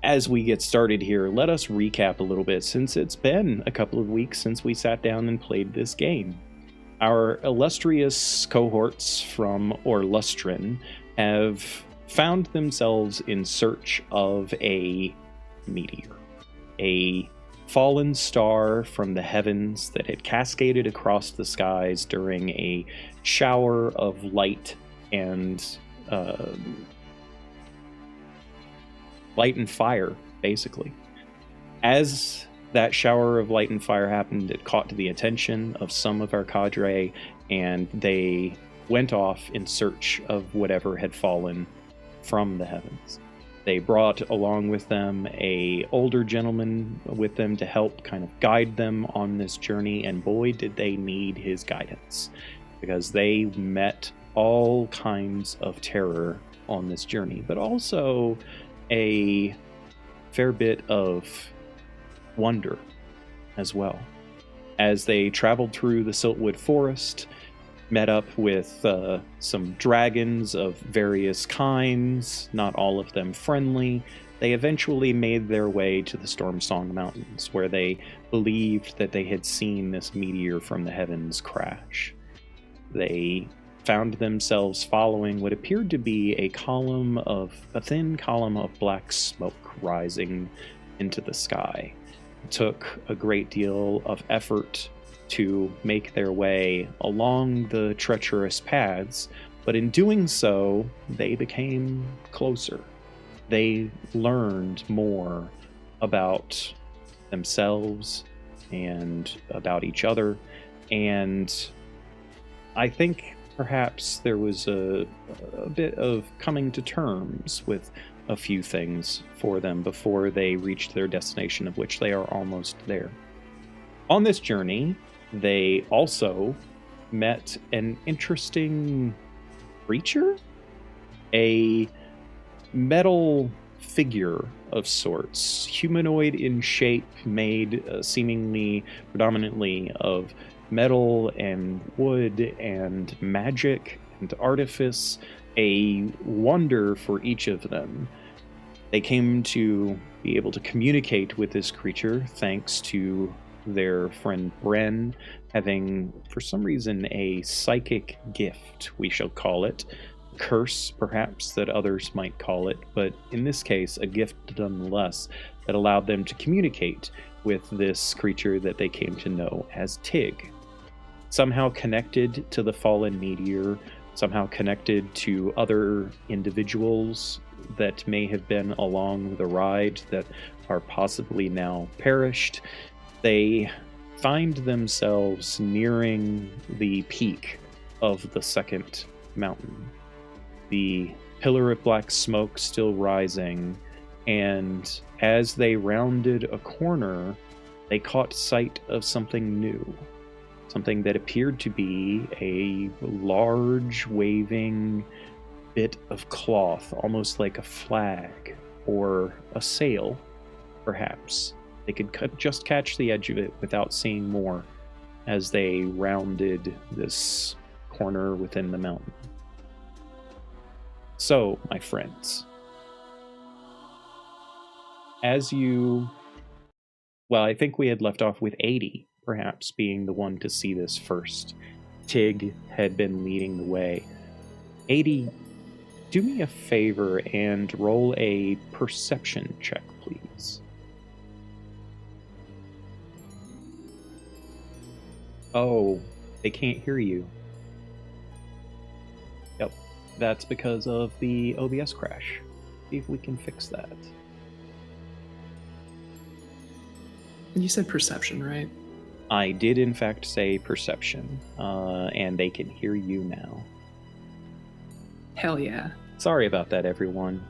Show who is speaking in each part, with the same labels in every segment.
Speaker 1: As we get started here, let us recap a little bit, since it's been a couple of weeks since we sat down and played this game. Our illustrious cohorts from Orlustrin have found themselves in search of a meteor, a fallen star from the heavens that had cascaded across the skies during a shower of light and fire, basically. As that shower of light and fire happened, it caught the attention of some of our cadre, and they went off in search of whatever had fallen from the heavens. They brought along with them a older gentleman with them to help kind of guide them on this journey, and boy did they need his guidance, because they met all kinds of terror on this journey, but also a fair bit of wonder as well. As they traveled through the Siltwood Forest, met up with some dragons of various kinds, not all of them friendly, they eventually made their way to the Stormsong Mountains, where they believed that they had seen this meteor from the heavens crash. They found themselves following what appeared to be a thin column of black smoke rising into the sky. It took a great deal of effort to make their way along the treacherous paths, but in doing so, they became closer. They learned more about themselves and about each other, and I think perhaps there was a bit of coming to terms with a few things for them before they reached their destination, of which they are almost there. On this journey, they also met an interesting creature, a metal figure of sorts, humanoid in shape, made seemingly predominantly of metal and wood and magic and artifice, a wonder for each of them. They came to be able to communicate with this creature thanks to their friend Bren having, for some reason, a psychic gift, we shall call it. Curse, perhaps, that others might call it, but in this case, a gift nonetheless that allowed them to communicate with this creature that they came to know as Tig. Somehow connected to the fallen meteor, somehow connected to other individuals that may have been along the ride that are possibly now perished. They find themselves nearing the peak of the second mountain. The pillar of black smoke still rising, and as they rounded a corner, they caught sight of something new. Something that appeared to be a large waving bit of cloth, almost like a flag or a sail, perhaps. They could just catch the edge of it without seeing more as they rounded this corner within the mountain. So, my friends, I think we had left off with 80, perhaps, being the one to see this first. Tig had been leading the way. 80, do me a favor and roll a perception check, please. Oh, they can't hear you. Yep, that's because of the OBS crash. See if we can fix that.
Speaker 2: You said perception, right?
Speaker 1: I did in fact say perception, and they can hear you now.
Speaker 2: Hell yeah.
Speaker 1: Sorry about that, everyone.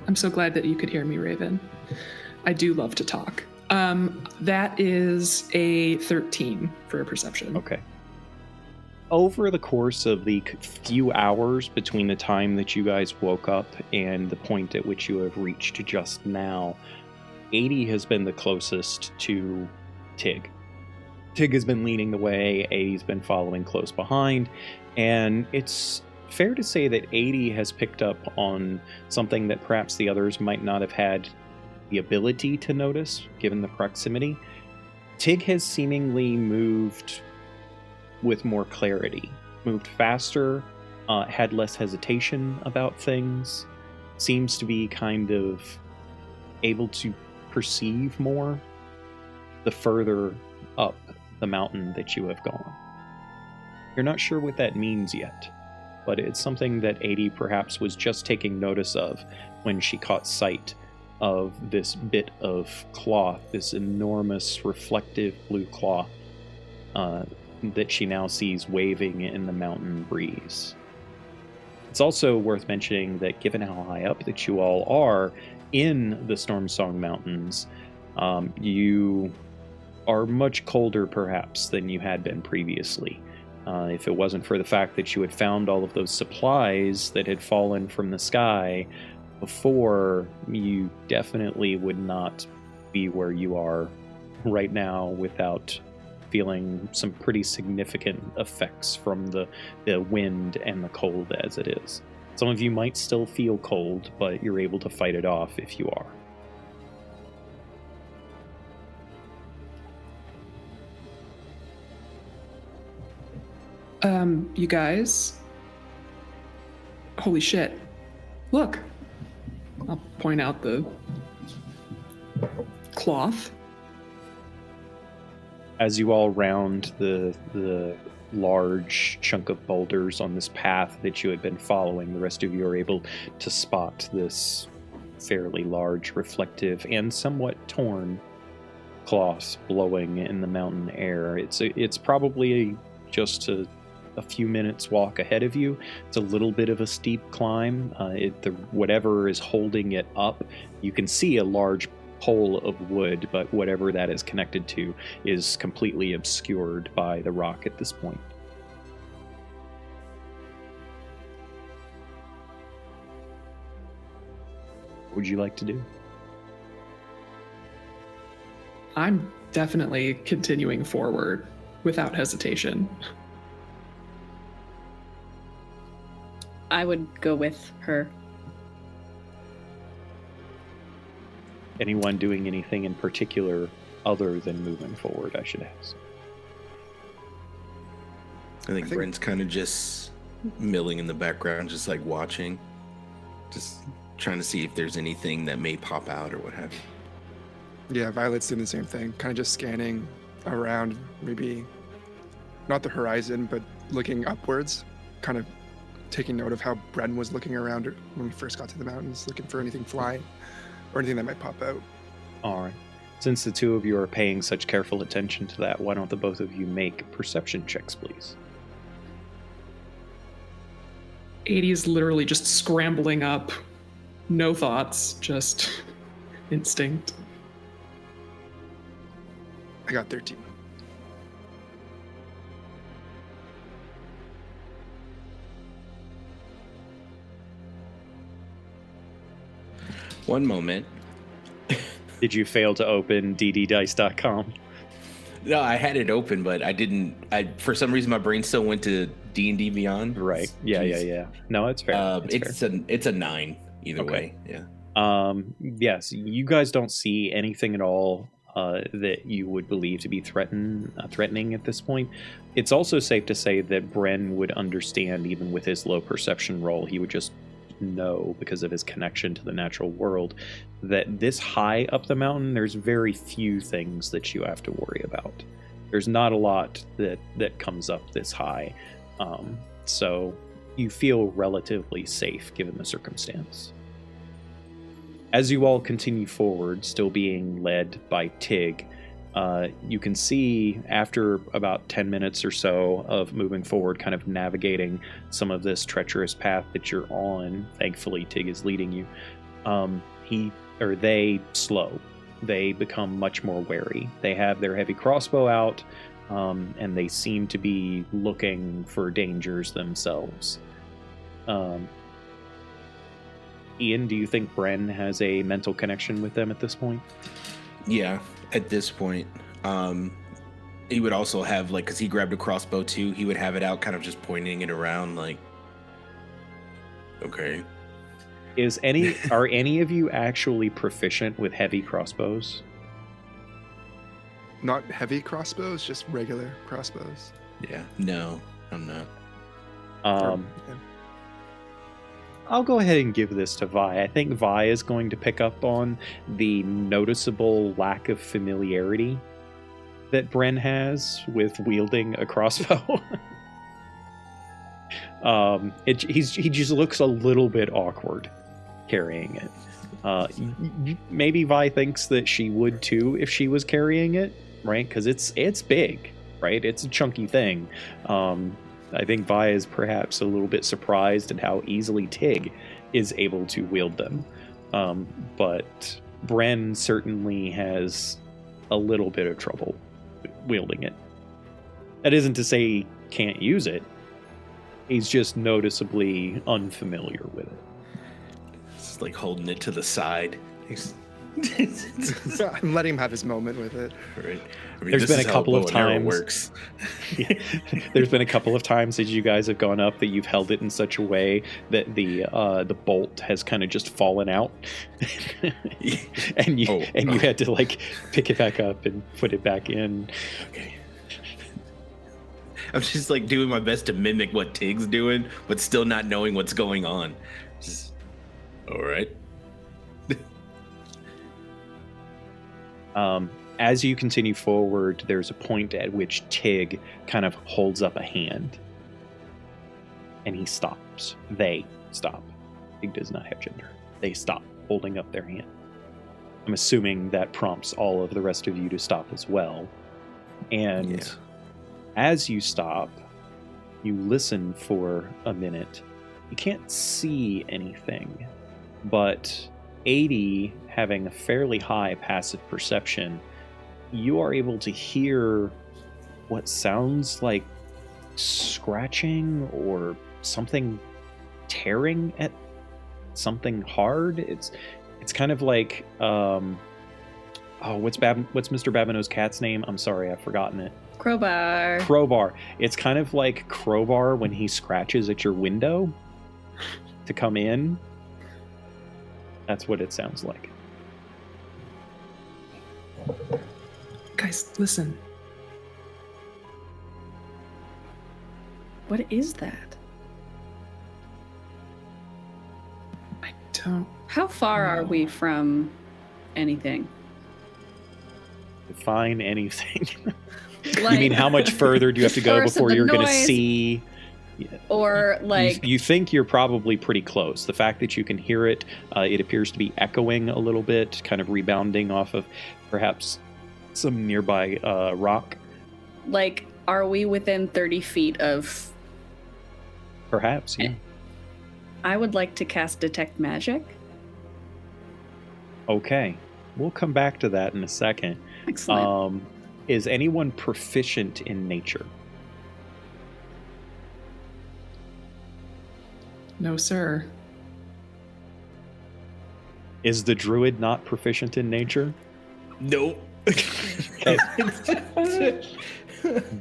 Speaker 2: I'm so glad that you could hear me, Raven. I do love to talk. That is a 13 for a perception.
Speaker 1: Okay. Over the course of the few hours between the time that you guys woke up and the point at which you have reached just now, 80 has been the closest to Tig. Tig has been leading the way, 80's been following close behind, and it's fair to say that 80 has picked up on something that perhaps the others might not have had the ability to notice, given the proximity. Tig has seemingly moved with more clarity, moved faster, had less hesitation about things, seems to be kind of able to perceive more the further up the mountain that you have gone. You're not sure what that means yet, but it's something that 80 perhaps was just taking notice of when she caught sight of this bit of cloth, this enormous reflective blue cloth that she now sees waving in the mountain breeze. It's also worth mentioning that given how high up that you all are in the Stormsong Mountains, you are much colder perhaps than you had been previously. If it wasn't for the fact that you had found all of those supplies that had fallen from the sky before, you definitely would not be where you are right now without feeling some pretty significant effects from the wind and the cold as it is. Some of you might still feel cold, but you're able to fight it off if you are.
Speaker 2: You guys. Holy shit. Look. I'll point out the cloth.
Speaker 1: As you all round the large chunk of boulders on this path that you had been following, the rest of you are able to spot this fairly large, reflective, and somewhat torn cloth blowing in the mountain air. It's probably just a few minutes walk ahead of you. It's a little bit of a steep climb. Whatever is holding it up, you can see a large pole of wood, but whatever that is connected to is completely obscured by the rock at this point. What would you like to do?
Speaker 2: I'm definitely continuing forward without hesitation.
Speaker 3: I would go with her.
Speaker 1: Anyone doing anything in particular other than moving forward, I should ask?
Speaker 4: I think Brent's kind of just milling in the background, just like watching, just trying to see if there's anything that may pop out or what have you.
Speaker 5: Yeah, Violet's doing the same thing, kind of just scanning around, maybe not the horizon, but looking upwards, kind of taking note of how Bren was looking around when we first got to the mountains, looking for anything flying or anything that might pop out.
Speaker 1: All right. Since the two of you are paying such careful attention to that, why don't the both of you make perception checks, please?
Speaker 2: 80 is literally just scrambling up. No thoughts, just instinct.
Speaker 5: I got 13.
Speaker 4: One moment.
Speaker 1: Did you fail to open dddice.com?
Speaker 4: No, I had it open, but I didn't. For some reason, my brain still went to D&D Beyond.
Speaker 1: Right. Yeah. No, it's fair.
Speaker 4: It's a 9 either way. Yeah.
Speaker 1: Yes, you guys don't see anything at all that you would believe to be threatening at this point. It's also safe to say that Bren would understand, even with his low perception roll. He would just know, because of his connection to the natural world, that this high up the mountain, there's very few things that you have to worry about. There's not a lot that comes up this high. So you feel relatively safe given the circumstance. As you all continue forward, still being led by Tig, you can see after about 10 minutes or so of moving forward, kind of navigating some of this treacherous path that you're on, thankfully Tig is leading you, they slow. They become much more wary. They have their heavy crossbow out, and they seem to be looking for dangers themselves. Ian, do you think Bren has a mental connection with them at this point?
Speaker 4: Yeah, at this point. He would also have, like, because he grabbed a crossbow too, he would have it out kind of just pointing it around, like, Okay.
Speaker 1: Are any of you actually proficient with heavy crossbows?
Speaker 5: Not heavy crossbows, just regular crossbows.
Speaker 4: Yeah. No, I'm not.
Speaker 5: Yeah.
Speaker 1: I'll go ahead and give this to Vi. I think Vi is going to pick up on the noticeable lack of familiarity that Bren has with wielding a crossbow. He just looks a little bit awkward carrying it. Maybe Vi thinks that she would too if she was carrying it, right? Because it's big, right? It's a chunky thing. I think Vi is perhaps a little bit surprised at how easily Tig is able to wield them. But Bren certainly has a little bit of trouble wielding it. That isn't to say he can't use it. He's just noticeably unfamiliar with it.
Speaker 4: It's like holding it to the side.
Speaker 5: I'm letting him have his moment with it.
Speaker 4: Right. I mean,
Speaker 1: There's been a couple of times.
Speaker 4: Works.
Speaker 1: There's been a couple of times as you guys have gone up that you've held it in such a way that the bolt has kind of just fallen out, and you had to like pick it back up and put it back in.
Speaker 4: Okay. I'm just like doing my best to mimic what Tig's doing, but still not knowing what's going on. Just all right.
Speaker 1: As you continue forward, there's a point at which Tig kind of holds up a hand. And he stops. They stop. Tig does not have gender. They stop holding up their hand. I'm assuming that prompts all of the rest of you to stop as well. And as you stop, you listen for a minute. You can't see anything, but 80 having a fairly high passive perception, you are able to hear what sounds like scratching or something tearing at something hard. It's kind of like what's Mr. Babineau's cat's name? I'm sorry, I've forgotten it. Crowbar. It's kind of like Crowbar when he scratches at your window to come in. That's what it sounds like.
Speaker 2: Guys, listen.
Speaker 3: What is that?
Speaker 2: I don't.
Speaker 3: How far are we from anything?
Speaker 1: Define anything.
Speaker 3: Like,
Speaker 1: you mean how much further do you have to go before you're going to see?
Speaker 3: Or like
Speaker 1: you think you're probably pretty close. The fact that you can hear it, it appears to be echoing a little bit, kind of rebounding off of perhaps some nearby rock.
Speaker 3: Like, are we within 30 feet of?
Speaker 1: Perhaps, yeah.
Speaker 3: I would like to cast Detect Magic.
Speaker 1: Okay, we'll come back to that in a second.
Speaker 3: Excellent.
Speaker 1: Is anyone proficient in nature?
Speaker 2: No, sir.
Speaker 1: Is the druid not proficient in nature?
Speaker 4: Nope.
Speaker 1: Okay.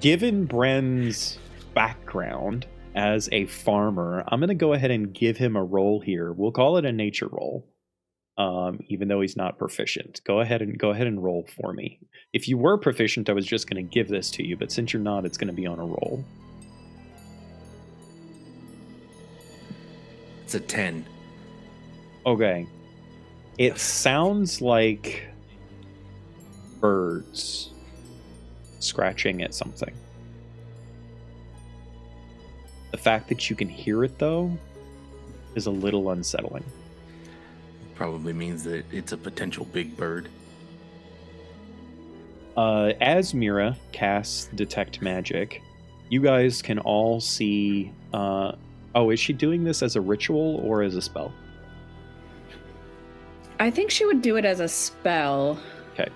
Speaker 1: Given Bren's background as a farmer, I'm going to go ahead and give him a roll here. We'll call it a nature roll, even though he's not proficient. Go ahead and roll for me. If you were proficient, I was just going to give this to you, but since you're not, it's going to be on a roll.
Speaker 4: It's a 10.
Speaker 1: Okay. It sounds like birds scratching at something. The fact that you can hear it, though, is a little unsettling.
Speaker 4: Probably means that it's a potential big bird.
Speaker 1: As Mira casts Detect Magic, you guys can all see... is she doing this as a ritual or as a spell?
Speaker 3: I think she would do it as a spell.
Speaker 1: Okay.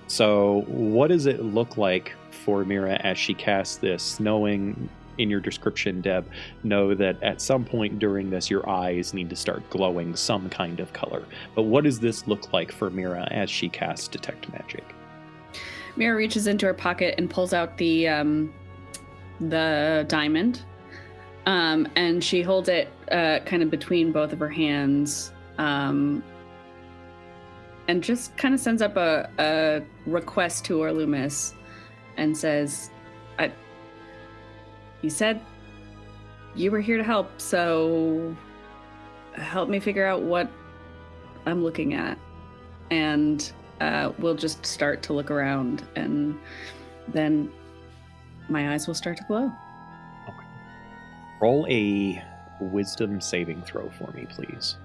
Speaker 1: So what does it look like for Mira as she casts this, knowing in your description, Deb, know that at some point during this your eyes need to start glowing some kind of color. But what does this look like for Mira as she casts Detect Magic?
Speaker 3: Mira reaches into her pocket and pulls out the diamond And she holds it kind of between both of her hands, and just kind of sends up a request to Orlumis and says, you said you were here to help, so help me figure out what I'm looking at. And we'll just start to look around, and then my eyes will start to glow.
Speaker 1: Okay. Roll a wisdom saving throw for me, please.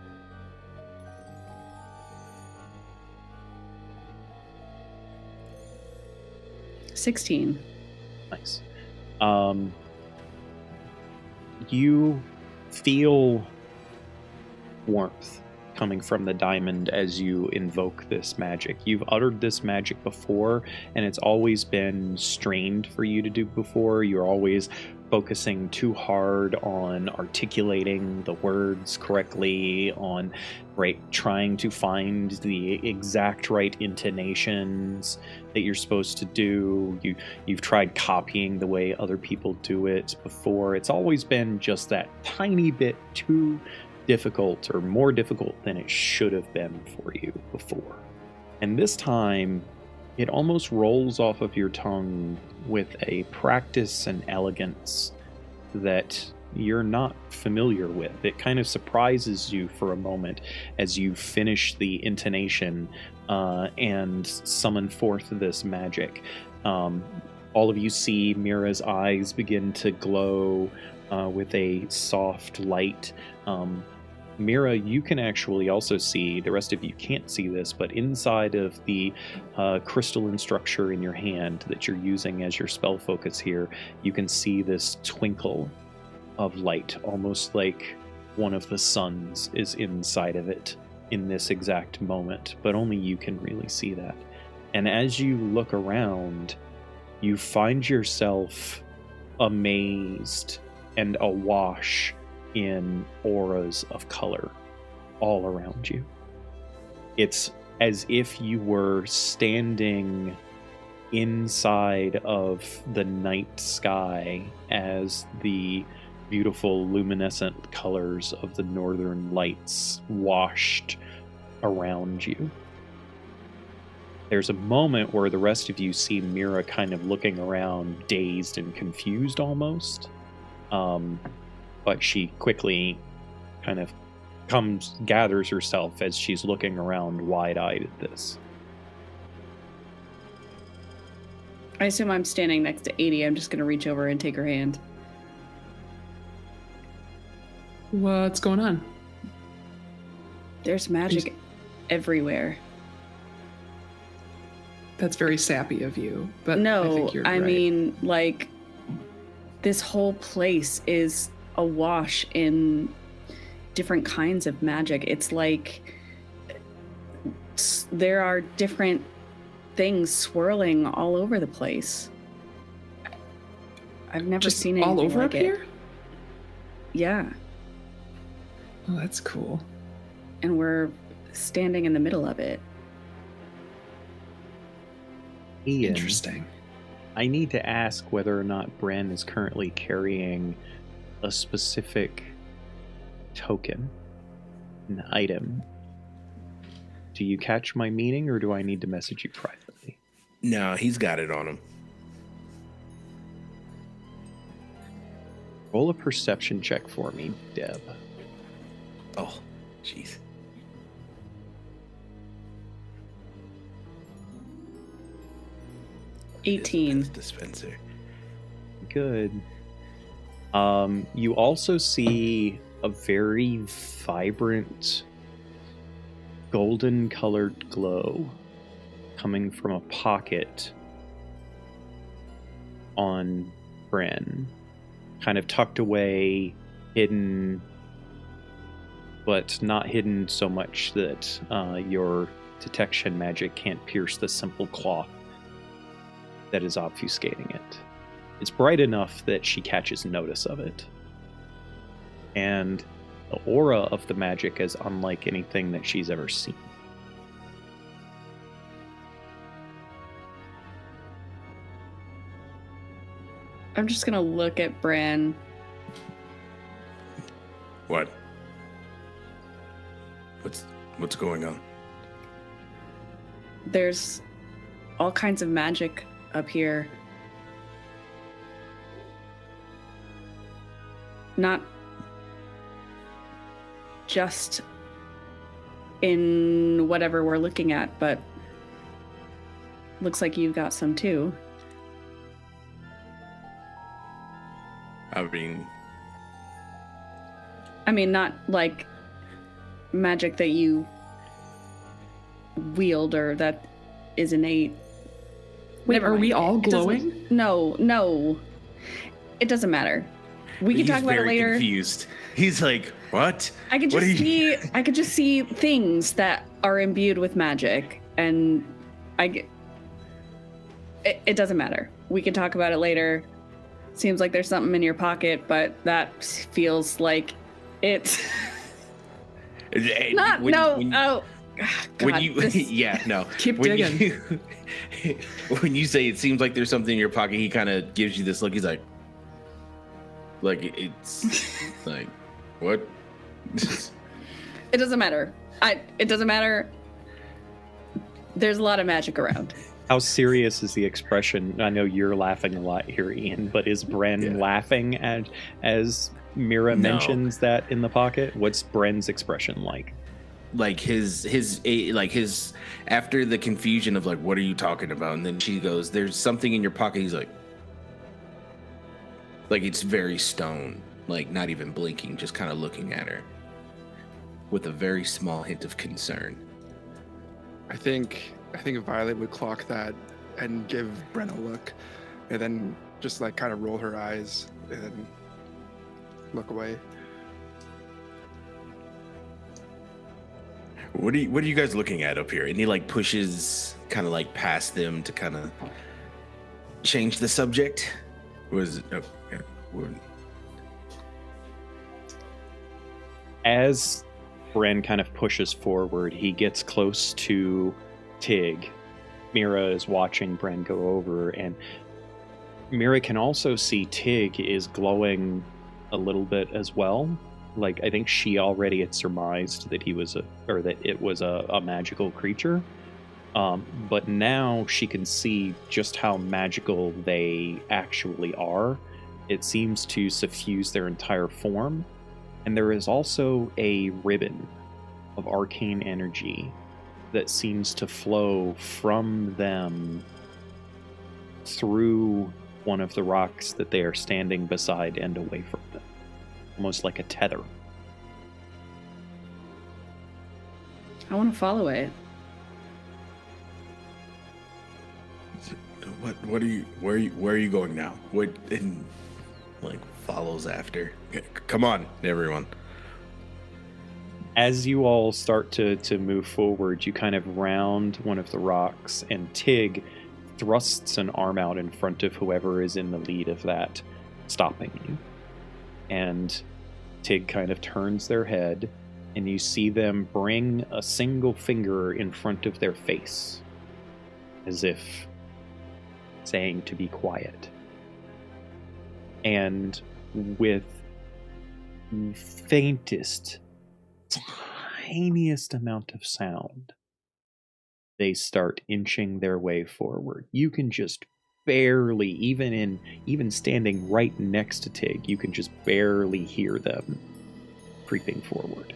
Speaker 3: $16.
Speaker 1: Nice. You feel warmth coming from the diamond as you invoke this magic. You've uttered this magic before, and it's always been strained for you to do before. You're always focusing too hard on articulating the words correctly, on trying to find the exact right intonations that you're supposed to do. You've tried copying the way other people do it before. It's always been just that tiny bit too difficult, or more difficult than it should have been for you before. And this time, it almost rolls off of your tongue with a practice and elegance that you're not familiar with. It kind of surprises you for a moment as you finish the intonation and summon forth this magic. All of you see Mira's eyes begin to glow with a soft light. Mira, you can actually also see, the rest of you can't see this, but inside of the crystalline structure in your hand that you're using as your spell focus here, you can see this twinkle of light, almost like one of the suns is inside of it in this exact moment, but only you can really see that. And as you look around, you find yourself amazed and awash in auras of color all around you. It's as if you were standing inside of the night sky as the beautiful luminescent colors of the northern lights washed around you. There's a moment where the rest of you see Mira kind of looking around, dazed and confused almost. But she quickly kind of gathers herself as she's looking around wide-eyed at this.
Speaker 3: I assume I'm standing next to 80. I'm just going to reach over and take her hand.
Speaker 2: What's going on?
Speaker 3: There's magic everywhere.
Speaker 2: That's very sappy of you, but
Speaker 3: no,
Speaker 2: I think you're right.
Speaker 3: mean, like, this whole place is awash in different kinds of magic. It's like there are different things swirling all over the place. I've never
Speaker 2: Just
Speaker 3: seen anything
Speaker 2: all over
Speaker 3: like
Speaker 2: up
Speaker 3: it.
Speaker 2: here?
Speaker 3: Yeah.
Speaker 2: Oh, that's cool.
Speaker 3: And we're standing in the middle of it.
Speaker 1: Ian,
Speaker 2: Interesting.
Speaker 1: I need to ask whether or not Bren is currently carrying a specific token, an item. Do you catch my meaning, or do I need to message you privately?
Speaker 4: No, he's got it on him.
Speaker 1: Roll a perception check for me, Deb.
Speaker 4: Oh, jeez.
Speaker 3: $18.
Speaker 4: Dispenser.
Speaker 1: Good. You also see a very vibrant golden colored glow coming from a pocket on Bren, kind of tucked away, hidden, but not hidden so much that your detection magic can't pierce the simple cloth that is obfuscating it. It's bright enough that she catches notice of it. And the aura of the magic is unlike anything that she's ever seen.
Speaker 3: I'm just gonna look at Bran
Speaker 4: What? What's going on?
Speaker 3: There's all kinds of magic up here. Not just in whatever we're looking at, but looks like you've got some too. I mean, not like magic that you wield or that is innate.
Speaker 2: Wait,
Speaker 3: Never
Speaker 2: are
Speaker 3: mind.
Speaker 2: we all
Speaker 3: It doesn't-
Speaker 2: glowing?
Speaker 3: No. It doesn't matter. We can talk about it later.
Speaker 4: Confused. He's like, what?
Speaker 3: I could just see things that are imbued with magic, and it doesn't matter. We can talk about it later. Seems like there's something in your pocket, but that feels like it's not. God,
Speaker 4: yeah, no.
Speaker 2: Keep
Speaker 4: when
Speaker 2: digging.
Speaker 4: When you say it seems like there's something in your pocket, he kind of gives you this look. He's like it's like, what?
Speaker 3: It doesn't matter. It doesn't matter. There's a lot of magic around.
Speaker 1: How serious is the expression? I know you're laughing a lot here, Ian, but is Bren laughing as Mira mentions that in the pocket? What's Bren's expression like?
Speaker 4: Like his after the confusion of like, what are you talking about? And then she goes, there's something in your pocket. He's like it's very stone, like not even blinking, just kind of looking at her with a very small hint of concern.
Speaker 5: I think Violet would clock that and give Bren a look, and then just like kind of roll her eyes and then look away.
Speaker 4: What are you guys looking at up here? And he like pushes kind of like past them to kind of change the subject.
Speaker 1: As Bren kind of pushes forward, he gets close to Tig. Mira is watching Bren go over, and Mira can also see Tig is glowing a little bit as well. Like, I think she already had surmised that it was a magical creature. But now she can see just how magical they actually are. It seems to suffuse their entire form. And there is also a ribbon of arcane energy that seems to flow from them through one of the rocks that they are standing beside and away from them. Almost like a tether.
Speaker 3: I want to follow it.
Speaker 4: What are you? Where are you going now? What? And like follows after. Come on, everyone.
Speaker 1: As you all start to move forward, you kind of round one of the rocks, and Tig thrusts an arm out in front of whoever is in the lead of that, stopping you. And Tig kind of turns their head, and you see them bring a single finger in front of their face, as if saying to be quiet. And with faintest, tiniest amount of sound, they start inching their way forward. You can just barely, even standing right next to Tig, you can just barely hear them creeping forward.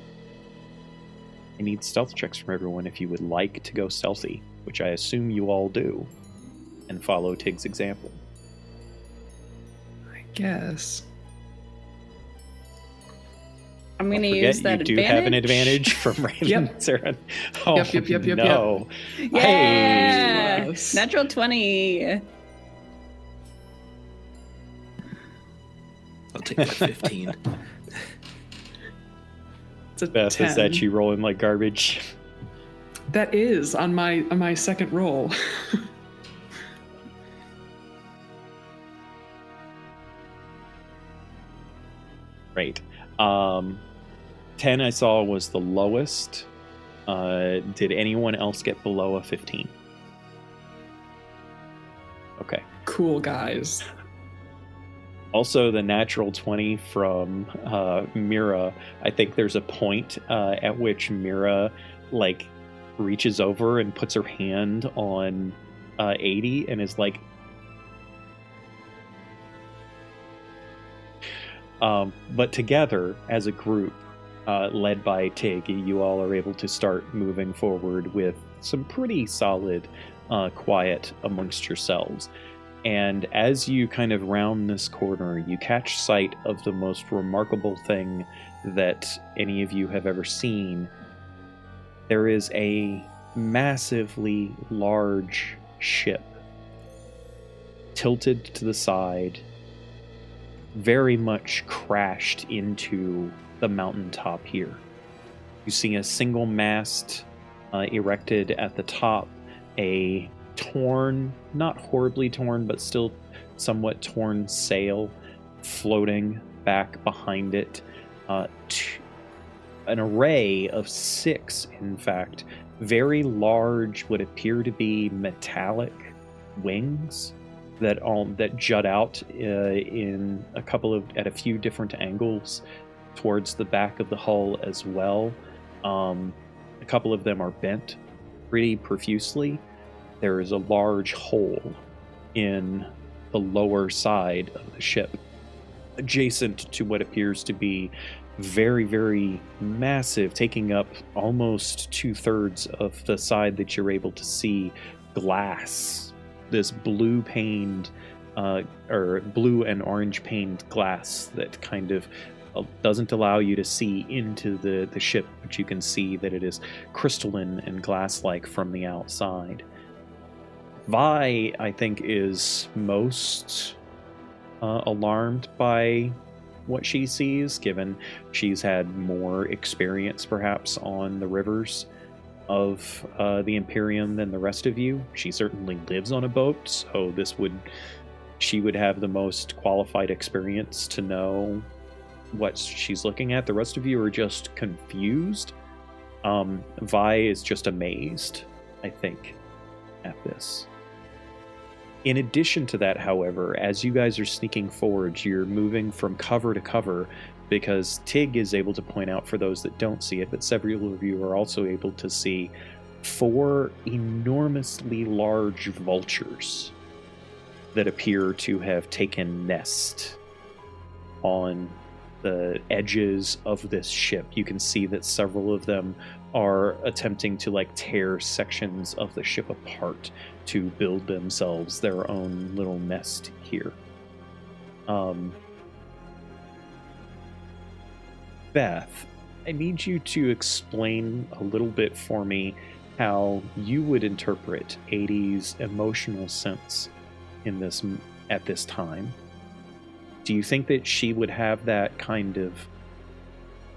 Speaker 1: I need stealth checks from everyone if you would like to go stealthy, which I assume you all do, and follow Tig's example.
Speaker 2: I guess.
Speaker 3: I'm going to
Speaker 1: Forget
Speaker 3: use that
Speaker 1: you do have an advantage from Raven.
Speaker 2: Yep.
Speaker 1: Sarah. Oh,
Speaker 2: Yep.
Speaker 1: no.
Speaker 3: Yeah!
Speaker 2: Hey.
Speaker 3: Natural 20.
Speaker 4: I'll take my 15.
Speaker 2: It's a
Speaker 1: Beth,
Speaker 2: 10.
Speaker 1: is that you rolling like garbage?
Speaker 2: That is on my second roll.
Speaker 1: Right. 10 I saw was the lowest. Did anyone else get below a 15? Okay.
Speaker 2: Cool, guys.
Speaker 1: Also, the natural 20 from Mira. I think there's a point at which Mira like reaches over and puts her hand on 80 and is like, but together as a group, led by Tig, you all are able to start moving forward with some pretty solid quiet amongst yourselves. And as you kind of round this corner, you catch sight of the most remarkable thing that any of you have ever seen. There is a massively large ship tilted to the side, very much crashed into the mountaintop here. You see a single mast erected at the top, a torn, not horribly torn, but still somewhat torn sail floating back behind it. An array of 6, in fact, very large, what appear to be metallic wings that jut out at a few different angles towards the back of the hull as well. A couple of them are bent pretty profusely. There is a large hole in the lower side of the ship, adjacent to what appears to be very, very massive, taking up almost 2/3 of the side that you're able to see, glass. This blue paned, or blue and orange paned glass that kind of doesn't allow you to see into the ship, but you can see that it is crystalline and glass-like from the outside. Vi, I think, is most alarmed by what she sees, given she's had more experience perhaps on the rivers of the Imperium than the rest of you. She certainly lives on a boat, so she would have the most qualified experience to know what she's looking at. The rest of you are just confused. Vi is just amazed, I think, at this. In addition to that, however, as you guys are sneaking forward, you're moving from cover to cover, because Tig is able to point out, for those that don't see it, but several of you are also able to see 4 enormously large vultures that appear to have taken nest on the edges of this ship. You can see that several of them are attempting to tear sections of the ship apart to build themselves their own little nest here. Beth, I need you to explain a little bit for me how you would interpret 80's emotional sense in this at this time. Do you think that she would have that kind of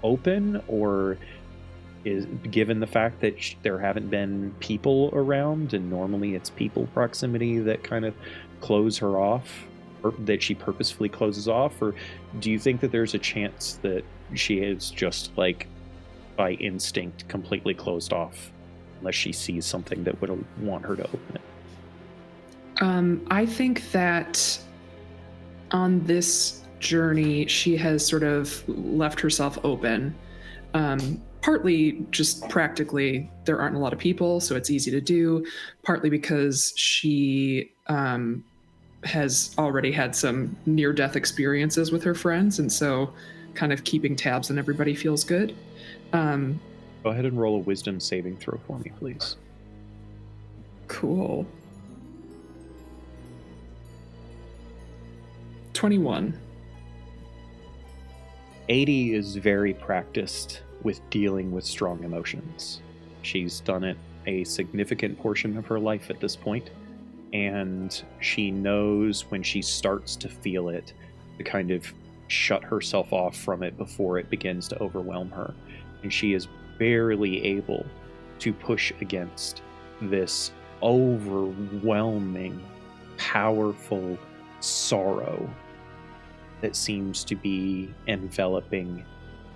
Speaker 1: open, or is, given the fact that there haven't been people around, and normally it's people proximity that kind of close her off, or that she purposefully closes off, or do you think that there's a chance that she is just by instinct completely closed off unless she sees something that would want her to open it?
Speaker 2: I think that on this journey, she has sort of left herself open. Partly just practically, there aren't a lot of people, so it's easy to do. Partly because she has already had some near-death experiences with her friends, and so kind of keeping tabs on everybody feels good.
Speaker 1: Go ahead and roll a wisdom saving throw for me, please.
Speaker 2: Cool. 21.
Speaker 1: 80 is very practiced with dealing with strong emotions. She's done it a significant portion of her life at this point, and she knows when she starts to feel it to kind of shut herself off from it before it begins to overwhelm her. And she is barely able to push against this overwhelming, powerful sorrow that seems to be enveloping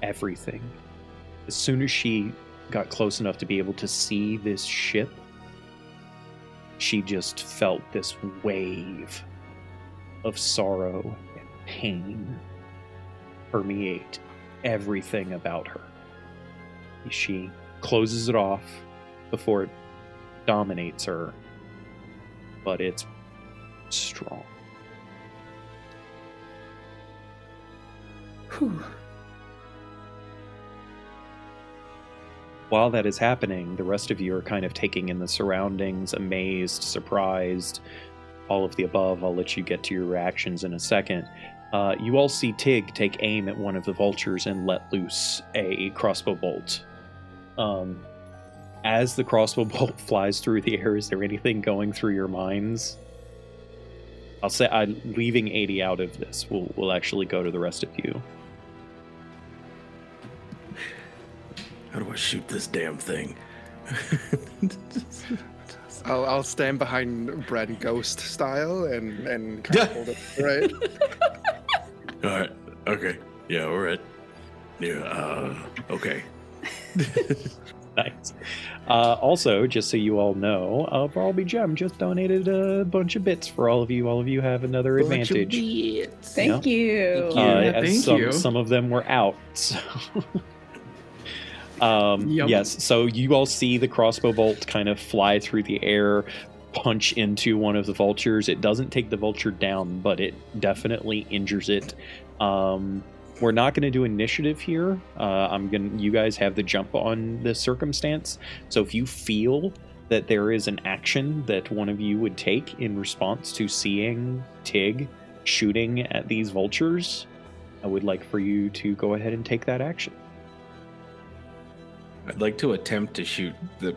Speaker 1: everything. As soon as she got close enough to be able to see this ship, she just felt this wave of sorrow and pain permeate everything about her. She closes it off before it dominates her, but it's strong.
Speaker 2: Whew.
Speaker 1: While that is happening, the rest of you are kind of taking in the surroundings, amazed, surprised, all of the above. I'll let you get to your reactions in a second. You all see Tig take aim at one of the vultures and let loose a crossbow bolt. As the crossbow bolt flies through the air, is there anything going through your minds? I'll say I'm leaving 80 out of this. We'll actually go to the rest of you.
Speaker 4: How do I shoot this damn thing?
Speaker 5: I'll stand behind Brad Ghost style and kind of hold it right.
Speaker 4: All right. Okay. Yeah. All right. Yeah. Okay.
Speaker 1: Nice. Also, just so you all know, Barlby Gem just donated a bunch of bits for all of you. All of you have another advantage.
Speaker 3: Thank you.
Speaker 1: As
Speaker 2: thank you.
Speaker 1: Some of them were out. So.
Speaker 2: Yep.
Speaker 1: Yes, so you all see the crossbow bolt kind of fly through the air, punch into one of the vultures. It doesn't take the vulture down, but it definitely injures it. We're not going to do initiative here. You guys have the jump on this circumstance. So if you feel that there is an action that one of you would take in response to seeing Tig shooting at these vultures, I would like for you to go ahead and take that action.
Speaker 4: I'd like to attempt to shoot the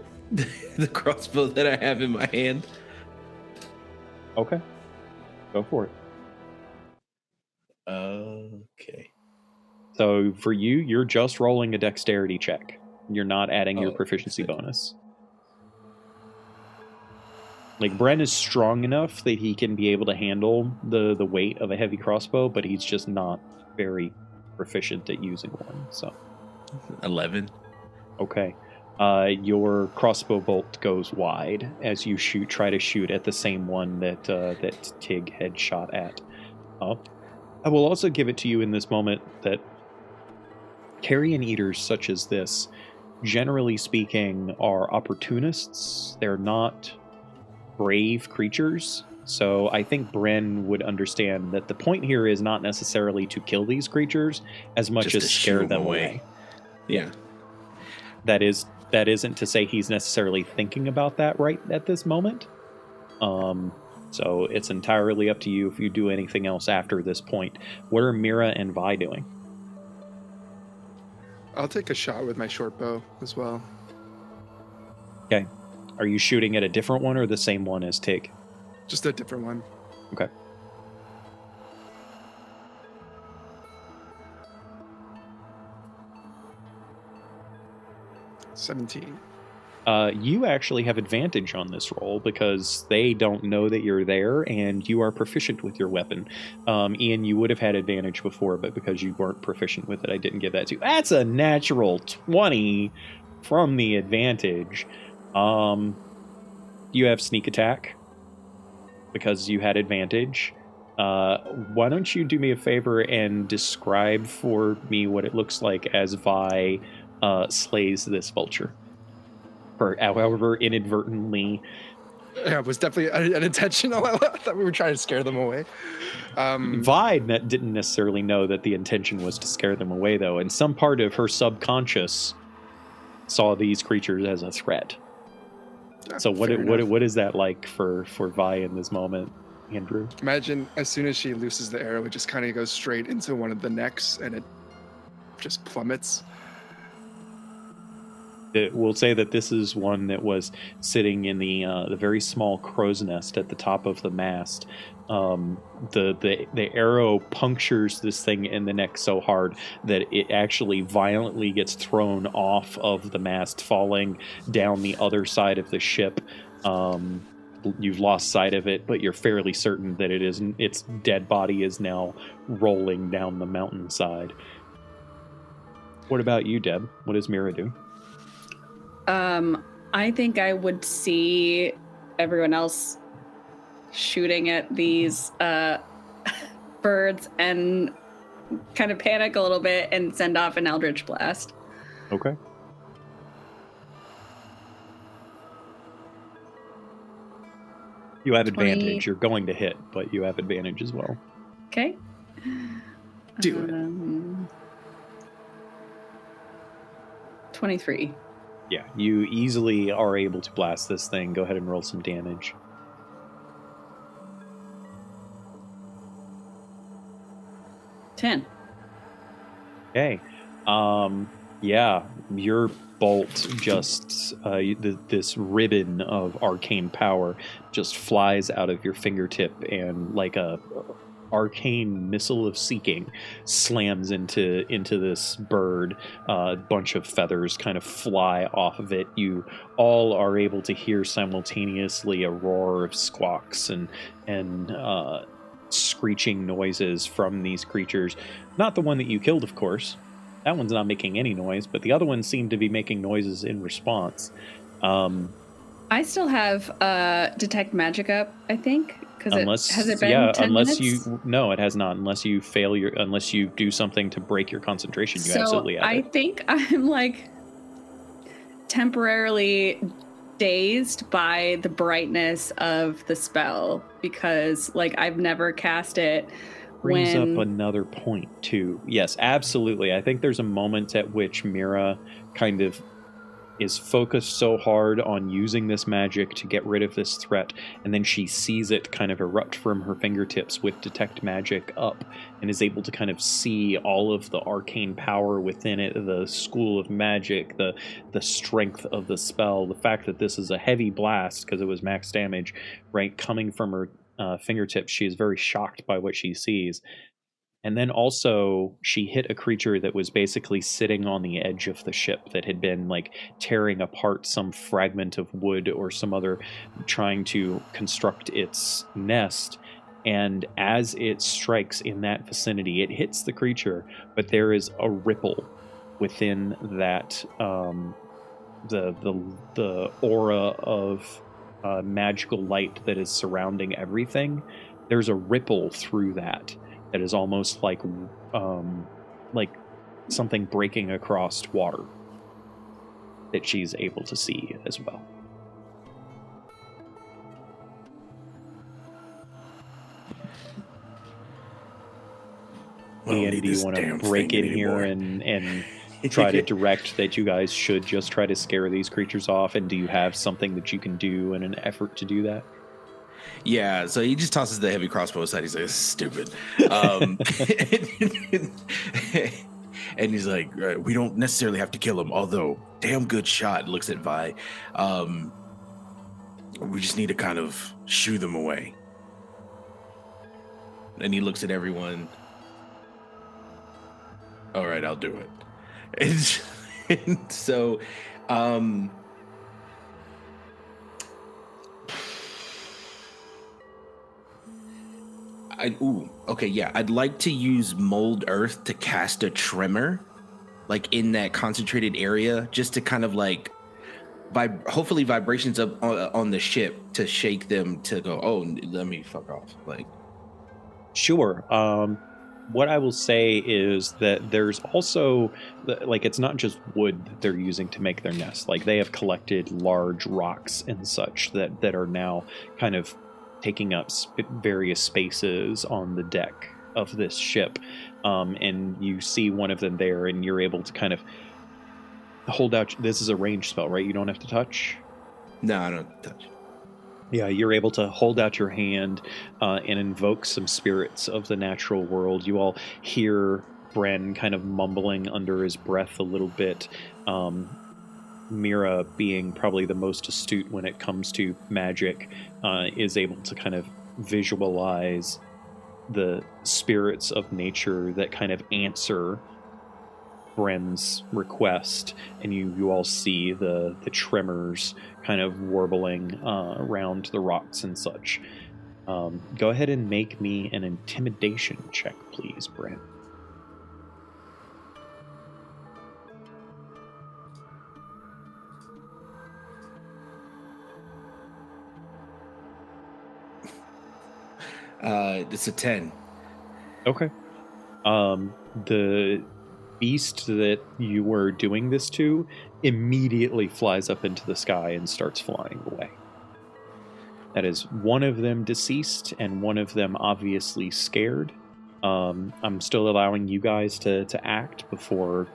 Speaker 4: the crossbow that I have in my hand.
Speaker 1: Okay. Go for it.
Speaker 4: Okay.
Speaker 1: So for you, you're just rolling a dexterity check. You're not adding your
Speaker 4: Oh,
Speaker 1: proficiency
Speaker 4: okay.
Speaker 1: bonus. Like, Bren is strong enough that he can be able to handle the weight of a heavy crossbow, but he's just not very proficient at using one. So
Speaker 4: 11.
Speaker 1: okay. Your crossbow bolt goes wide as you try to shoot at the same one that Tig had shot at. I will also give it to you in this moment that carrion eaters such as this, generally speaking, are opportunists. They're not brave creatures. So I think Bren would understand that the point here is not necessarily to kill these creatures as much
Speaker 4: Just
Speaker 1: as
Speaker 4: to
Speaker 1: scare
Speaker 4: shoo
Speaker 1: them
Speaker 4: them
Speaker 1: away.
Speaker 4: Yeah.
Speaker 1: That isn't to say he's necessarily thinking about that right at this moment. So it's entirely up to you if you do anything else after this point. What are Mira and Vi doing?
Speaker 5: I'll take a shot with my short bow as well.
Speaker 1: Okay. Are you shooting at a different one or the same one as Tig?
Speaker 5: Just a different one.
Speaker 1: Okay.
Speaker 5: $17.
Speaker 1: You actually have advantage on this roll because they don't know that you're there and you are proficient with your weapon. Ian, you would have had advantage before, but because you weren't proficient with it, I didn't give that to you. That's a natural 20 from the advantage. You have sneak attack because you had advantage. Why don't you do me a favor and describe for me what it looks like as Vi slays this vulture? Or however inadvertently.
Speaker 5: Yeah, it was definitely unintentional. I thought we were trying to scare them away.
Speaker 1: Vi didn't necessarily know that the intention was to scare them away, though, and some part of her subconscious saw these creatures as a threat. So what is that like for Vi in this moment, Andrew?
Speaker 5: Imagine as soon as she looses the arrow, it just kind of goes straight into one of the necks and it just plummets.
Speaker 1: We'll say that this is one that was sitting in the very small crow's nest at the top of the mast. The arrow punctures this thing in the neck so hard that it actually violently gets thrown off of the mast, falling down the other side of the ship. You've lost sight of it, but you're fairly certain that its dead body is now rolling down the mountainside. What about you, Deb? What does Mira do?
Speaker 3: I think I would see everyone else shooting at these birds and kind of panic a little bit and send off an Eldritch Blast.
Speaker 1: Okay. You have
Speaker 3: 20.
Speaker 1: advantage. You're going to hit, but you have advantage as well.
Speaker 3: Okay.
Speaker 2: Do it.
Speaker 3: 23.
Speaker 1: Yeah, you easily are able to blast this thing. Go ahead and roll some damage.
Speaker 3: $10.
Speaker 1: Okay. Yeah, your bolt just this ribbon of arcane power just flies out of your fingertip and like a arcane missile of seeking slams into this bird. A bunch of feathers kind of fly off of it. You all are able to hear simultaneously a roar of squawks and screeching noises from these creatures. Not the one that you killed, of course. That one's not making any noise, but the other ones seem to be making noises in response.
Speaker 3: I still have detect magic up, I think, because has it been 10
Speaker 1: unless
Speaker 3: minutes?
Speaker 1: No, it has not. Unless you unless you do something to break your concentration, you absolutely have
Speaker 3: I
Speaker 1: it.
Speaker 3: think I'm like temporarily dazed by the brightness of the spell because like I've never cast it.
Speaker 1: Brings up another point too. Yes, absolutely. I think there's a moment at which Mira kind of is focused so hard on using this magic to get rid of this threat, and then she sees it kind of erupt from her fingertips with detect magic up and is able to kind of see all of the arcane power within it, the school of magic, the strength of the spell, the fact that this is a heavy blast because it was max damage, right, coming from her fingertips. She is very shocked by what she sees. And then also she hit a creature that was basically sitting on the edge of the ship that had been like tearing apart some fragment of wood or some other, trying to construct its nest. And as it strikes in that vicinity, it hits the creature, but there is a ripple within that, the aura of magical light that is surrounding everything. There's a ripple through that is almost like something breaking across water that she's able to see as well. Ian, do you want to break in here and try to direct that you guys should just try to scare these creatures off? And do you have something that you can do in an effort to do that?
Speaker 4: Yeah, so he just tosses the heavy crossbow aside. He's like, "This is stupid." And he's like, "We don't necessarily have to kill him, although damn good shot." Looks at Vi. We just need to kind of shoo them away. And he looks at everyone. All right, I'll do it. And so, I'd like to use mold earth to cast a tremor, like in that concentrated area, just to kind of like hopefully vibrations up on the ship to shake them to go, oh, let me fuck off. Like,
Speaker 1: sure. What I will say is that there's also, like, it's not just wood that they're using to make their nest. Like, they have collected large rocks and such that are now kind of taking up various spaces on the deck of this ship. And you see one of them there, and you're able to kind of hold out. This is a ranged spell, right? You don't have to touch?
Speaker 4: No, I don't touch.
Speaker 1: Yeah, you're able to hold out your hand and invoke some spirits of the natural world. You all hear Bren kind of mumbling under his breath a little bit. Mira, being probably the most astute when it comes to magic, is able to kind of visualize the spirits of nature that kind of answer Bren's request, and you all see the tremors kind of warbling around the rocks and such. Go ahead and make me an intimidation check, please, Bren.
Speaker 4: It's a 10.
Speaker 1: Okay. The beast that you were doing this to immediately flies up into the sky and starts flying away. That is one of them deceased and one of them obviously scared. I'm still allowing you guys to act before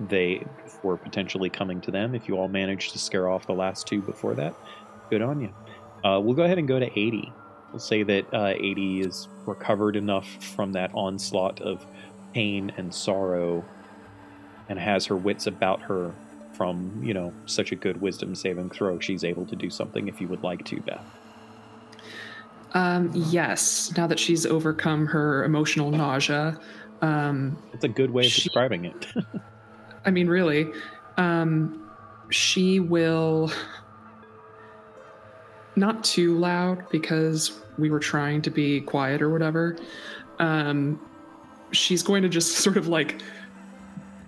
Speaker 1: potentially coming to them. If you all manage to scare off the last two before that, good on you. We'll go ahead and go to 80. We'll say that 80 is recovered enough from that onslaught of pain and sorrow and has her wits about her from, such a good wisdom saving throw. She's able to do something if you would like to, Beth.
Speaker 2: Yes, now that she's overcome her emotional nausea.
Speaker 1: That's a good way of describing it.
Speaker 2: I mean, really. She will... Not too loud, because we were trying to be quiet or whatever. She's going to just sort of like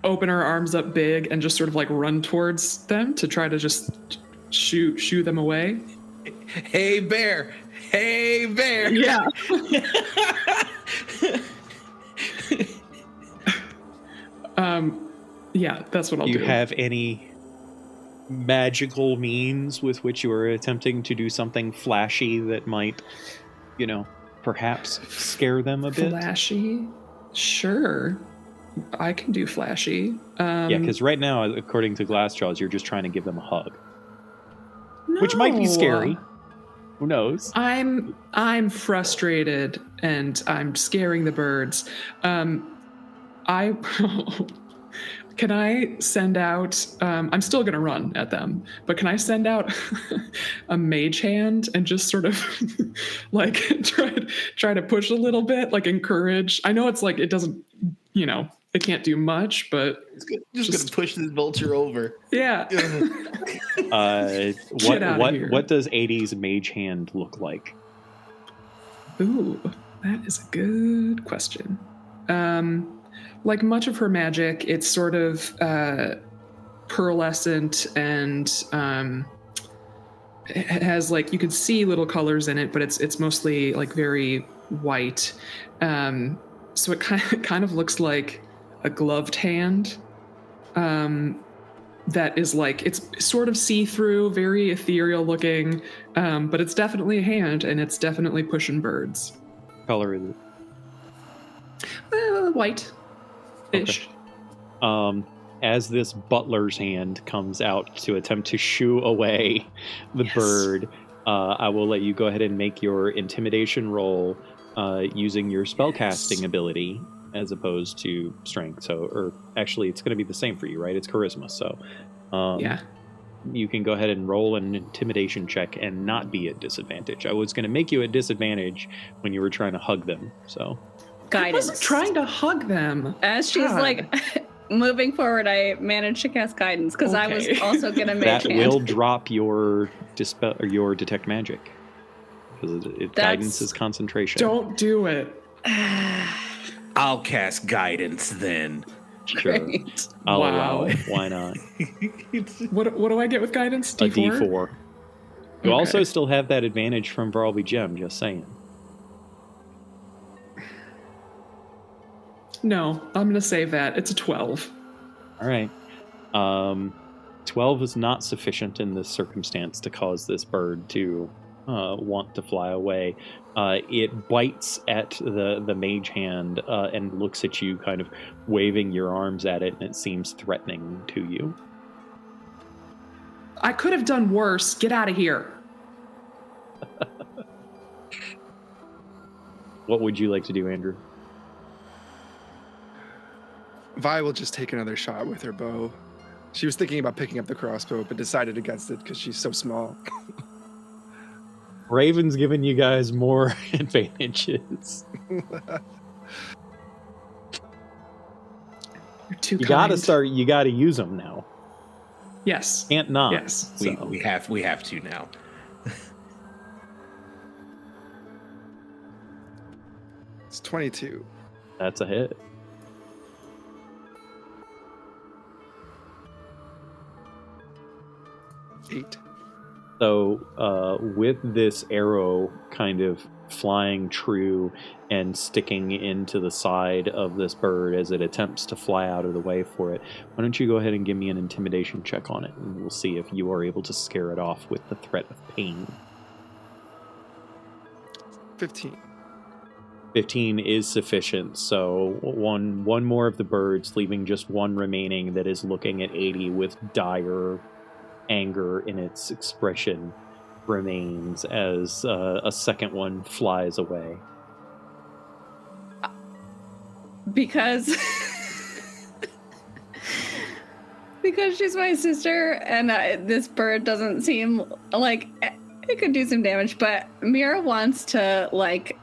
Speaker 2: open her arms up big and just sort of like run towards them to try to just shoo them away.
Speaker 4: Hey, bear! Hey, bear!
Speaker 2: Yeah. Yeah, that's what I'll do.
Speaker 1: Do you have any magical means with which you are attempting to do something flashy that might, perhaps scare them a bit?
Speaker 2: Flashy? Sure. I can do flashy.
Speaker 1: Yeah, because right now, according to Glassjaws, you're just trying to give them a hug. No. Which might be scary. Who knows?
Speaker 2: I'm frustrated and I'm scaring the birds. Can I send out, I'm still going to run at them, but can I send out a mage hand and just sort of like try to push a little bit, like encourage? I know it's like, it doesn't, it can't do much, but
Speaker 4: it's just going to push this vulture over.
Speaker 2: Yeah.
Speaker 1: What does 80's mage hand look like?
Speaker 2: Ooh, that is a good question. Like much of her magic, it's sort of pearlescent and it has like, you could see little colors in it, but it's mostly like very white. So it kind of looks like a gloved hand that is like, it's sort of see-through, very ethereal looking, but it's definitely a hand and it's definitely pushing birds.
Speaker 1: What color is it?
Speaker 2: White-ish.
Speaker 1: Okay. As this butler's hand comes out to attempt to shoo away the bird, I will let you go ahead and make your intimidation roll using your spellcasting ability as opposed to strength. So, or actually, it's going to be the same for you, right? It's charisma. So, you can go ahead and roll an intimidation check and not be at disadvantage. I was going to make you at disadvantage when you were trying to hug them. So,
Speaker 3: guidance.
Speaker 2: I wasn't trying to hug them.
Speaker 3: As she's like moving forward, I managed to cast guidance because I was also going to make
Speaker 1: that will drop your dispel or your detect magic because guidance is concentration.
Speaker 2: Don't do it.
Speaker 4: I'll cast guidance then.
Speaker 1: Sure. I'll allow it. Why not?
Speaker 2: What do I get with guidance? D4?
Speaker 1: A D4. You also still have that advantage from Varlby Gem, just saying.
Speaker 2: No, I'm going to save that. It's a 12.
Speaker 1: All right. 12 is not sufficient in this circumstance to cause this bird to want to fly away. It bites at the mage hand and looks at you, kind of waving your arms at it, and it seems threatening to you.
Speaker 2: I could have done worse. Get out of here.
Speaker 1: What would you like to do, Andrew?
Speaker 5: Vi will just take another shot with her bow. She was thinking about picking up the crossbow, but decided against it because she's so small.
Speaker 1: Raven's giving you guys more advantages.
Speaker 2: You're too
Speaker 1: You
Speaker 2: kind.
Speaker 1: You gotta use them now.
Speaker 2: Yes.
Speaker 1: Can't not.
Speaker 2: Yes.
Speaker 4: We have to now.
Speaker 5: It's 22.
Speaker 1: That's a hit.
Speaker 5: Eight.
Speaker 1: So with this arrow kind of flying true and sticking into the side of this bird as it attempts to fly out of the way for it. Why don't you go ahead and give me an intimidation check on it, and we'll see if you are able to scare it off with the threat of pain.
Speaker 5: 15.
Speaker 1: 15 is sufficient, so one more of the birds, leaving just one remaining that is looking at 80 with dire anger in its expression, remains as a second one flies away.
Speaker 3: Because she's my sister, and this bird doesn't seem like it could do some damage, but Mira wants to, like,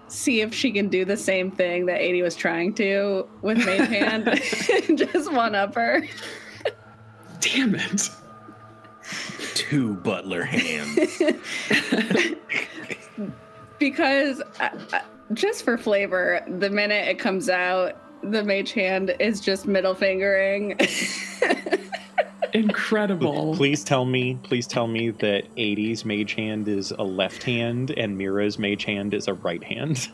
Speaker 3: see if she can do the same thing that 80 was trying to with Mage Hand. Just one-up her.
Speaker 2: Damn it.
Speaker 4: 2 butler hands.
Speaker 3: Because just for flavor, the minute it comes out, the Mage Hand is just middle fingering.
Speaker 2: Incredible.
Speaker 1: Please tell me that 80's Mage Hand is a left hand and Mira's Mage Hand is a right hand.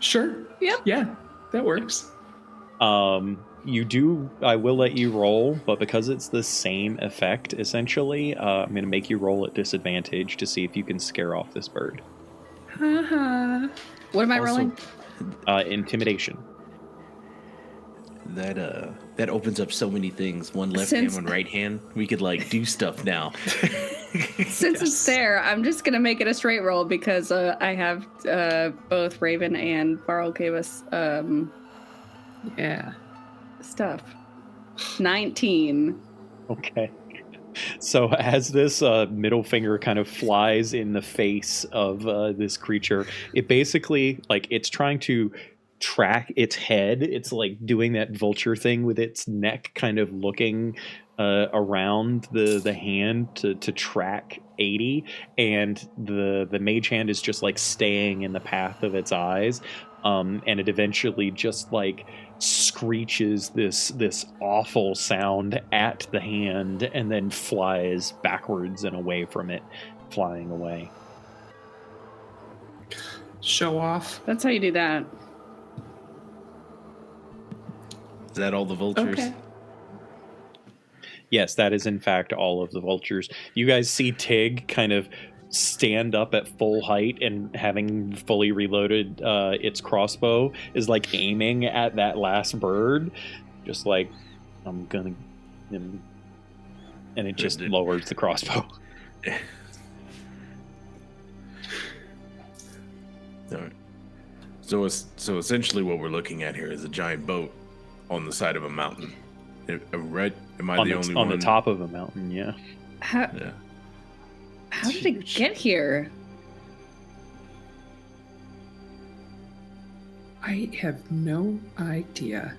Speaker 2: Sure.
Speaker 3: Yep.
Speaker 2: Yeah, that works.
Speaker 1: I will let you roll, but because it's the same effect, essentially, I'm going to make you roll at disadvantage to see if you can scare off this bird.
Speaker 2: Haha.
Speaker 3: What am I rolling?
Speaker 1: Intimidation.
Speaker 4: That opens up so many things. One left hand, one right hand. We could, like, do stuff now.
Speaker 3: Since it's there, I'm just going to make it a straight roll because I have both Raven and Varl gave us
Speaker 2: Yeah.
Speaker 3: stuff. 19.
Speaker 1: Okay. So as this middle finger kind of flies in the face of this creature, it basically, like, it's trying to track its head. It's like doing that vulture thing with its neck, kind of looking around the hand to track 80, and the Mage Hand is just like staying in the path of its eyes, and it eventually just like screeches this awful sound at the hand and then flies backwards and away from it, flying away.
Speaker 2: Show off.
Speaker 3: That's how you do that.
Speaker 4: Is that all the vultures?
Speaker 2: Okay.
Speaker 1: Yes, that is in fact all of the vultures. You guys see Tig kind of stand up at full height and, having fully reloaded its crossbow, is like aiming at that last bird, just like, I'm gonna, and it just lowers the crossbow.
Speaker 4: All right. So essentially what we're looking at here is a giant boat on the side of a mountain. Right? Am I the only one?
Speaker 1: On the top of a mountain, yeah.
Speaker 3: How did it get here?
Speaker 2: I have no idea.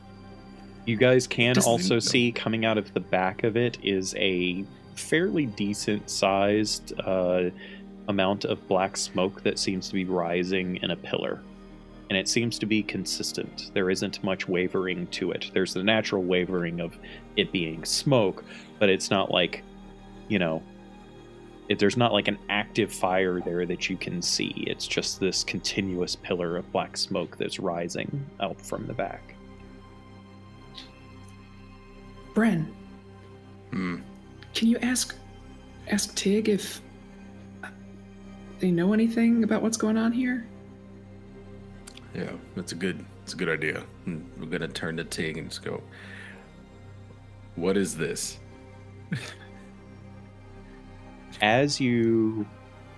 Speaker 1: You guys can
Speaker 2: Just
Speaker 1: also
Speaker 2: think so.
Speaker 1: see coming out of the back of it is a fairly decent sized amount of black smoke that seems to be rising in a pillar. And it seems to be consistent. There isn't much wavering to it. There's the natural wavering of it being smoke, but it's not like, there's not like an active fire there that you can see. It's just this continuous pillar of black smoke that's rising out from the back.
Speaker 2: Bren,
Speaker 4: Hmm.
Speaker 2: can you ask Tig if they know anything about what's going on here?
Speaker 4: Yeah, it's a good idea. We're gonna turn to Tig and just go, what is this?
Speaker 1: As you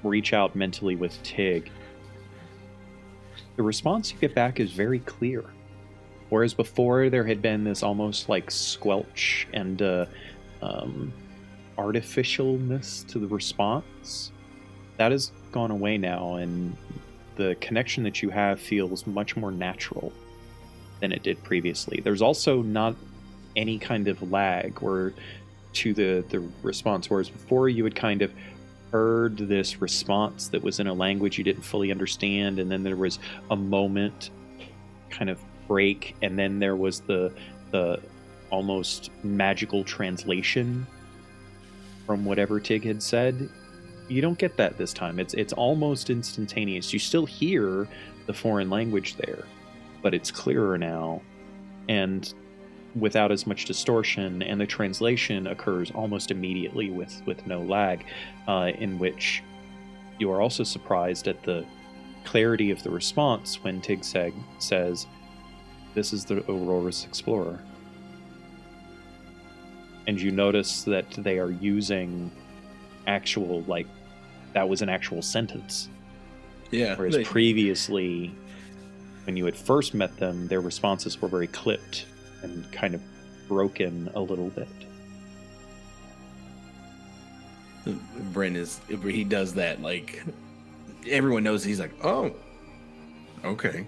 Speaker 1: reach out mentally with Tig, the response you get back is very clear. Whereas before there had been this almost like squelch and artificialness to the response, that has gone away now, and the connection that you have feels much more natural than it did previously. There's also not any kind of lag or to the response, whereas before you had kind of heard this response that was in a language you didn't fully understand, and then there was a moment kind of break, and then there was the almost magical translation from whatever Tig had said. You don't get that this time. It's almost instantaneous. You still hear the foreign language there, but it's clearer now and without as much distortion, and the translation occurs almost immediately with no lag, in which you are also surprised at the clarity of the response when Tigseg says, "This is the Aurora's Explorer." And you notice that they are using actual, like, that was an actual sentence.
Speaker 4: Yeah.
Speaker 1: Whereas previously, when you had first met them, their responses were very clipped and kind of broken a little bit.
Speaker 4: Brent he does that, like, everyone knows. He's like, oh, okay.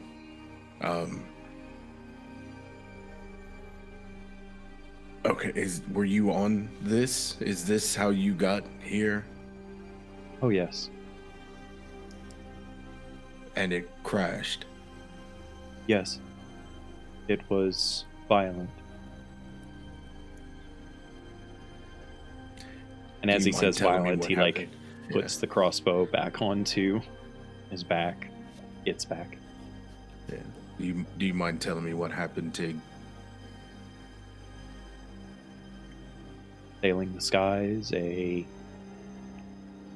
Speaker 4: Okay, were you on this? Is this how you got here?
Speaker 1: Oh, yes.
Speaker 4: And it crashed.
Speaker 1: Yes. It was violent. And as he says violent, he puts the crossbow back onto his back. Its back.
Speaker 4: Yeah. Do you mind telling me what happened, Tig?
Speaker 1: Sailing the skies, a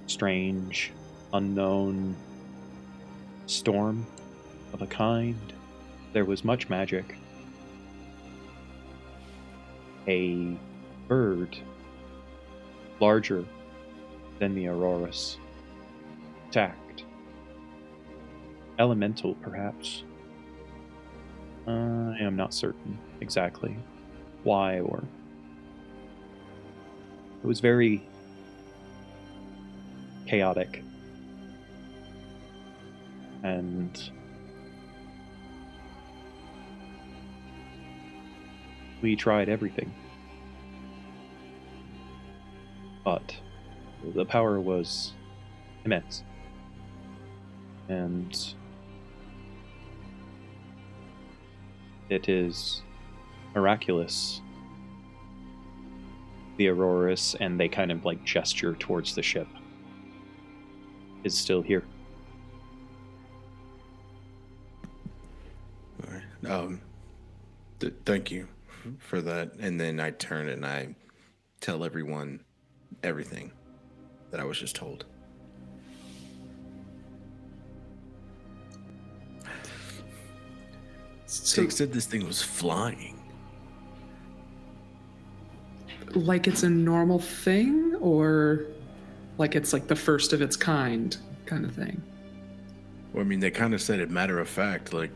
Speaker 1: strange, unknown storm of a kind. There was much magic. A bird larger than the Auroras attacked. Elemental, perhaps. I am not certain exactly why, or it was very chaotic. And we tried everything. But the power was immense. And it is miraculous. The Auroras, and they kind of like gesture towards the ship, is still here.
Speaker 4: All right. Thank you for that. And then I turn and I tell everyone everything that I was just told. Tig said this thing was flying.
Speaker 2: Like it's a normal thing, or like it's like the first of its kind of thing?
Speaker 4: Well, I mean, they kind of said it matter of fact, like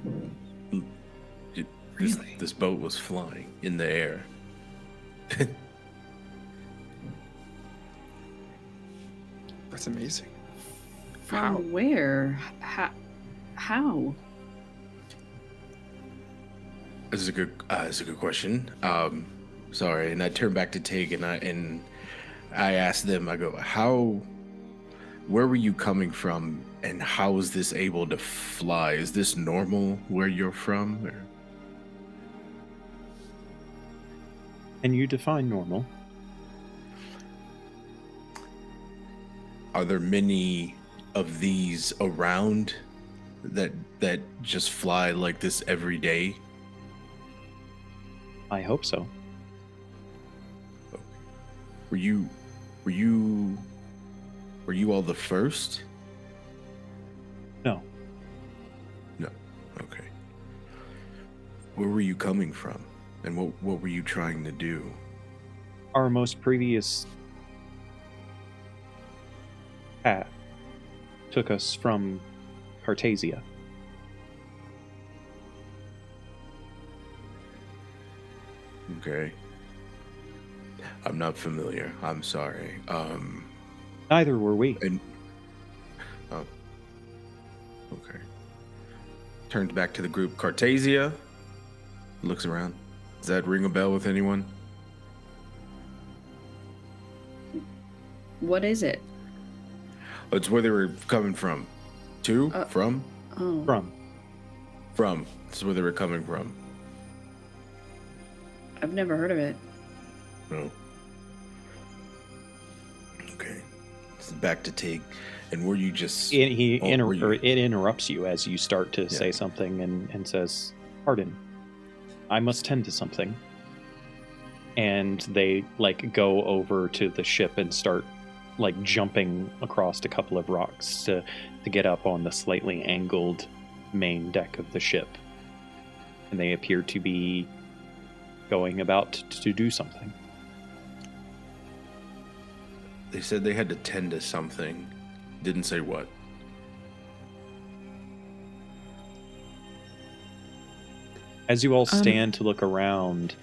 Speaker 2: Really?
Speaker 4: this boat was flying in the air.
Speaker 5: That's amazing.
Speaker 3: From
Speaker 5: How?
Speaker 3: where? How?
Speaker 4: This is a good question. Sorry, and I turn back to Tig and I ask them. I go, where were you coming from, and how is this able to fly? Is this normal where you're from? Or?
Speaker 1: And you define normal.
Speaker 4: Are there many of these around that just fly like this every day?
Speaker 1: I hope so.
Speaker 4: Were you all the first?
Speaker 1: No.
Speaker 4: No. Okay. Where were you coming from? And what were you trying to do?
Speaker 1: Our most previous path took us from Cartasia.
Speaker 4: Okay. I'm not familiar. I'm sorry.
Speaker 1: Neither were we.
Speaker 4: Oh. Okay. Turns back to the group. Cartasia. Looks around. Does that ring a bell with anyone?
Speaker 3: What is it?
Speaker 4: It's where they were coming from. From?
Speaker 3: Oh.
Speaker 4: From. This is where they were coming from.
Speaker 3: I've never heard of it.
Speaker 4: No. Okay. back to Tig. And were you just...
Speaker 1: It
Speaker 4: it
Speaker 1: interrupts you as you start to say something and says, "Pardon, I must tend to something." And they like go over to the ship and start like jumping across a couple of rocks to get up on the slightly angled main deck of the ship. And they appear to be going about to do something.
Speaker 4: They said they had to tend to something. Didn't say what.
Speaker 1: As you all stand to look around,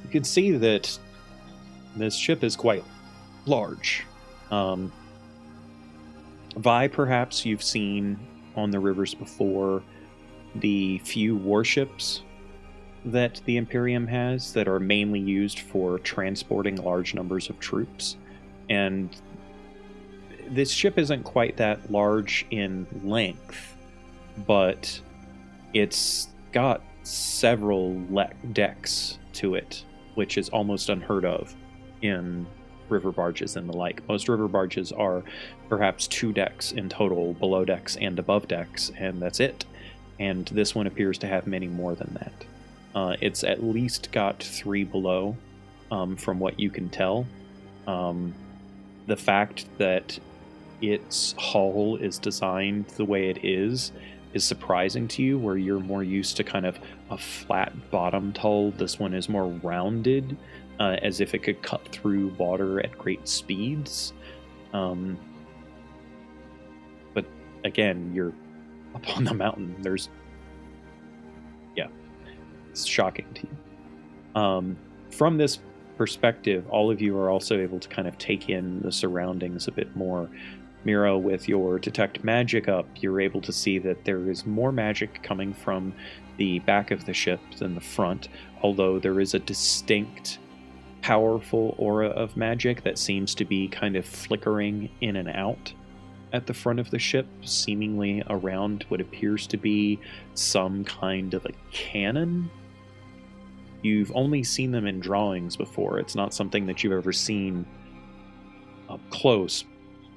Speaker 1: you can see that this ship is quite large. Vi, perhaps you've seen on the rivers before the few warships that the Imperium has that are mainly used for transporting large numbers of troops. And this ship isn't quite that large in length, but it's got several decks to it, which is almost unheard of in river barges and the like. Most river barges are perhaps 2 decks in total, below decks and above decks, and that's it. And this one appears to have many more than that. It's at least got 3 below, from what you can tell. The fact that its hull is designed the way it is surprising to you, where you're more used to kind of a flat bottomed hull. This one is more rounded, as if it could cut through water at great speeds. But again, you're up on the mountain. It's shocking to you. From this perspective, all of you are also able to kind of take in the surroundings a bit more. Miro, with your detect magic up, you're able to see that there is more magic coming from the back of the ship than the front, although there is a distinct, powerful aura of magic that seems to be kind of flickering in and out at the front of the ship, seemingly around what appears to be some kind of a cannon. You've only seen them in drawings before. It's not something that you've ever seen up close.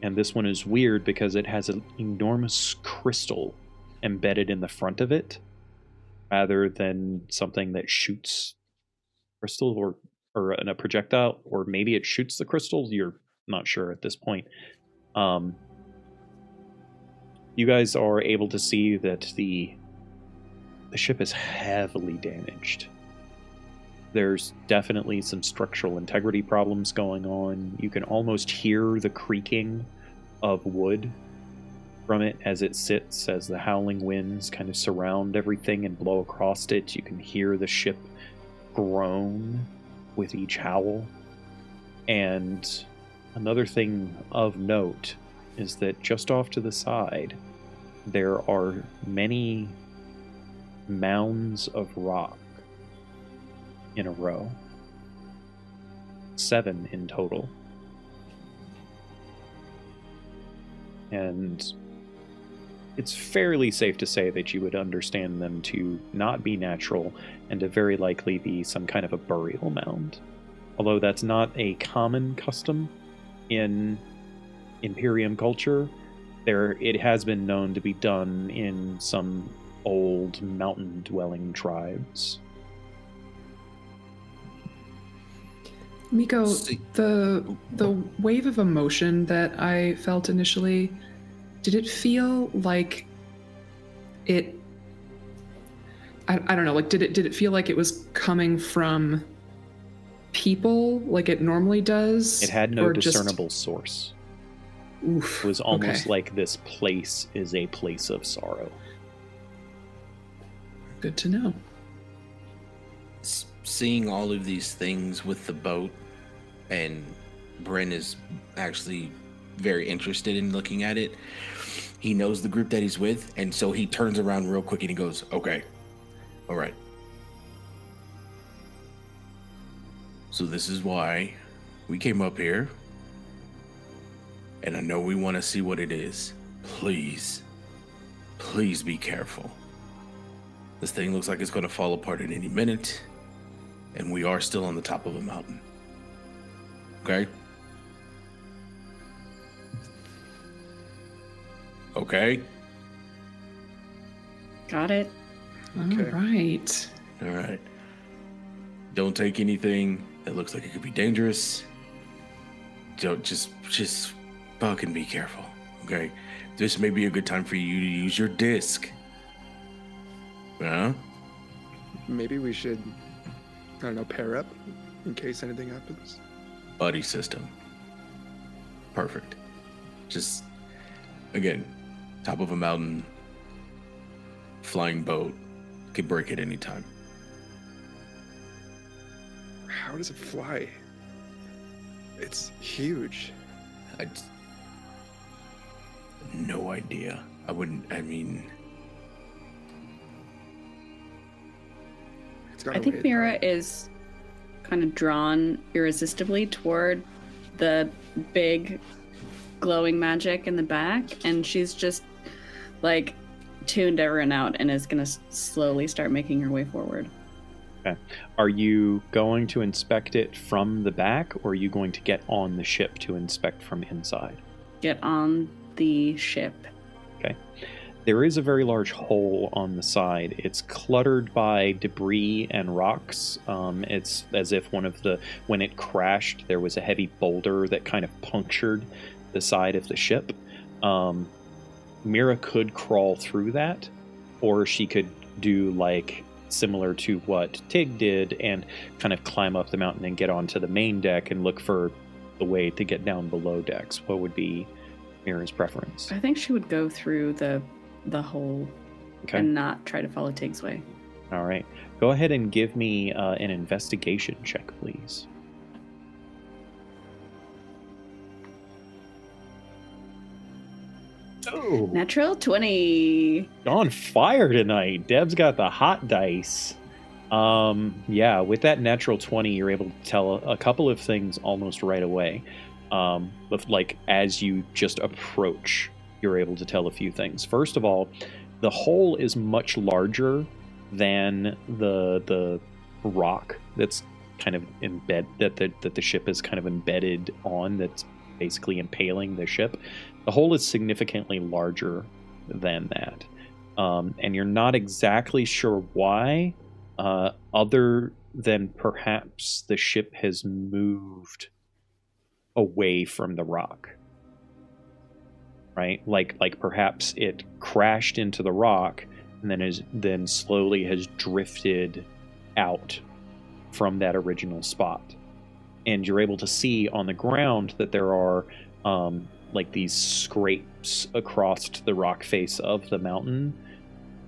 Speaker 1: And this one is weird because it has an enormous crystal embedded in the front of it, rather than something that shoots crystal or in a projectile, or maybe it shoots the crystal. You're not sure at this point. You guys are able to see that the ship is heavily damaged. There's definitely some structural integrity problems going on. You can almost hear the creaking of wood from it as it sits, as the howling winds kind of surround everything and blow across it. You can hear the ship groan with each howl. And another thing of note is that just off to the side, there are many mounds of rock in a row. 7 in total. And it's fairly safe to say that you would understand them to not be natural and to very likely be some kind of a burial mound. Although that's not a common custom in Imperium culture, it has been known to be done in some old mountain-dwelling tribes.
Speaker 2: Miko, the wave of emotion that I felt initially, did it feel like it? I don't know. Like, did it feel like it was coming from people, like it normally does?
Speaker 1: It had no discernible source.
Speaker 2: Oof,
Speaker 1: it was almost like this place is a place of sorrow.
Speaker 2: Good to know.
Speaker 4: Seeing all of these things with the boat, and Bren is actually very interested in looking at it. He knows the group that he's with, and so he turns around real quick and he goes, "Okay, all right. So this is why we came up here, and I know we want to see what it is. Please be careful. This thing looks like it's going to fall apart at any minute, and we are still on the top of a mountain. Okay?" Okay?
Speaker 3: Got it.
Speaker 5: Okay.
Speaker 2: All right.
Speaker 4: All right. Don't take anything that looks like it could be dangerous. Don't just fucking be careful, okay? This may be a good time for you to use your disc. Huh?
Speaker 5: Maybe we should, I don't know, pair up in case anything happens.
Speaker 4: Buddy system. Perfect. Just, again, top of a mountain, flying boat, could break at any time.
Speaker 5: How does it fly? It's huge.
Speaker 4: No idea.
Speaker 5: It's got
Speaker 3: I think Mira is kind of drawn irresistibly toward the big glowing magic in the back, and she's just like tuned everyone out and is going to slowly start making her way forward.
Speaker 1: Okay. Are you going to inspect it from the back, or are you going to get on the ship to inspect from inside?
Speaker 3: Get on the ship.
Speaker 1: Okay. There is a very large hole on the side. It's cluttered by debris and rocks. It's as if when it crashed, there was a heavy boulder that kind of punctured the side of the ship. Mira could crawl through that, or she could do like similar to what Tig did and kind of climb up the mountain and get onto the main deck and look for the way to get down below decks. What would be Mira's preference?
Speaker 3: I think she would go through the hole and not try to follow Tig's way.
Speaker 1: All right. Go ahead and give me an investigation check, please. Oh,
Speaker 3: Natural 20.
Speaker 1: on fire tonight. Deb's got the hot dice. Yeah, with that natural 20, you're able to tell a couple of things almost right away. But like as you just approach, you're able to tell a few things. First of all, the hole is much larger than the rock that's kind of that the ship is kind of embedded on, that's basically impaling the ship. The hole is significantly larger than that. And you're not exactly sure why, other than perhaps the ship has moved away from the rock. Right? Like perhaps it crashed into the rock and then slowly has drifted out from that original spot. And you're able to see on the ground that there are like these scrapes across the rock face of the mountain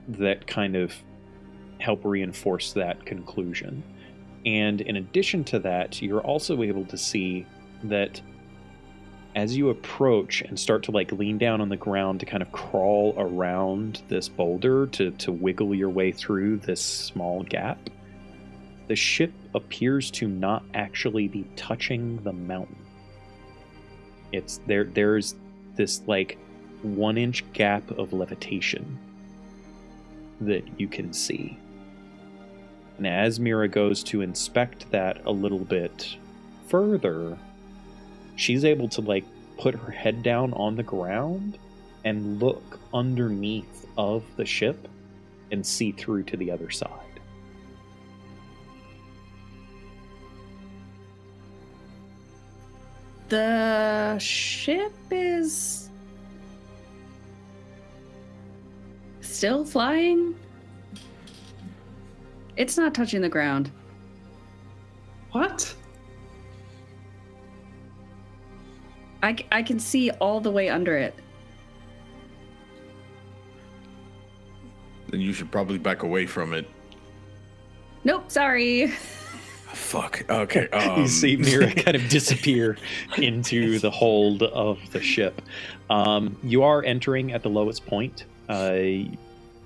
Speaker 1: that kind of help reinforce that conclusion. And in addition to that, you're also able to see that as you approach and start to like lean down on the ground to kind of crawl around this boulder to wiggle your way through this small gap, the ship appears to not actually be touching the mountain. It's there's this like 1-inch gap of levitation that you can see. And as Mira goes to inspect that a little bit further, she's able to like put her head down on the ground and look underneath of the ship and see through to the other side.
Speaker 3: The ship is still flying? It's not touching the ground.
Speaker 2: What?
Speaker 3: I can see all the way under it.
Speaker 4: Then you should probably back away from it.
Speaker 3: Nope, sorry.
Speaker 4: Fuck. Okay.
Speaker 1: You see Mira kind of disappear into the hold of the ship. You are entering at the lowest point,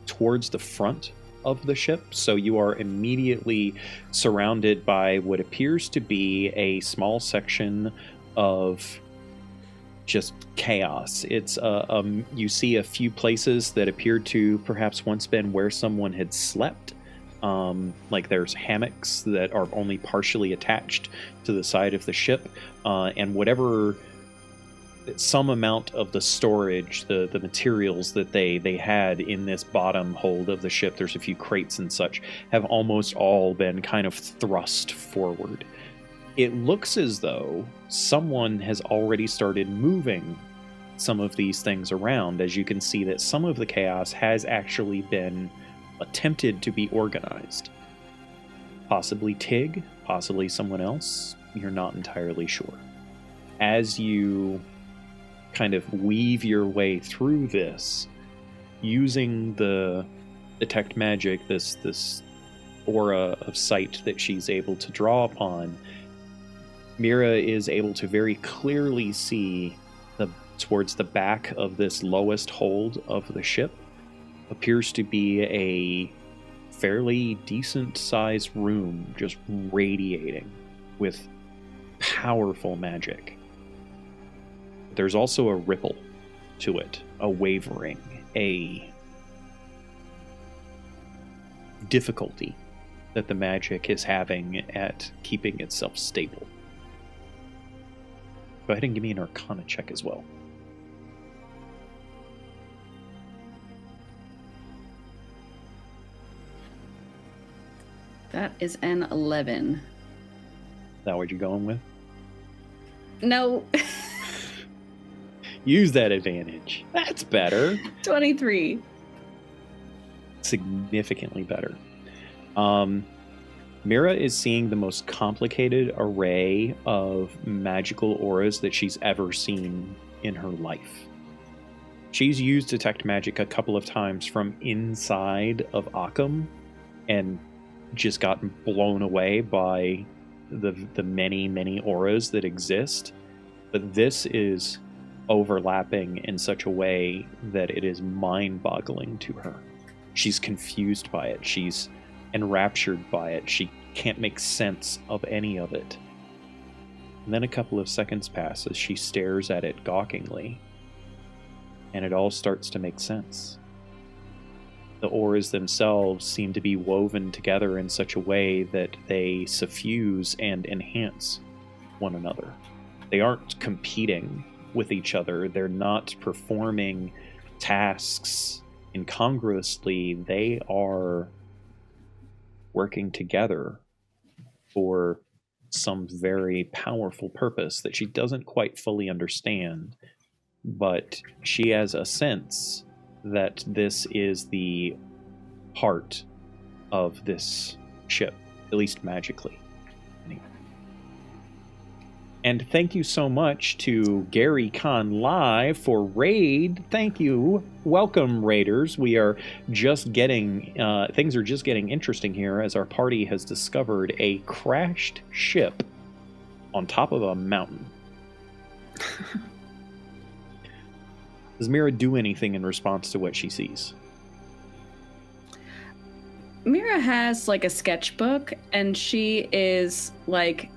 Speaker 1: towards the front of the ship, so you are immediately surrounded by what appears to be a small section of just chaos. It's you see a few places that appear to perhaps once been where someone had slept. Like there's hammocks that are only partially attached to the side of the ship, and whatever some amount of the storage, the materials that they had in this bottom hold of the ship, there's a few crates and such, have almost all been kind of thrust forward. It looks as though someone has already started moving some of these things around, as you can see that some of the chaos has actually been attempted to be organized. Possibly Tig, possibly someone else, you're not entirely sure. As you kind of weave your way through this, using the detect magic, this aura of sight that she's able to draw upon, Mira is able to very clearly see towards the back of this lowest hold of the ship appears to be a fairly decent sized room just radiating with powerful magic. There's also a ripple to it, a wavering, a difficulty that the magic is having at keeping itself stable. Go ahead and give me an Arcana check as well.
Speaker 3: That is an 11.
Speaker 1: Is that what you're going with?
Speaker 3: No.
Speaker 1: Use that advantage. That's better.
Speaker 3: 23.
Speaker 1: Significantly better. Mira is seeing the most complicated array of magical auras that she's ever seen in her life. She's used Detect Magic a couple of times from inside of Occam and just gotten blown away by the many auras that exist. But this is overlapping in such a way that it is mind-boggling to her. She's confused by it. She's enraptured by it. She can't make sense of any of it. And then a couple of seconds pass as she stares at it gawkingly, and it all starts to make sense. The auras themselves seem to be woven together in such a way that they suffuse and enhance one another. They aren't competing with each other. They're not performing tasks incongruously. They are working together for some very powerful purpose that she doesn't quite fully understand, but she has a sense that this is the heart of this ship, at least magically. And thank you so much to Gary Khan Live for Raid. Thank you. Welcome, Raiders. We are just getting, things are just getting interesting here as our party has discovered a crashed ship on top of a mountain. Does Mira do anything in response to what she sees?
Speaker 3: Mira has like a sketchbook, and she is like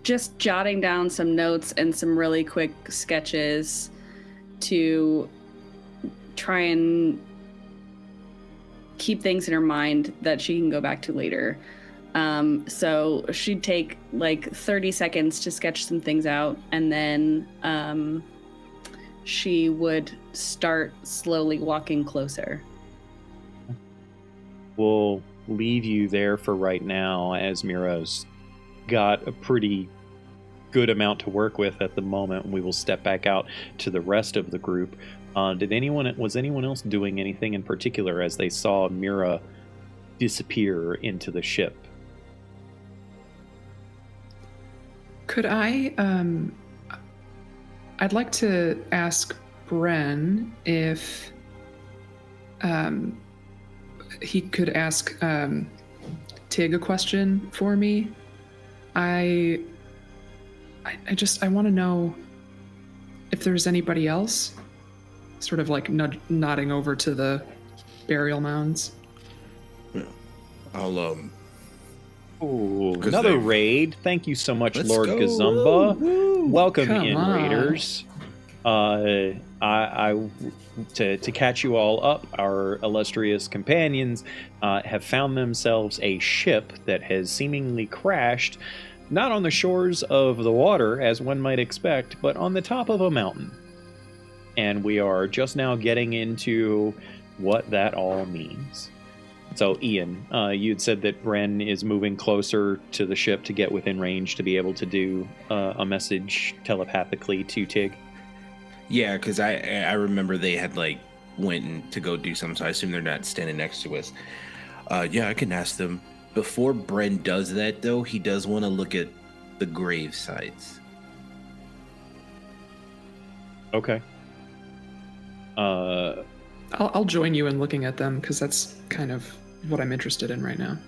Speaker 3: just jotting down some notes and some really quick sketches to try and keep things in her mind that she can go back to later. So she'd take like 30 seconds to sketch some things out, and then she would start slowly walking closer.
Speaker 1: We'll leave you there for right now, as Mira's got a pretty good amount to work with at the moment. We will step back out to the rest of the group. Was anyone else doing anything in particular as they saw Mira disappear into the ship?
Speaker 2: Could I, I'd like to ask Bren if he could ask Tig a question for me. I want to know if there's anybody else, sort of like nodding over to the burial mounds.
Speaker 4: Yeah. I'll
Speaker 1: Ooh, another raid. Thank you so much,
Speaker 4: Let's
Speaker 1: Lord
Speaker 4: go.
Speaker 1: Gazumba. Welcome
Speaker 2: Come
Speaker 1: in,
Speaker 2: on.
Speaker 1: Raiders. To catch you all up, our illustrious companions have found themselves a ship that has seemingly crashed not on the shores of the water, as one might expect, but on the top of a mountain. And we are just now getting into what that all means. So, Ian, you'd said that Bren is moving closer to the ship to get within range to be able to do a message telepathically to Tig.
Speaker 4: Yeah, because I remember they had like went in to go do something, so I assume they're not standing next to us. Yeah, I can ask them. Before Bren does that, though, he does want to look at the grave sites.
Speaker 1: Okay.
Speaker 2: I'll join you in looking at them because that's kind of what I'm interested in right now.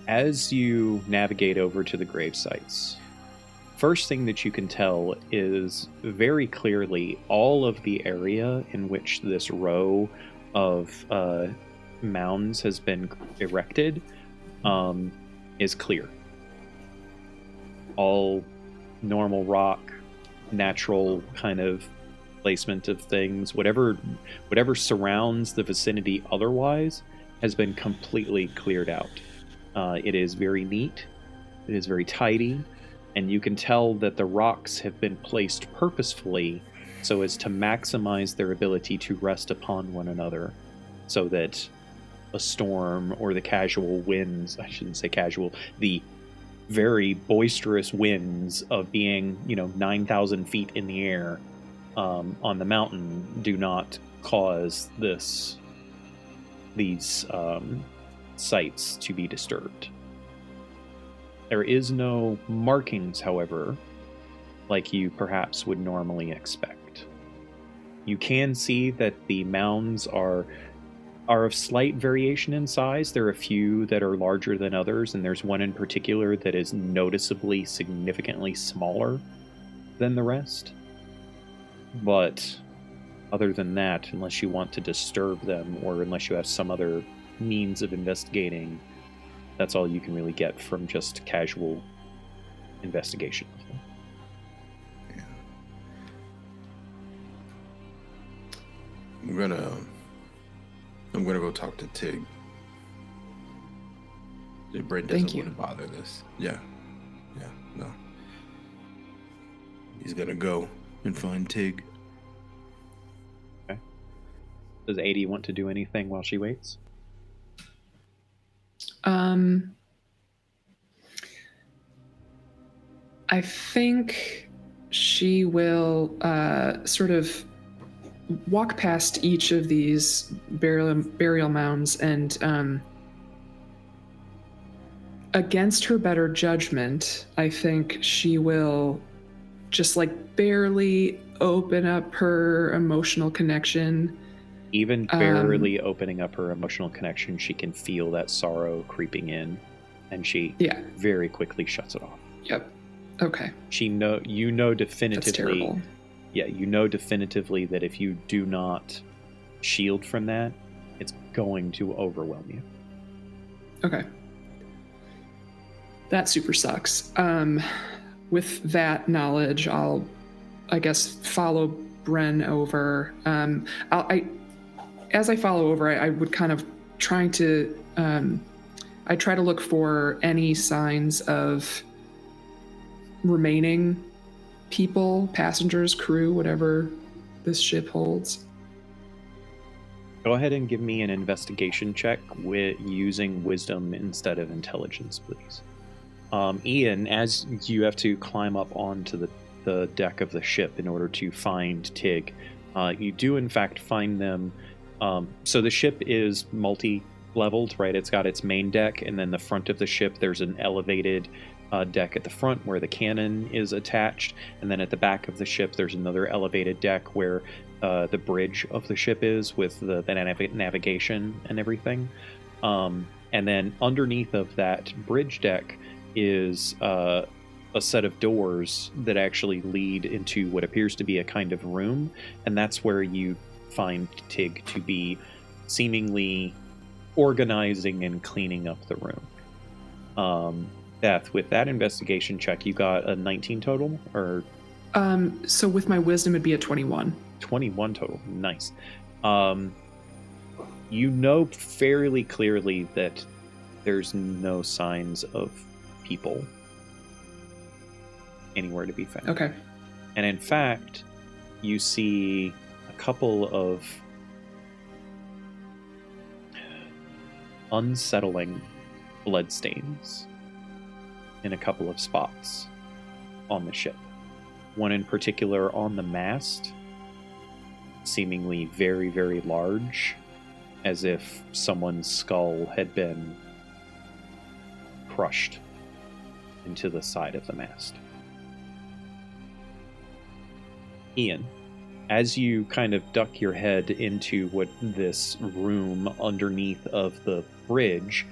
Speaker 1: As you navigate over to the grave sites, first thing that you can tell is very clearly all of the area in which this row of mounds has been erected is clear. All normal rock, natural kind of placement of things, whatever surrounds the vicinity otherwise has been completely cleared out. It is very neat, it is very tidy, and you can tell that the rocks have been placed purposefully so as to maximize their ability to rest upon one another, so that a storm or the casual winds, I shouldn't say casual, the very boisterous winds of being, 9,000 feet in the air on the mountain do not cause these sites to be disturbed. There is no markings, however, like you perhaps would normally expect. You can see that the mounds are of slight variation in size. There are a few that are larger than others, and there's one in particular that is noticeably significantly smaller than the rest. But other than that, unless you want to disturb them or unless you have some other means of investigating, that's all you can really get from just casual investigation.
Speaker 4: Yeah. I'm gonna go talk to Tig. Brent doesn't want to bother this. Yeah, no. He's gonna go and find Tig.
Speaker 1: Okay. Does 80 want to do anything while she waits?
Speaker 2: I think she will sort of walk past each of these burial mounds and against her better judgment, I think she will just like barely open up her emotional connection.
Speaker 1: Even barely opening up her emotional connection, she can feel that sorrow creeping in, and she very quickly shuts it off.
Speaker 2: Yep. Okay.
Speaker 1: You know definitively.
Speaker 2: That's terrible.
Speaker 1: Yeah, you know definitively that if you do not shield from that, it's going to overwhelm you.
Speaker 2: Okay. That super sucks. With that knowledge, I'll, I guess, follow Bren over. As I follow over, I would kind of trying to, I try to look for any signs of remaining people, passengers, crew, whatever this ship holds.
Speaker 1: Go ahead and give me an investigation check with using wisdom instead of intelligence, please. Ian, as you have to climb up onto the deck of the ship in order to find Tig, you do in fact find them. So the ship is multi-leveled, right? It's got its main deck, and then the front of the ship, there's an elevated deck at the front where the cannon is attached, and then at the back of the ship there's another elevated deck where the bridge of the ship is with the navigation and everything. And then underneath of that bridge deck is a set of doors that actually lead into what appears to be a kind of room, and that's where you find Tig to be seemingly organizing and cleaning up the room. Beth, with that investigation check, you got a 19 total, or?
Speaker 2: So with my wisdom, it'd be a 21.
Speaker 1: 21 total. Nice. You know fairly clearly that there's no signs of people anywhere to be found.
Speaker 2: Okay.
Speaker 1: And in fact, you see a couple of unsettling bloodstains in a couple of spots on the ship. One in particular on the mast, seemingly very, very large, as if someone's skull had been crushed into the side of the mast. Ian, as you kind of duck your head into what this room underneath of the bridge,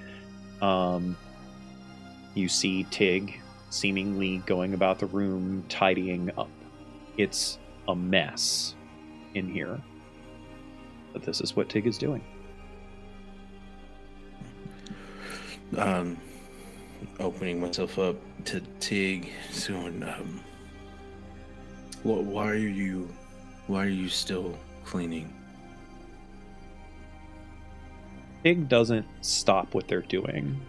Speaker 1: you see Tig seemingly going about the room, tidying up. It's a mess in here, but this is what Tig is doing.
Speaker 4: Opening myself up to Tig, soon. Why are you still cleaning?
Speaker 1: Tig doesn't stop what they're doing.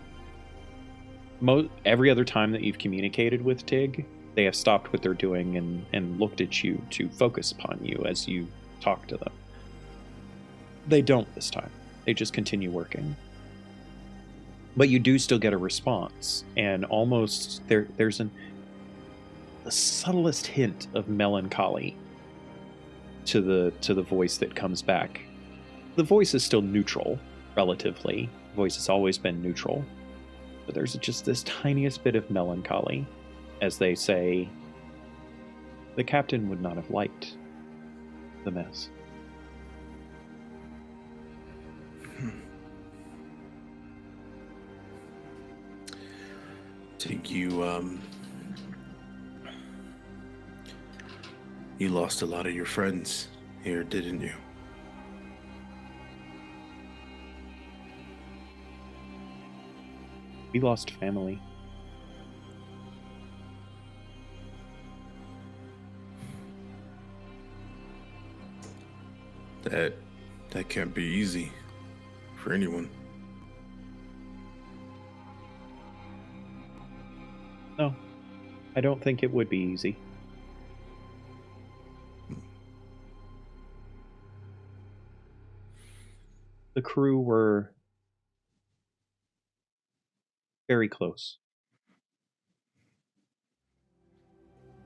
Speaker 1: Every other time that you've communicated with Tig, they have stopped what they're doing and looked at you to focus upon you as you talk to them. They don't this time. They just continue working. But you do still get a response, and almost there's the subtlest hint of melancholy to the voice that comes back. The voice is still neutral, relatively. The voice has always been neutral. But there's just this tiniest bit of melancholy as they say, the captain would not have liked the mess.
Speaker 4: Tig, you lost a lot of your friends here, didn't you?
Speaker 1: We lost family.
Speaker 4: That can't be easy for anyone.
Speaker 1: No, I don't think it would be easy. The crew were very close.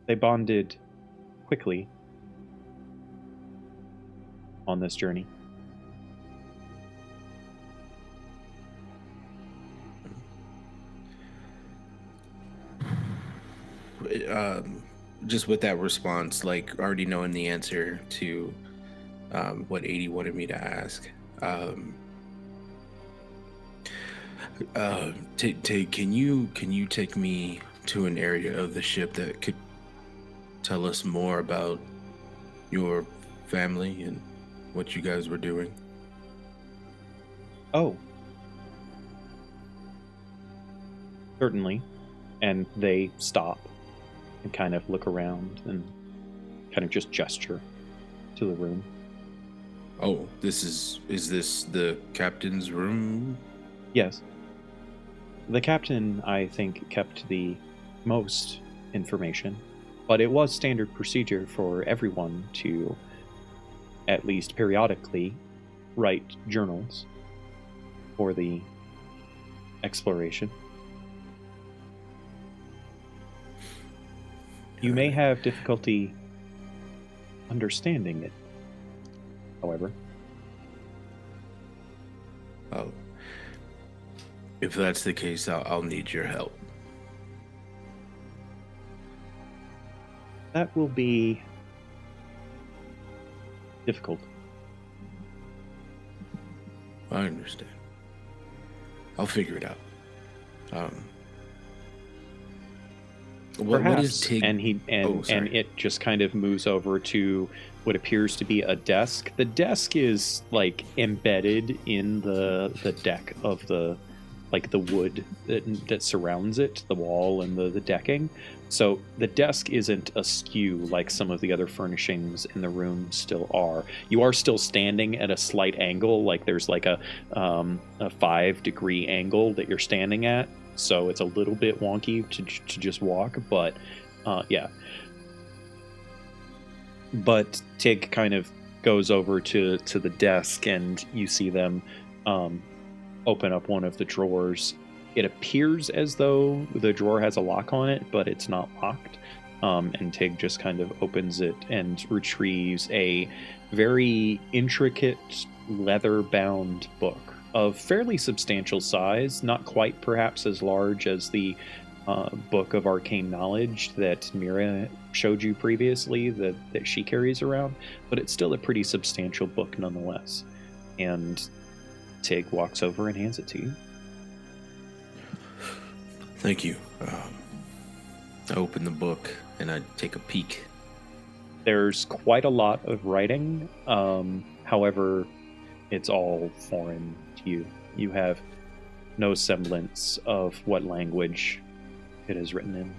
Speaker 1: They bonded quickly on this journey.
Speaker 4: Just with that response, like already knowing the answer to what 80 wanted me to ask. Can you take me to an area of the ship that could tell us more about your family and what you guys were doing?
Speaker 1: Oh. Certainly. And they stop and kind of look around and kind of just gesture to the room.
Speaker 4: Oh, is this the captain's room?
Speaker 1: Yes. The captain, I think, kept the most information, but it was standard procedure for everyone to, at least periodically, write journals for the exploration. You may have difficulty understanding it, however.
Speaker 4: Oh. If that's the case, I'll need your help.
Speaker 1: That will be difficult.
Speaker 4: I understand. I'll figure it out. What is Tig?
Speaker 1: And it just kind of moves over to what appears to be a desk. The desk is like embedded in the deck of the like the wood that surrounds it, the wall and the decking. So the desk isn't askew like some of the other furnishings in the room still are. You are still standing at a slight angle, like there's like a 5-degree angle that you're standing at. So it's a little bit wonky to just walk, but yeah. But Tig kind of goes over to the desk, and you see them open up one of the drawers. It appears as though the drawer has a lock on it, but it's not locked. And Tig just kind of opens it and retrieves a very intricate leather-bound book of fairly substantial size, not quite perhaps as large as the book of arcane knowledge that Mira showed you previously that she carries around, but it's still a pretty substantial book nonetheless. And Tig walks over and hands it to you.
Speaker 4: Thank you. I open the book and I take a peek.
Speaker 1: There's quite a lot of writing. However, it's all foreign to you. You have no semblance of what language it is written in.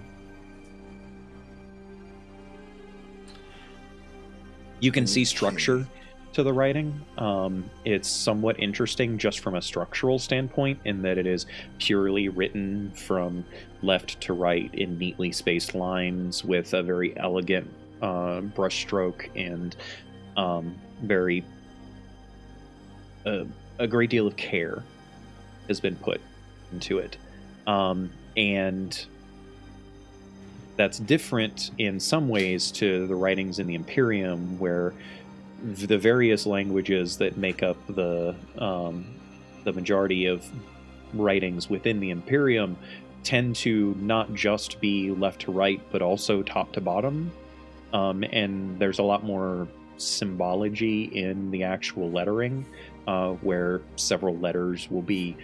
Speaker 1: You can see structure to the writing. It's somewhat interesting just from a structural standpoint in that it is purely written from left to right in neatly spaced lines with a very elegant brushstroke and a great deal of care has been put into it. And that's different in some ways to the writings in the Imperium, where the various languages that make up the majority of writings within the Imperium tend to not just be left to right, but also top to bottom. And there's a lot more symbology in the actual lettering, where several letters will be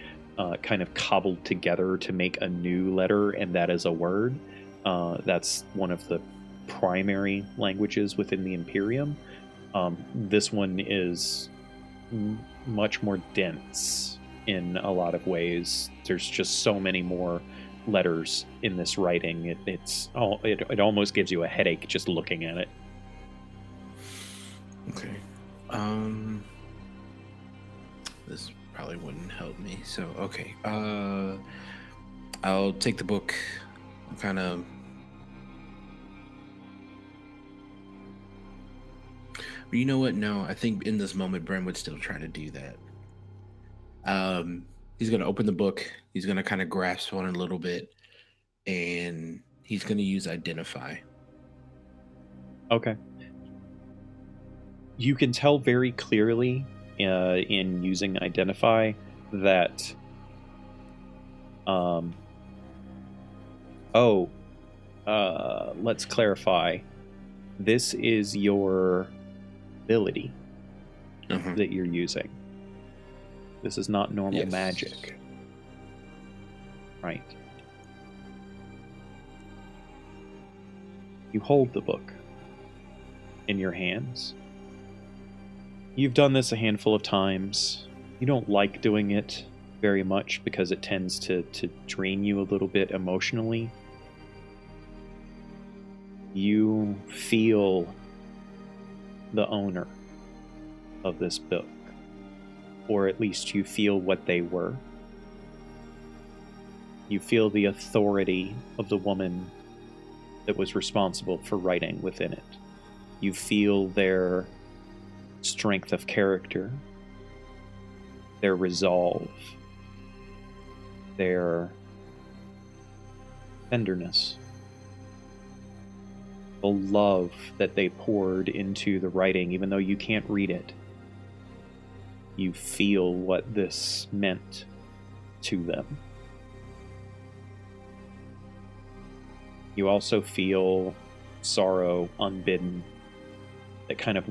Speaker 1: kind of cobbled together to make a new letter, and that is a word. That's one of the primary languages within the Imperium. This one is much more dense in a lot of ways. There's just so many more letters in this writing. It almost gives you a headache just looking at it.
Speaker 4: Okay. This probably wouldn't help me. So, okay. I'll take the book, kind of. But you know what? No, I think in this moment, Bren would still try to do that. He's going to open the book. He's going to kind of grasp on it a little bit, and he's going to use Identify.
Speaker 1: Okay. You can tell very clearly in using Identify that let's clarify. This is your ability that you're using. This is not normal magic. Right. You hold the book in your hands. You've done this a handful of times. You don't like doing it very much because it tends to drain you a little bit emotionally. You feel the owner of this book, or at least you feel what they were. You feel the authority of the woman that was responsible for writing within it. You feel their strength of character, their resolve, their tenderness, the love that they poured into the writing, even though you can't read it. You feel what this meant to them. You also feel sorrow unbidden that kind of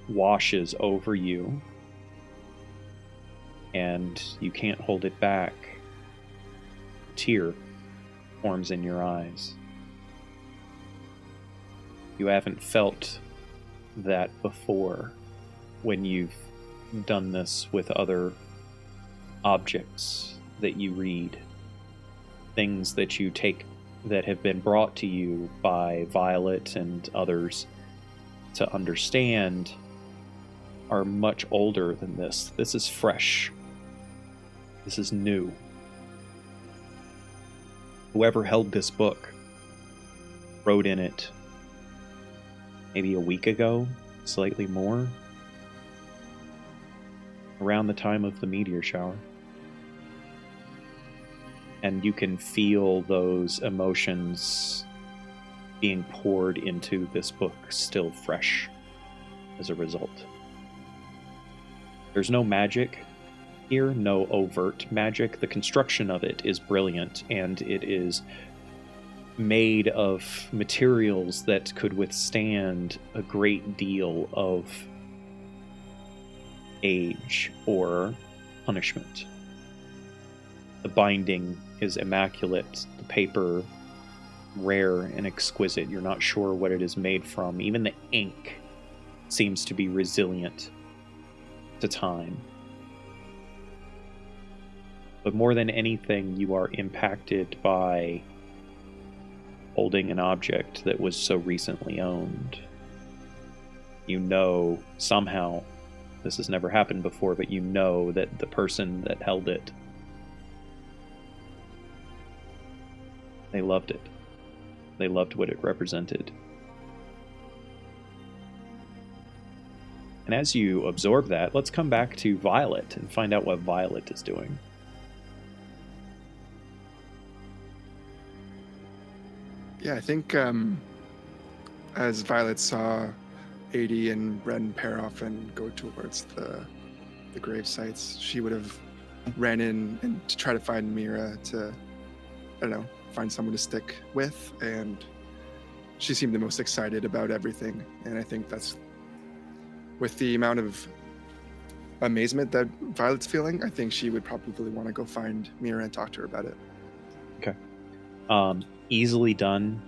Speaker 1: washes over you, and you can't hold it back. A tear forms in your eyes. You haven't felt that before when you've done this with other objects that you read, things that you take that have been brought to you by Violet and others to understand are much older than this. This is fresh. This is new. Whoever held this book wrote in it maybe a week ago, slightly more, around the time of the meteor shower. And you can feel those emotions being poured into this book, still fresh as a result. There's no magic here, no overt magic. The construction of it is brilliant, and it is made of materials that could withstand a great deal of age or punishment. The binding is immaculate, the paper rare and exquisite. You're not sure what it is made from. Even the ink seems to be resilient to time. But more than anything, you are impacted by holding an object that was so recently owned. You know, somehow, this has never happened before, but you know that the person that held it, they loved it. They loved what it represented. And as you absorb that, let's come back to Violet and find out what Violet is doing.
Speaker 5: Yeah, I think as Violet saw Adie and Bren pair off and go towards the grave sites, she would have ran in and to try to find Mira to, I don't know, find someone to stick with, and she seemed the most excited about everything. And I think that's, with the amount of amazement that Violet's feeling, I think she would probably want to go find Mira and talk to her about it.
Speaker 1: Okay. Easily done.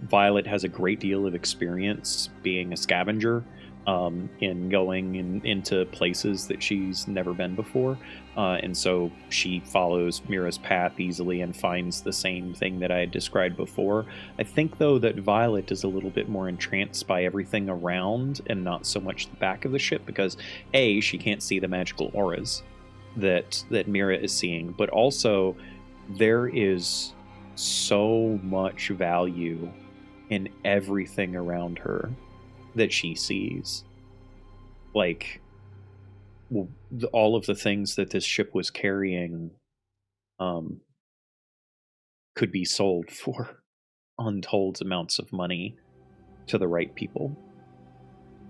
Speaker 1: Violet has a great deal of experience being a scavenger, in going into places that she's never been before. And so she follows Mira's path easily and finds the same thing that I had described before. I think, though, that Violet is a little bit more entranced by everything around and not so much the back of the ship, because A, she can't see the magical auras that Mira is seeing, but also there is so much value in everything around her that she sees. Like, all of the things that this ship was carrying could be sold for untold amounts of money to the right people.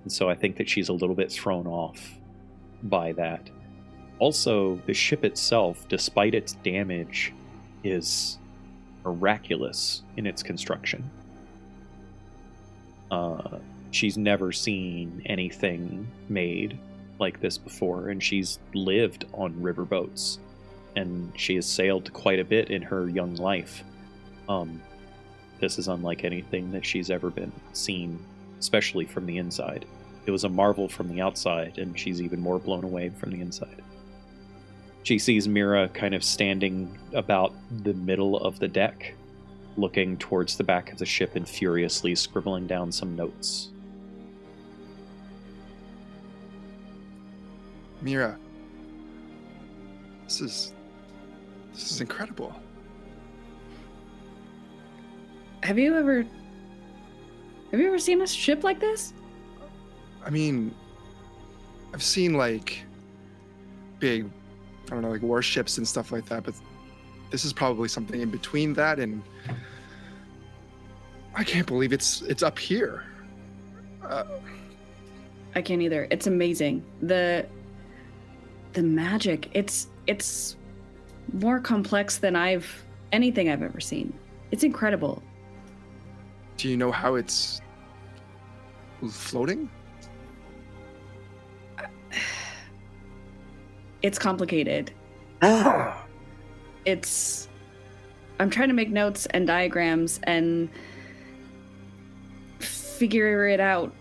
Speaker 1: And so I think that she's a little bit thrown off by that. Also, the ship itself, despite its damage, is miraculous in its construction. She's never seen anything made like this before, and she's lived on riverboats, and she has sailed quite a bit in her young life. This is unlike anything that she's ever been seen, especially from the inside. It was a marvel from the outside, and she's even more blown away from the inside. She sees Mira kind of standing about the middle of the deck, looking towards the back of the ship and furiously scribbling down some notes.
Speaker 5: Mira, this is incredible.
Speaker 3: Have you ever seen a ship like this?
Speaker 5: I mean, I've seen like big, I don't know, like warships and stuff like that, but this is probably something in between that, and I can't believe it's up here.
Speaker 3: I can't either. It's amazing. The magic, it's more complex than anything I've ever seen. It's incredible.
Speaker 5: Do you know how it's floating?
Speaker 3: It's complicated. I'm trying to make notes and diagrams and figure it out.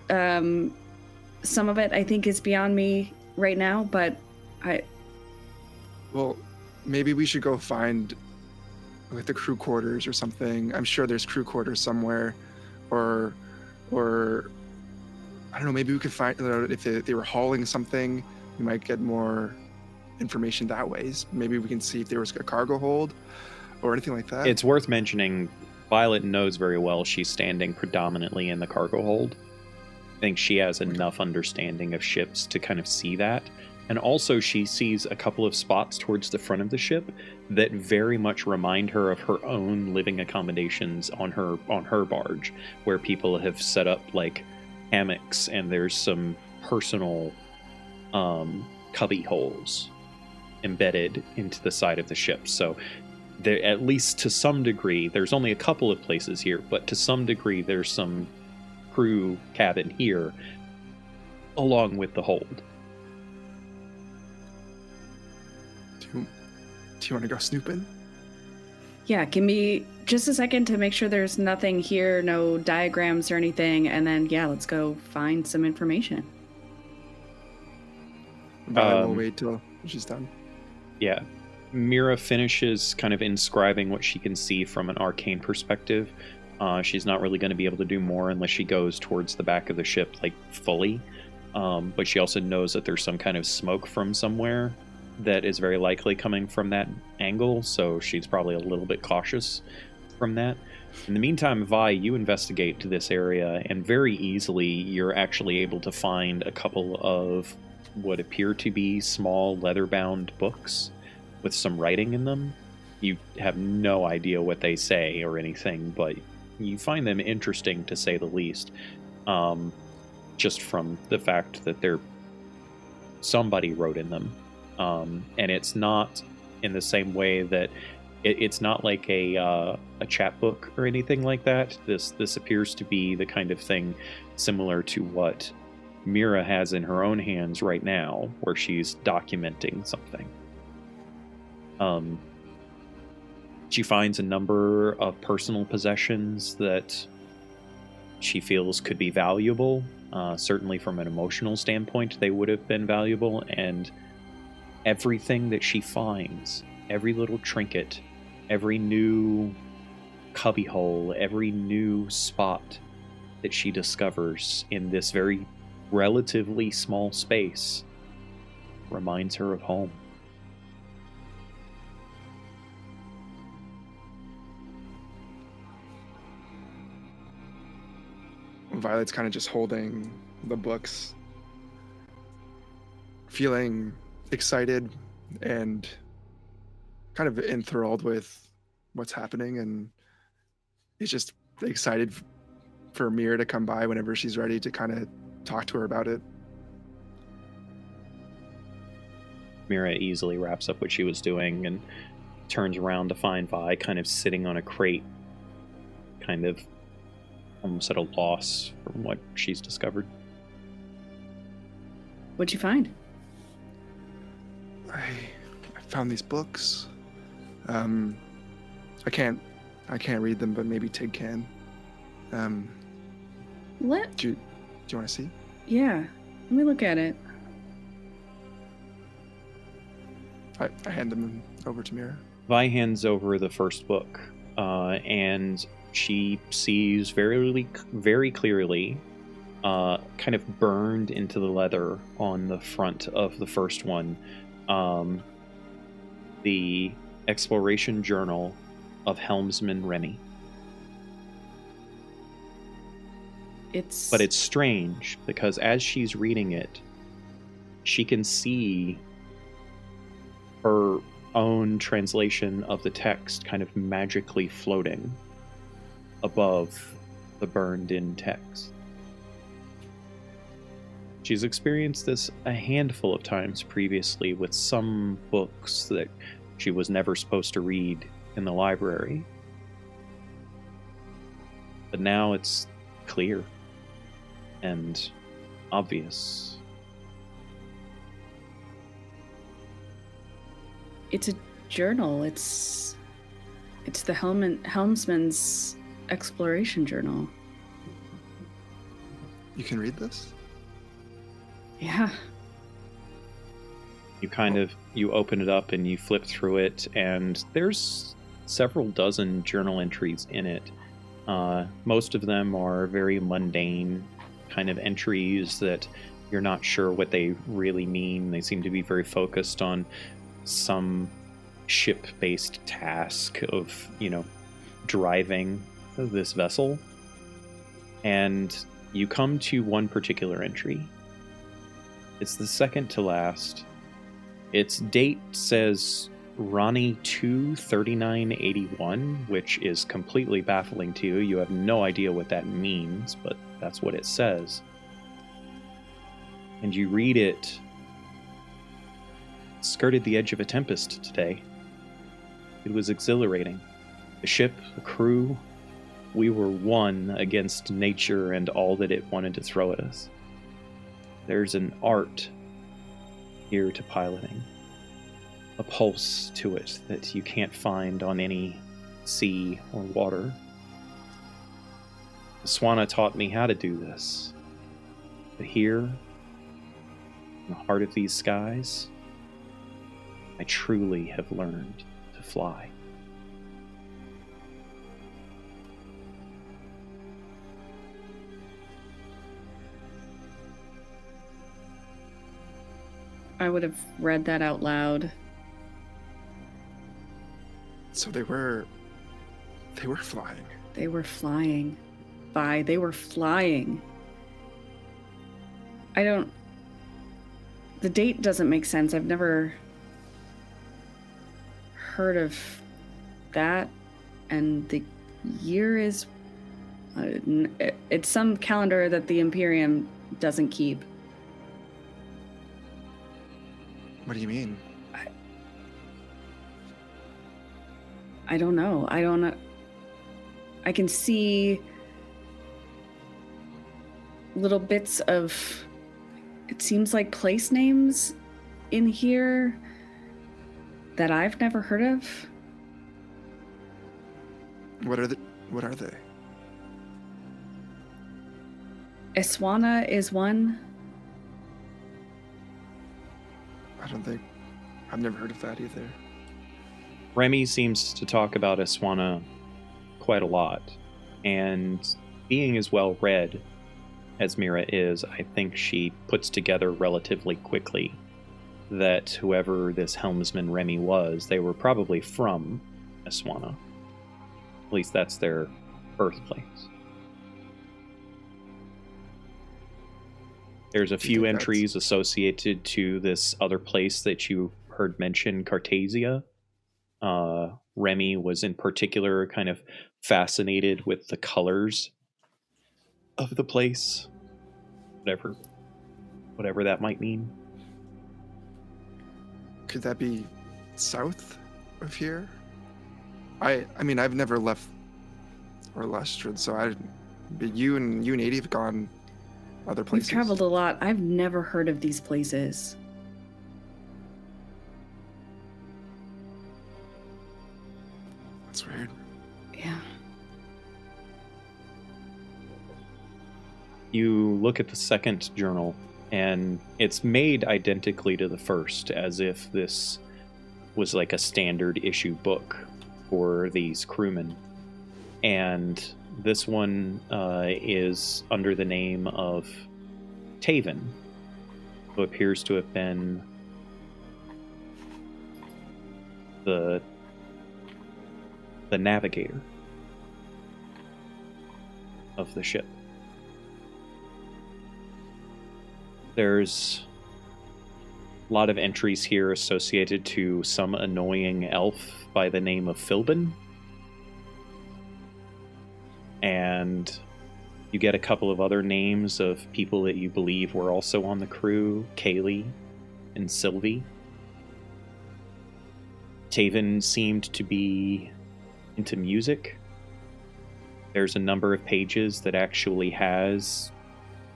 Speaker 3: Some of it I think is beyond me right now, but
Speaker 5: Well, maybe we should go find like the crew quarters or something. I'm sure there's crew quarters somewhere, or I don't know. Maybe we could find out if they were hauling something. We might get more information that way. Maybe we can see if there was a cargo hold or anything like that.
Speaker 1: It's worth mentioning, Violet knows very well she's standing predominantly in the cargo hold. I think she has enough understanding of ships to kind of see that. And also she sees a couple of spots towards the front of the ship that very much remind her of her own living accommodations on her barge, where people have set up like hammocks and there's some personal cubby holes embedded into the side of the ship. So there, at least to some degree, there's only a couple of places here, but to some degree there's some crew cabin here along with the hold.
Speaker 5: Do you want to go snooping?
Speaker 3: Yeah, give me just a second to make sure there's nothing here, no diagrams or anything, and then yeah, let's go find some information.
Speaker 5: Violet will wait till she's done.
Speaker 1: Yeah. Mira finishes kind of inscribing what she can see from an arcane perspective. She's not really going to be able to do more unless she goes towards the back of the ship, like, fully. But she also knows that there's some kind of smoke from somewhere that is very likely coming from that angle, so she's probably a little bit cautious from that. In the meantime, Vi, you investigate to this area, and very easily you're actually able to find a couple of what appear to be small leather-bound books with some writing in them. You have no idea what they say or anything, but you find them interesting to say the least, just from the fact that somebody wrote in them. And it's not in the same way that it's not like a chapbook or anything like that. This appears to be the kind of thing similar to what Mira has in her own hands right now, where she's documenting something. She finds a number of personal possessions that she feels could be valuable. Certainly from an emotional standpoint, they would have been valuable, and everything that she finds, every little trinket, every new cubbyhole, every new spot that she discovers in this very relatively small space reminds her of home.
Speaker 5: Violet's kind of just holding the books, feeling excited and kind of enthralled with what's happening, and is just excited for Mira to come by whenever she's ready to kind of talk to her about it.
Speaker 1: Mira easily wraps up what she was doing and turns around to find Vi kind of sitting on a crate, kind of almost at a loss from what she's discovered.
Speaker 3: What'd you find?
Speaker 5: I found these books. I can't read them, but maybe Tig can.
Speaker 3: What?
Speaker 5: Do you want to see?
Speaker 3: Yeah, let me look at it.
Speaker 5: I hand them over to Mira.
Speaker 1: Vi hands over the first book, and she sees very clearly, kind of burned into the leather on the front of the first one, the exploration journal of helmsman Remy. But it's strange because as she's reading it, she can see her own translation of the text kind of magically floating above the burned-in text. She's experienced this a handful of times previously with some books that she was never supposed to read in the library. But now it's clear and obvious.
Speaker 3: It's a journal. It's the helmsman's exploration journal.
Speaker 5: You can read this?
Speaker 3: Yeah.
Speaker 1: You open it up and you flip through it, and there's several dozen journal entries in it. Most of them are very mundane kind of entries that you're not sure what they really mean. They seem to be very focused on some ship-based task of, driving this vessel. And you come to one particular entry. It's the second to last. Its date says Ronnie 2/39/81, which is completely baffling to you. You have no idea what that means, but that's what it says. And you read it. Skirted the edge of a tempest today. It was exhilarating. The ship, the crew, we were one against nature and all that it wanted to throw at us. There's an art here to piloting, a pulse to it that you can't find on any sea or water. Swana taught me how to do this, but here, in the heart of these skies, I truly have learned to fly.
Speaker 3: I would have read that out loud.
Speaker 5: So they were flying.
Speaker 3: They were flying. They were flying. The date doesn't make sense. I've never heard of that. And the year is... it's some calendar that the Imperium doesn't keep.
Speaker 5: What do you mean?
Speaker 3: I don't know. I can see little bits of, it seems like place names in here that I've never heard of.
Speaker 5: What are they?
Speaker 3: Ysterra is one.
Speaker 5: I've never heard of that either.
Speaker 1: Remy seems to talk about Ysterra quite a lot, and being as well read as Mira is, I think she puts together relatively quickly that whoever this helmsman Remy was, they were probably from Ysterra. At least that's their birthplace. There's a few entries associated to this other place that you heard mentioned, Cartasia. Remy was in particular kind of fascinated with the colors of the place, whatever that might mean.
Speaker 5: Could that be south of here? I mean, I've never left Orlestrid, so but you and 80 have gone other places.
Speaker 3: We've traveled a lot. I've never heard of these places.
Speaker 5: That's weird.
Speaker 3: Yeah.
Speaker 1: You look at the second journal, and it's made identically to the first, as if this was like a standard issue book for these crewmen. And this one is under the name of Taven, who appears to have been the navigator of the ship. There's a lot of entries here associated to some annoying elf by the name of Philbin. And you get a couple of other names of people that you believe were also on the crew, Kaylee and Sylvie. Taven seemed to be into music. There's a number of pages that actually has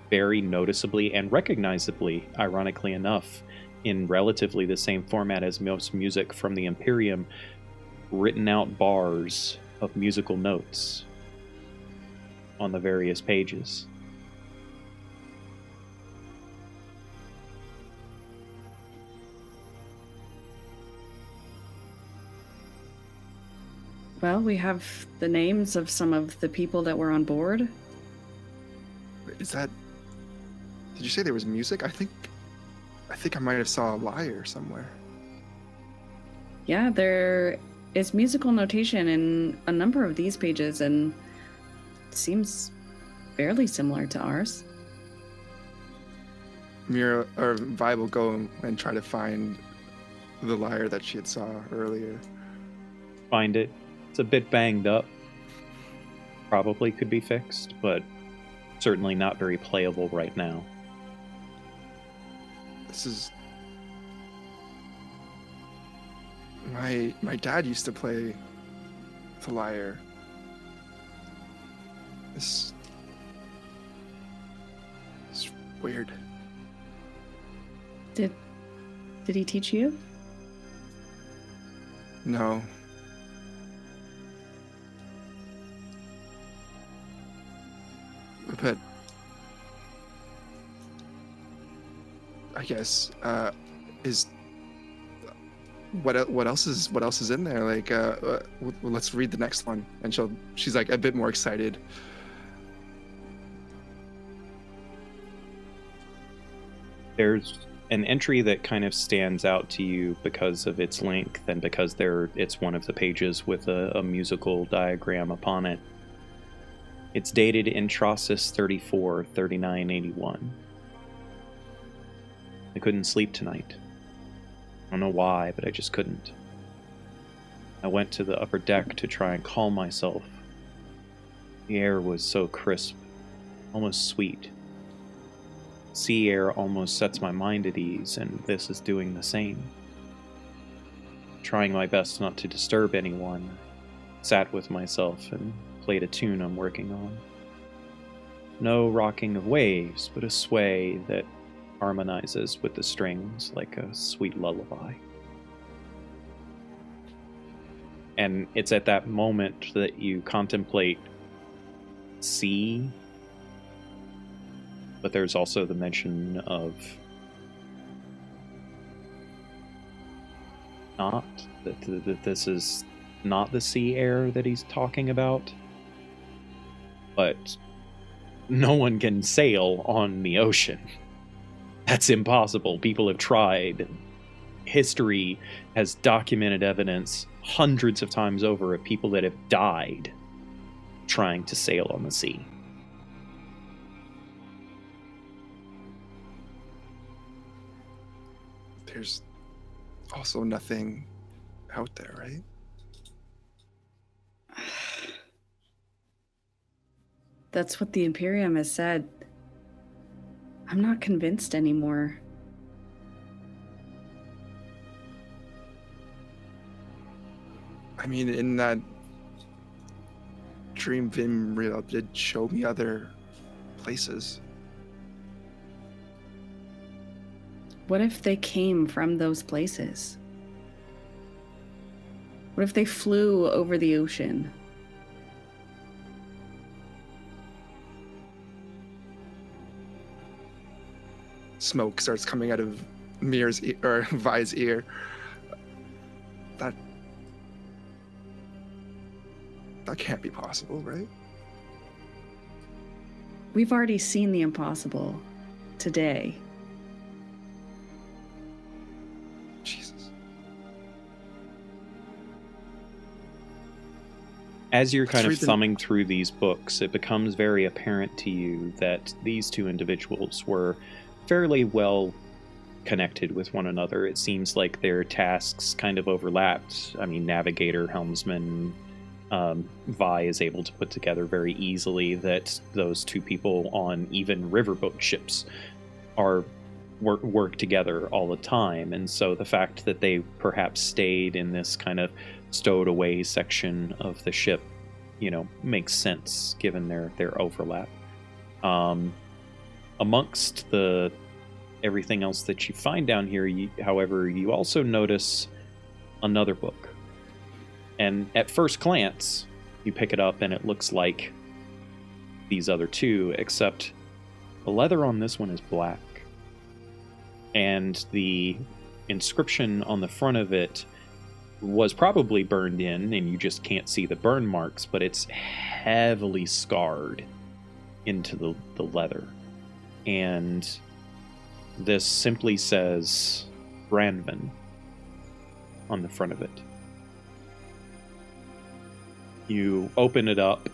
Speaker 1: very noticeably and recognizably, ironically enough, in relatively the same format as most music from the Imperium, written out bars of musical notes on the various pages.
Speaker 3: Well, we have the names of some of the people that were on board.
Speaker 5: Is that? Did you say there was music? I think I might have saw a lyre somewhere.
Speaker 3: Yeah, there is musical notation in a number of these pages, and it seems fairly similar to ours.
Speaker 5: Mira or Vi will go and try to find the lyre that she had saw earlier.
Speaker 1: Find it. It's a bit banged up. Probably could be fixed, but certainly not very playable right now.
Speaker 5: This is... My dad used to play the lyre. This is weird.
Speaker 3: Did he teach you?
Speaker 5: No. But I guess is what else is in there? Like, let's read the next one. And she's like a bit more excited.
Speaker 1: There's an entry that kind of stands out to you because of its length and because it's one of the pages with a musical diagram upon it. It's dated Introsis 34, 3981. I couldn't sleep tonight. I don't know why, but I just couldn't. I went to the upper deck to try and calm myself. The air was so crisp, almost sweet. Sea air almost sets my mind at ease, and this is doing the same. Trying my best not to disturb anyone, sat with myself and played a tune I'm working on. No rocking of waves, but a sway that harmonizes with the strings like a sweet lullaby. And it's at that moment that you contemplate sea, but there's also the mention of not, that this is not the sea air that he's talking about, but no one can sail on the ocean. That's impossible. People have tried. History has documented evidence hundreds of times over of people that have died trying to sail on the sea.
Speaker 5: There's also nothing out there, right?
Speaker 3: That's what the Imperium has said. I'm not convinced anymore.
Speaker 5: I mean, in that dream, Vim Real did show me other places.
Speaker 3: What if they came from those places? What if they flew over the ocean?
Speaker 5: Smoke starts coming out of Mir's or Vi's ear. That can't be possible, right?
Speaker 3: We've already seen the impossible today.
Speaker 5: Jesus.
Speaker 1: As you're kind
Speaker 5: Let's
Speaker 1: of
Speaker 5: read
Speaker 1: thumbing through these books, it becomes very apparent to you that these two individuals were fairly well connected with one another. It seems like their tasks kind of overlapped. I mean, navigator, helmsman, Vi is able to put together very easily that those two people on even riverboat ships are work together all the time. And so the fact that they perhaps stayed in this kind of stowed away section of the ship, makes sense given their overlap. Amongst everything else that you find down here, however, you also notice another book. And at first glance, you pick it up and it looks like these other two, except the leather on this one is black. And the inscription on the front of it was probably burned in, and you just can't see the burn marks, but it's heavily scarred into the leather. And this simply says Branvin on the front of it. You open it up,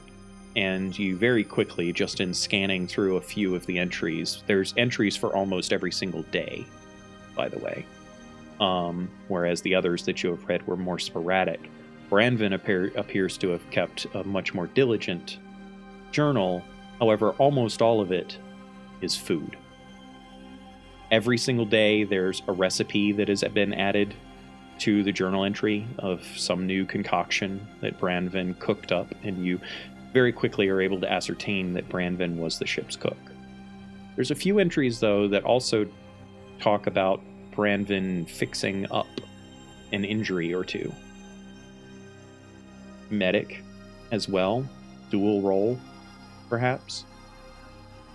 Speaker 1: and you very quickly, just in scanning through a few of the entries, there's entries for almost every single day, by the way. Whereas the others that you have read were more sporadic. Branvin appears to have kept a much more diligent journal. However, almost all of it is food. Every single day, there's a recipe that has been added to the journal entry of some new concoction that Branvin cooked up, and you very quickly are able to ascertain that Branvin was the ship's cook. There's a few entries, though, that also talk about Branvin fixing up an injury or two. Medic as well, dual role, perhaps.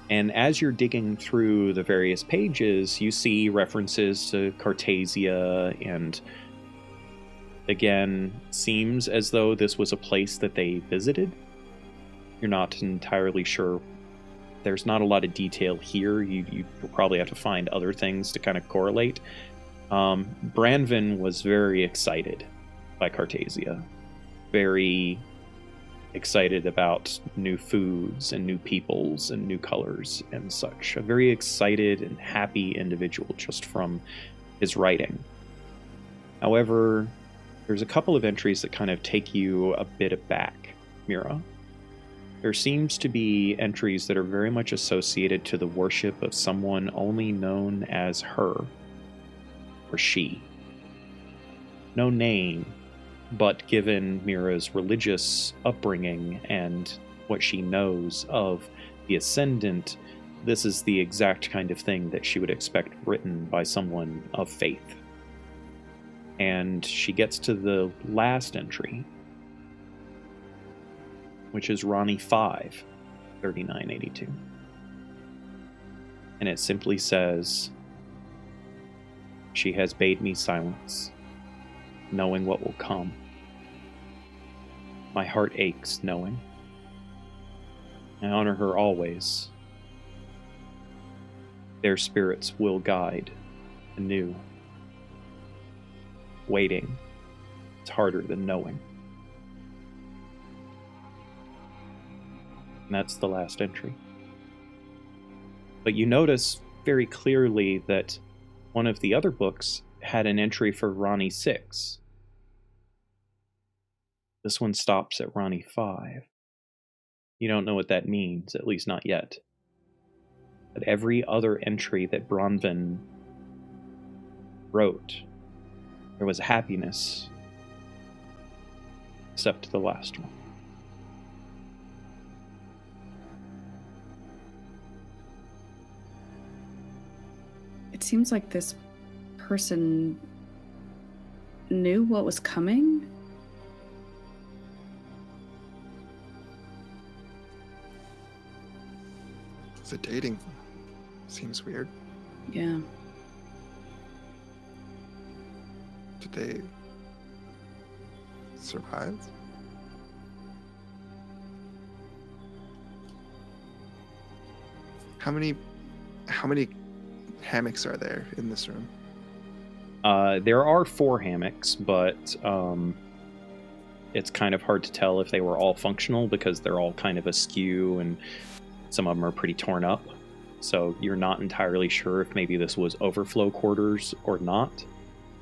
Speaker 1: And as you're digging through the various pages, you see references to Cartasia, and again, seems as though this was a place that they visited. You're not entirely sure. There's not a lot of detail here. You probably have to find other things to kind of correlate. Branvin was very excited by Cartasia. Very excited about new foods and new peoples and new colors and such. A very excited and happy individual just from his writing. However, there's a couple of entries that kind of take you a bit aback, Mira. There seems to be entries that are very much associated to the worship of someone only known as her, or she. No name, but given Mira's religious upbringing and what she knows of the Ascendant, this is the exact kind of thing that she would expect written by someone of faith. And she gets to the last entry, which is Ronnie 5, 3982. And it simply says, "She has bade me silence, knowing what will come. My heart aches knowing. I honor her always. Their spirits will guide anew. Waiting, it's harder than knowing." And that's the last entry. But you notice very clearly that one of the other books had an entry for Ronnie 6. This one stops at Ronnie 5. You don't know what that means, at least not yet. But every other entry that Branvin wrote, there was happiness, except the last one.
Speaker 3: It seems like this person knew what was coming.
Speaker 5: The dating seems weird.
Speaker 3: Yeah.
Speaker 5: Did they survive? How many hammocks are there in this room?
Speaker 1: There are 4 hammocks, but it's kind of hard to tell if they were all functional because they're all kind of askew and some of them are pretty torn up. So you're not entirely sure if maybe this was overflow quarters or not.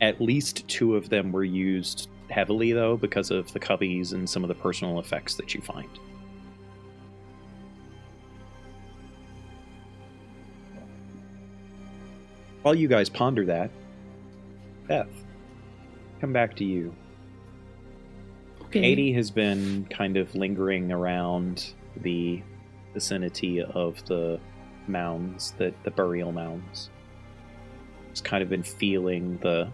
Speaker 1: At least 2 of them were used heavily, though, because of the cubbies and some of the personal effects that you find. While you guys ponder that, Beth, come back to you.
Speaker 2: Okay.
Speaker 1: Katie has been kind of lingering around the vicinity of the mounds, the burial mounds. She's kind of been feeling the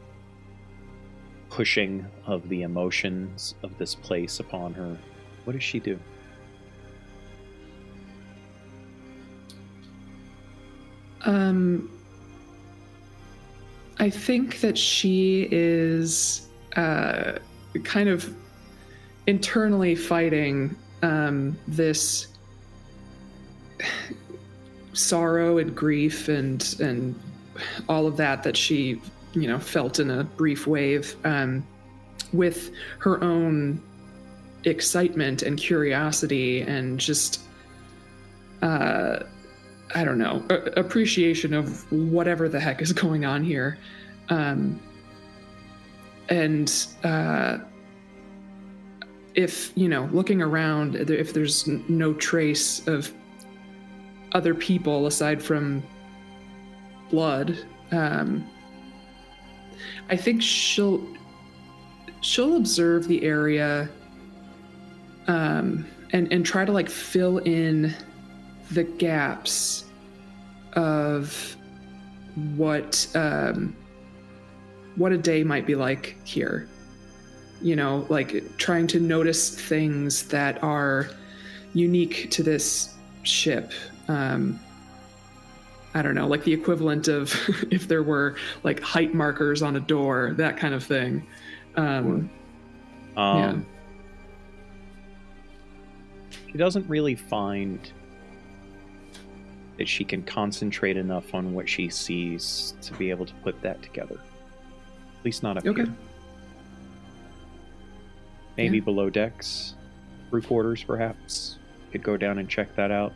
Speaker 1: pushing of the emotions of this place upon her. What does she do?
Speaker 2: I think that she is kind of internally fighting this sorrow and grief and all of that she, felt in a brief wave, with her own excitement and curiosity and just, I don't know, appreciation of whatever the heck is going on here. If, looking around, if there's no trace of other people aside from blood, I think she'll observe the area, and try to like fill in the gaps of what a day might be like here. Like trying to notice things that are unique to this ship. I don't know, like the equivalent of if there were like height markers on a door, that kind of thing. Yeah.
Speaker 1: She doesn't really find that she can concentrate enough on what she sees to be able to put that together. At least not up here. Maybe below decks, crew quarters perhaps. Could go down and check that out.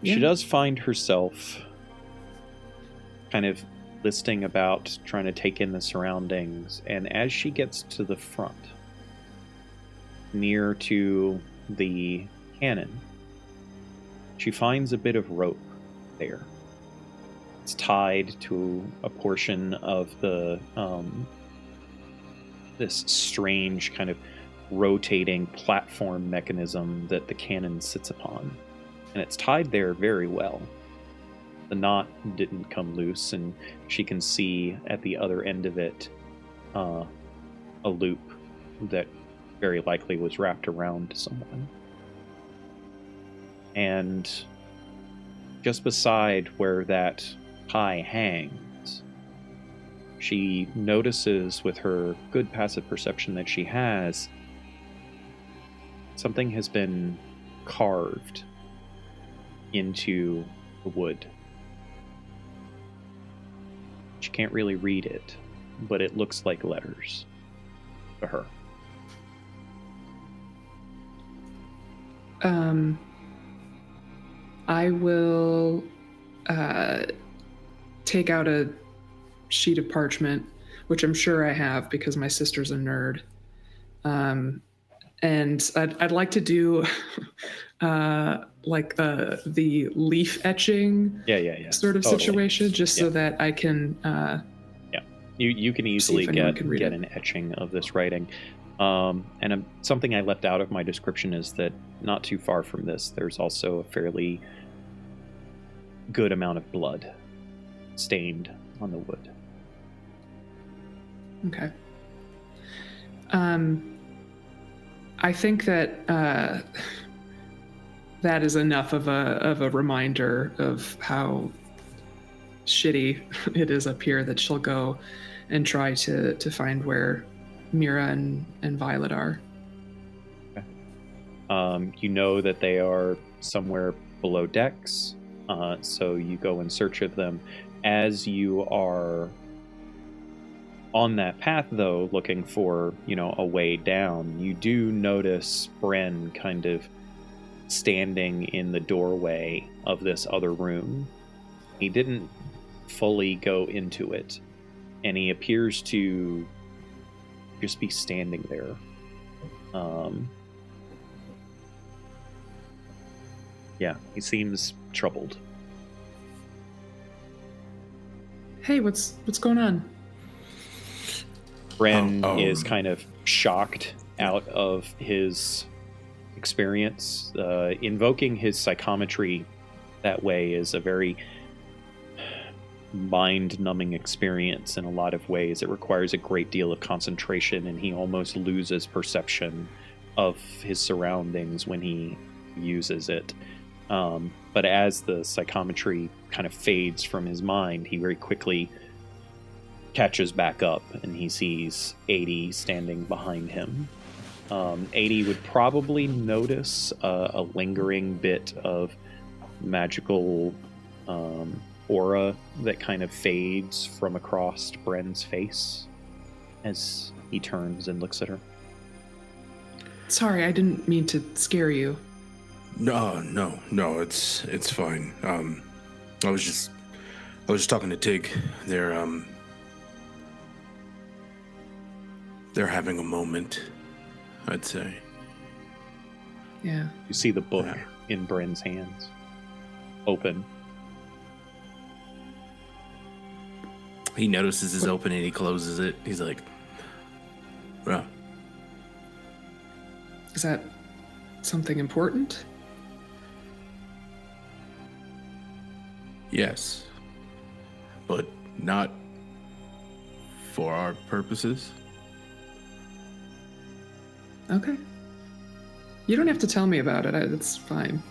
Speaker 1: Yeah. She does find herself kind of listing about, trying to take in the surroundings, and as she gets to the front, near to the cannon, she finds a bit of rope there. It's tied to a portion of the this strange kind of rotating platform mechanism that the cannon sits upon. And it's tied there very well. The knot didn't come loose, and she can see at the other end of it a loop that very likely was wrapped around someone. And just beside where that tie hangs, she notices with her good passive perception that she has, something has been carved into the wood. She can't really read it, but it looks like letters to her.
Speaker 2: I will take out a sheet of parchment, which I'm sure I have because my sister's a nerd. And I'd like to do like the leaf etching sort of situation, just so that I can
Speaker 1: you can easily get an etching of this writing. And something I left out of my description is that not too far from this, there's also a fairly good amount of blood stained on the wood.
Speaker 2: Okay. I think that that is enough of a reminder of how shitty it is up here, that she'll go and try to find where Mira and Violet are.
Speaker 1: Okay. You know that they are somewhere below decks, so you go in search of them. As you are on that path, though, looking for, a way down, you do notice Bren kind of standing in the doorway of this other room. He didn't fully go into it, and he appears to just be standing there. He seems troubled.
Speaker 2: Hey, what's going on?
Speaker 1: Bren is kind of shocked out of his experience. Invoking his psychometry that way is a very mind-numbing experience in a lot of ways. It requires a great deal of concentration, and he almost loses perception of his surroundings when he uses it. But as the psychometry kind of fades from his mind, he very quickly catches back up, and he sees 80 standing behind him. 80 would probably notice a lingering bit of magical aura that kind of fades from across Bren's face as he turns and looks at her.
Speaker 2: Sorry, I didn't mean to scare you.
Speaker 6: No, it's fine. I was just talking to Tig. They're having a moment, I'd say.
Speaker 2: Yeah.
Speaker 1: You see the book in Bren's hands, open.
Speaker 4: He notices it's open and he closes it. He's like, "Well,
Speaker 2: Is that something important?
Speaker 6: yes, but not for our purposes."
Speaker 2: Okay. You don't have to tell me about it. It's fine.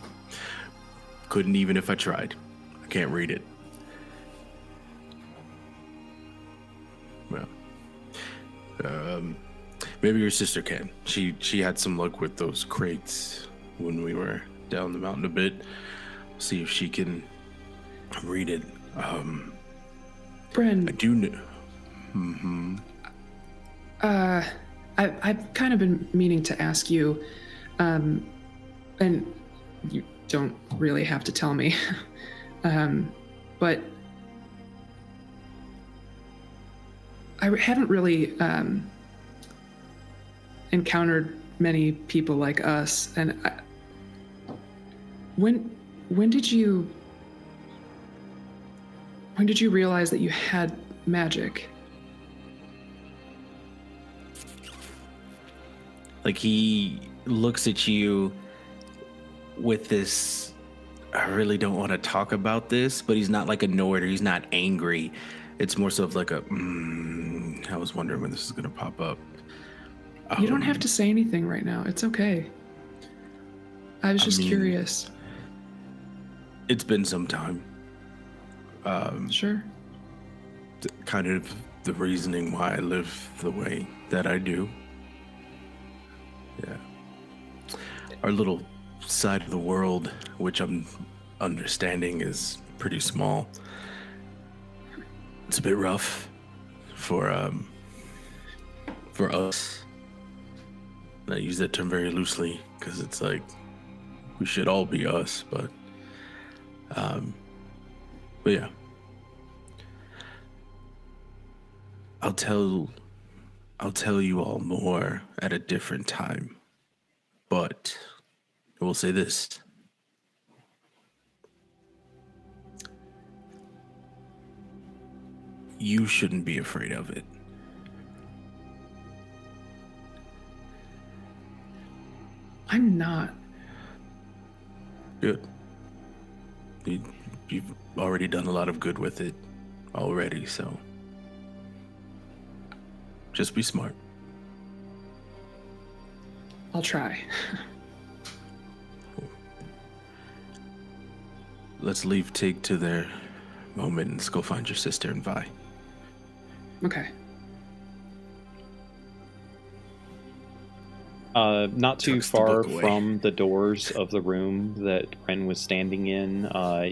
Speaker 6: Couldn't even if I tried. I can't read it. Well, maybe your sister can. She had some luck with those crates when we were down the mountain a bit. See if she can read it.
Speaker 2: Bren,
Speaker 6: I do know. Mm-hmm.
Speaker 2: I've kind of been meaning to ask you, and you don't really have to tell me, but I haven't really encountered many people like us, and when did you realize that you had magic?
Speaker 4: Like he looks at you with this, I really don't want to talk about this, but he's not like annoyed or he's not angry. It's more so of like a, I was wondering when this is going to pop up.
Speaker 2: You don't have to say anything right now. It's okay. I was just curious.
Speaker 6: It's been some time.
Speaker 2: Sure.
Speaker 6: Kind of the reasoning why I live the way that I do. Yeah. Our little side of the world, which I'm understanding is pretty small. It's a bit rough for us. And I use that term very loosely because it's like we should all be us, but yeah. I'll tell you all more at a different time. But I will say this. You shouldn't be afraid of it.
Speaker 2: I'm not.
Speaker 6: Good. You've already done a lot of good with it already, so just be smart.
Speaker 2: I'll try.
Speaker 6: Let's leave Tig to their moment and let's go find your sister and Vi.
Speaker 2: Okay.
Speaker 1: Not too
Speaker 6: Tucks the
Speaker 1: far
Speaker 6: book away.
Speaker 1: from the doors of the room that Bren was standing in,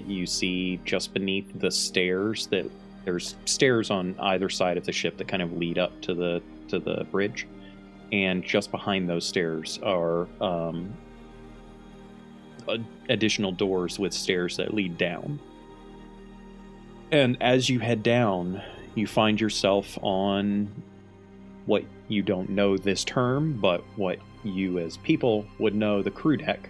Speaker 1: you see just beneath the stairs that there's stairs on either side of the ship that kind of lead up to the bridge, and just behind those stairs are additional doors with stairs that lead down. And as you head down, you find yourself on what you don't know this term, but what you as people would know, the crew deck.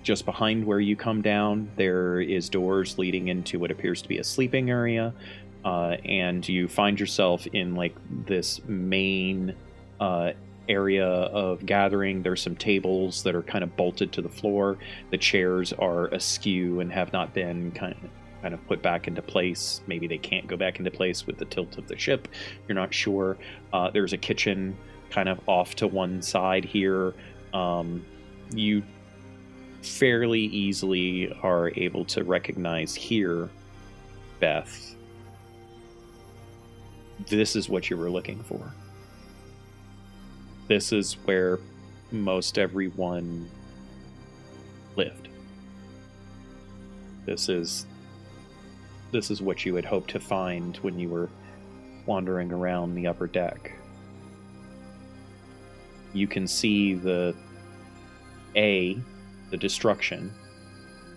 Speaker 1: Just behind where you come down, there is doors leading into what appears to be a sleeping area, and you find yourself in like this main area of gathering. There's some tables that are kind of bolted to the floor. The chairs are askew and have not been kind of put back into place. Maybe they can't go back into place with the tilt of the ship. You're not sure. There's a kitchen kind of off to one side here. You fairly easily are able to recognize here, Beth, this is what you were looking for. This is where most everyone lived. This is what you had hoped to find when you were wandering around the upper deck. You can see the destruction,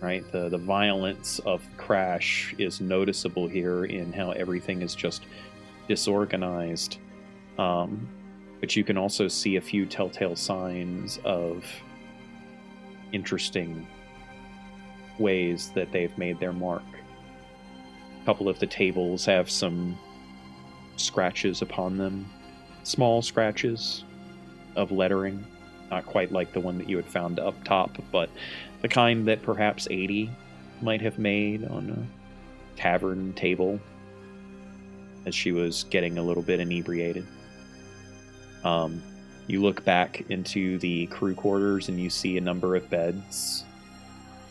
Speaker 1: right? The violence of the crash is noticeable here in how everything is just disorganized. But you can also see a few telltale signs of interesting ways that they've made their mark. A couple of the tables have some scratches upon them, small scratches of lettering, not quite like the one that you had found up top, but the kind that perhaps 80 might have made on a tavern table as she was getting a little bit inebriated. You look back into the crew quarters and you see a number of beds,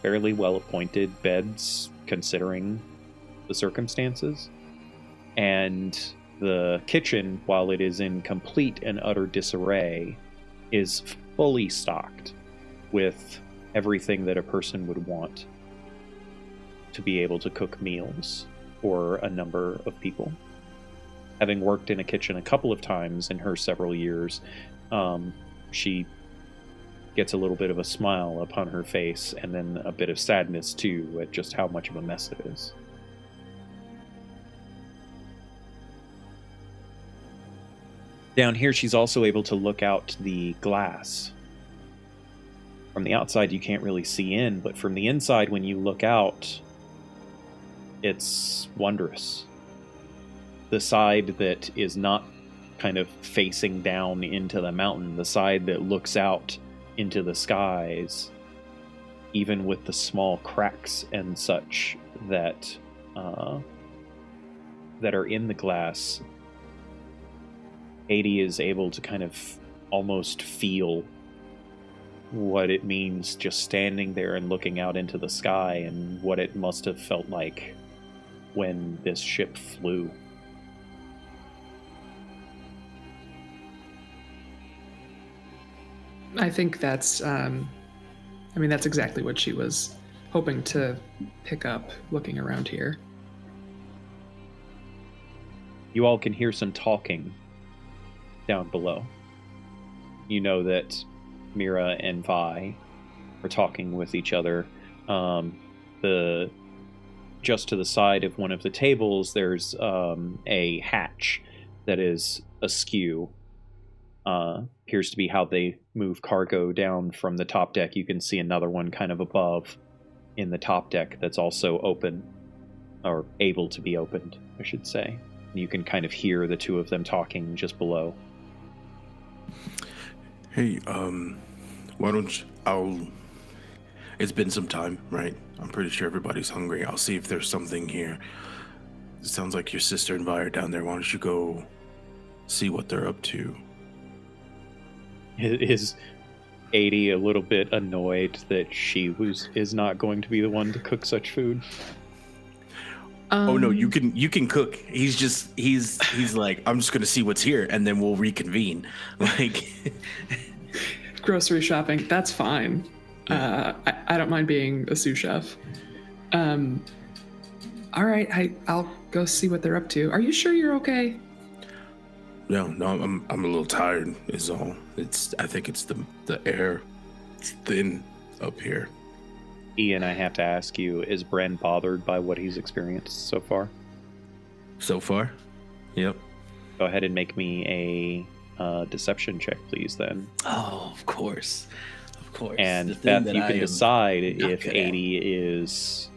Speaker 1: fairly well appointed beds considering the circumstances. And the kitchen, while it is in complete and utter disarray, is fully stocked with everything that a person would want to be able to cook meals for a number of people. Having worked in a kitchen a couple of times in her several years, she gets a little bit of a smile upon her face, and then a bit of sadness too at just how much of a mess it is. Down here, she's also able to look out the glass. From the outside, you can't really see in, but from the inside, when you look out, it's wondrous. The side that is not kind of facing down into the mountain, the side that looks out into the skies, even with the small cracks and such that are in the glass, 80 is able to kind of almost feel what it means just standing there and looking out into the sky, and what it must have felt like when this ship flew.
Speaker 2: I think that's exactly what she was hoping to pick up looking around here.
Speaker 1: You all can hear some talking down below. You know that Mira and Vi are talking with each other. Just to the side of one of the tables, there's a hatch that is askew. Appears to be how they move cargo down from the top deck. You can see another one kind of above in the top deck that's also open, or able to be opened, I should say. You can kind of hear the two of them talking just below.
Speaker 6: Hey, why don't you, it's been some time, right? I'm pretty sure everybody's hungry. I'll see if there's something here. It sounds like your sister and Vi are down there. Why don't you go see what they're up to?
Speaker 1: Is 80 a little bit annoyed that she is not going to be the one to cook such food?
Speaker 6: Oh no, you can cook. He's like, I'm just gonna see what's here and then we'll reconvene. Like
Speaker 2: Grocery shopping, that's fine. I don't mind being a sous chef. All right, I'll go see what they're up to. Are you sure you're okay?
Speaker 6: No, I'm a little tired is all. I think it's the air. It's thin up here.
Speaker 1: Ian, I have to ask you, is Bren bothered by what he's experienced so far?
Speaker 6: So far? Yep.
Speaker 1: Go ahead and make me a deception check, please, then.
Speaker 7: Oh, of course. Of course.
Speaker 1: And Beth, you can decide if 80 is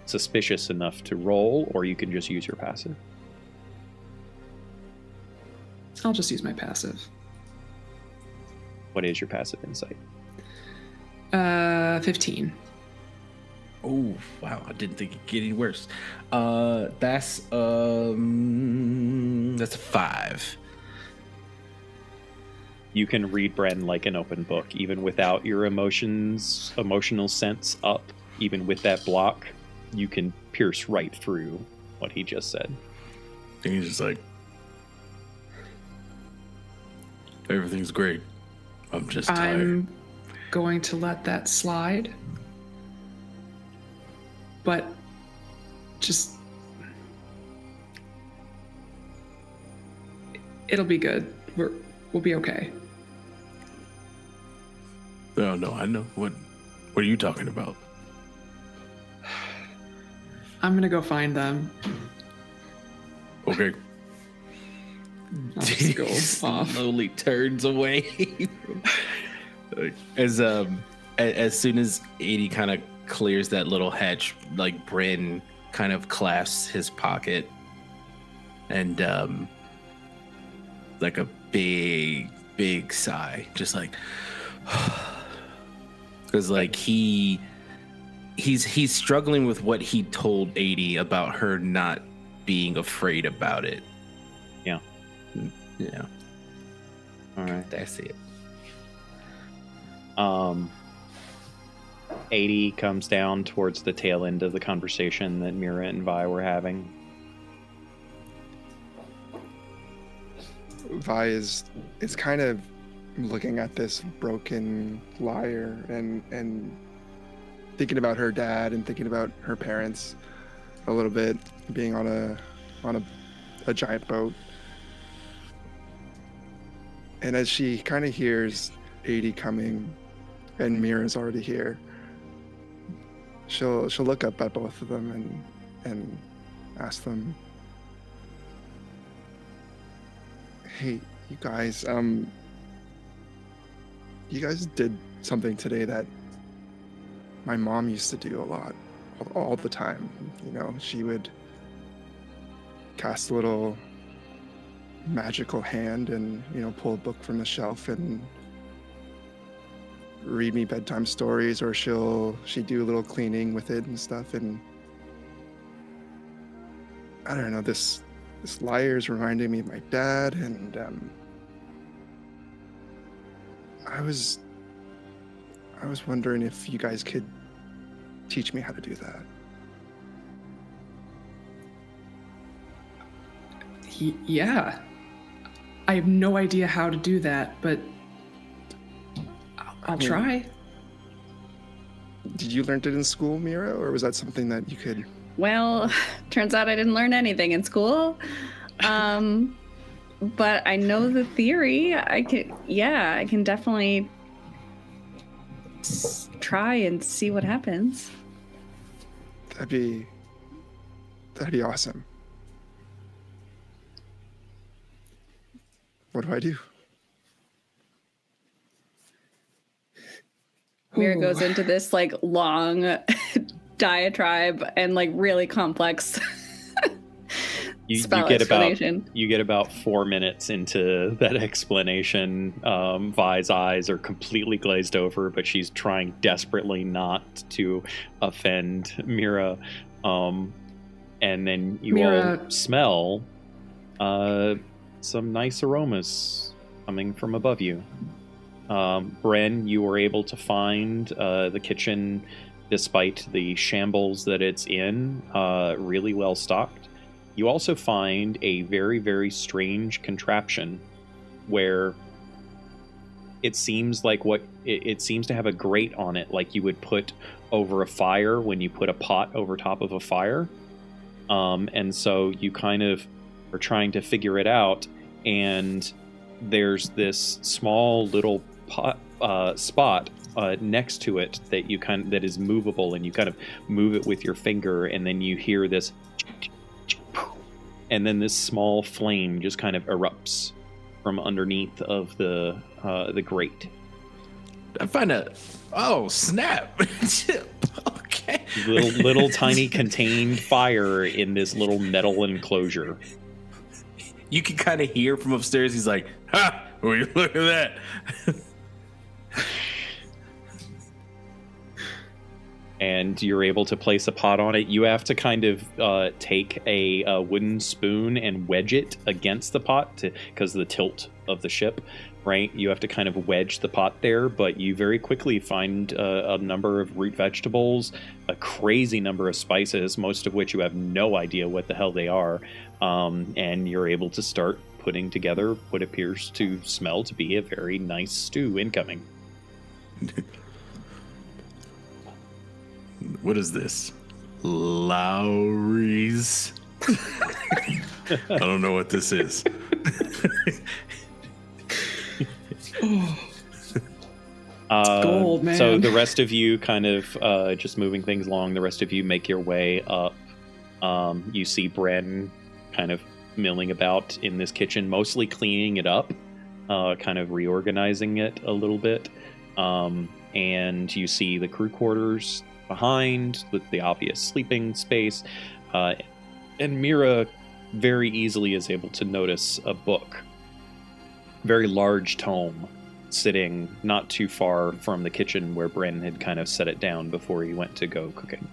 Speaker 1: suspicious enough to roll, or you can just use your passive.
Speaker 2: I'll just use my passive.
Speaker 1: What is your passive insight?
Speaker 2: 15.
Speaker 4: Oh, wow. I didn't think it'd get any worse. That's a 5.
Speaker 1: You can read Bren like an open book, even without your emotional sense up. Even with that block, you can pierce right through what he just said.
Speaker 6: And he's just like, Everything's great. I'm just tired.
Speaker 2: I'm going to let that slide. But just... It'll be good. We'll be okay.
Speaker 6: No, I know. What are you talking about?
Speaker 2: I'm gonna go find them.
Speaker 6: Okay.
Speaker 2: I'll just go off.
Speaker 4: Slowly turns away. As soon as 80 kind of clears that little hatch, like Bryn kind of clasps his pocket and like a big sigh, just like because like he's struggling with what he told 80 about her not being afraid about it.
Speaker 1: Yeah. All right.
Speaker 4: That's it.
Speaker 1: 80 comes down towards the tail end of the conversation that Mira and Vi were having.
Speaker 5: Vi is kind of looking at this broken lyre and thinking about her dad and thinking about her parents a little bit, being on a giant boat. And as she kind of hears 80 coming and Mira's already here, she'll look up at both of them and ask them, "Hey, you guys did something today that my mom used to do a lot, all the time. You know, she would cast a little magical hand and, you know, pull a book from the shelf and read me bedtime stories, or she'd do a little cleaning with it and stuff. And I don't know, this lyre's reminding me of my dad, and I was wondering if you guys could teach me how to do that."
Speaker 2: Yeah. I have no idea how to do that, but I'll try.
Speaker 5: Did you learn it in school, Mira, or was that something that you could...
Speaker 3: Well, turns out I didn't learn anything in school. But I know the theory. I can definitely try and see what happens.
Speaker 5: That'd be awesome. What do I do?
Speaker 3: Mira goes into this like long diatribe and like really complex spell explanation.
Speaker 1: You get about 4 minutes into that explanation. Vi's eyes are completely glazed over, but she's trying desperately not to offend Mira. And then you all smell some nice aromas coming from above you. Bren, you were able to find the kitchen, despite the shambles that it's in, really well stocked. You also find a very, very strange contraption where it seems like it seems to have a grate on it, like you would put over a fire when you put a pot over top of a fire. And so you kind of are trying to figure it out, and there's this small little spot next to it that is movable, and you kind of move it with your finger, and then you hear this, and then this small flame just kind of erupts from underneath of the grate.
Speaker 4: I find oh snap! Okay,
Speaker 1: little tiny contained fire in this little metal enclosure.
Speaker 4: You can kind of hear from upstairs. He's like, "Ha! Will you look at that?"
Speaker 1: And you're able to place a pot on it. You have to kind of take a wooden spoon and wedge it against the pot because of the tilt of the ship, right? You have to kind of wedge the pot there, but you very quickly find a number of root vegetables, a crazy number of spices, most of which you have no idea what the hell they are, and you're able to start putting together what appears to smell to be a very nice stew incoming.
Speaker 6: What is this? Lowry's? I don't know what this is.
Speaker 2: Gold, man.
Speaker 1: So the rest of you kind of just moving things along. The rest of you make your way up. You see Bren kind of milling about in this kitchen, mostly cleaning it up, kind of reorganizing it a little bit. And you see the crew quarters behind with the obvious sleeping space. And Mira very easily is able to notice a book, very large tome, sitting not too far from the kitchen where Bren had kind of set it down before he went to go cooking.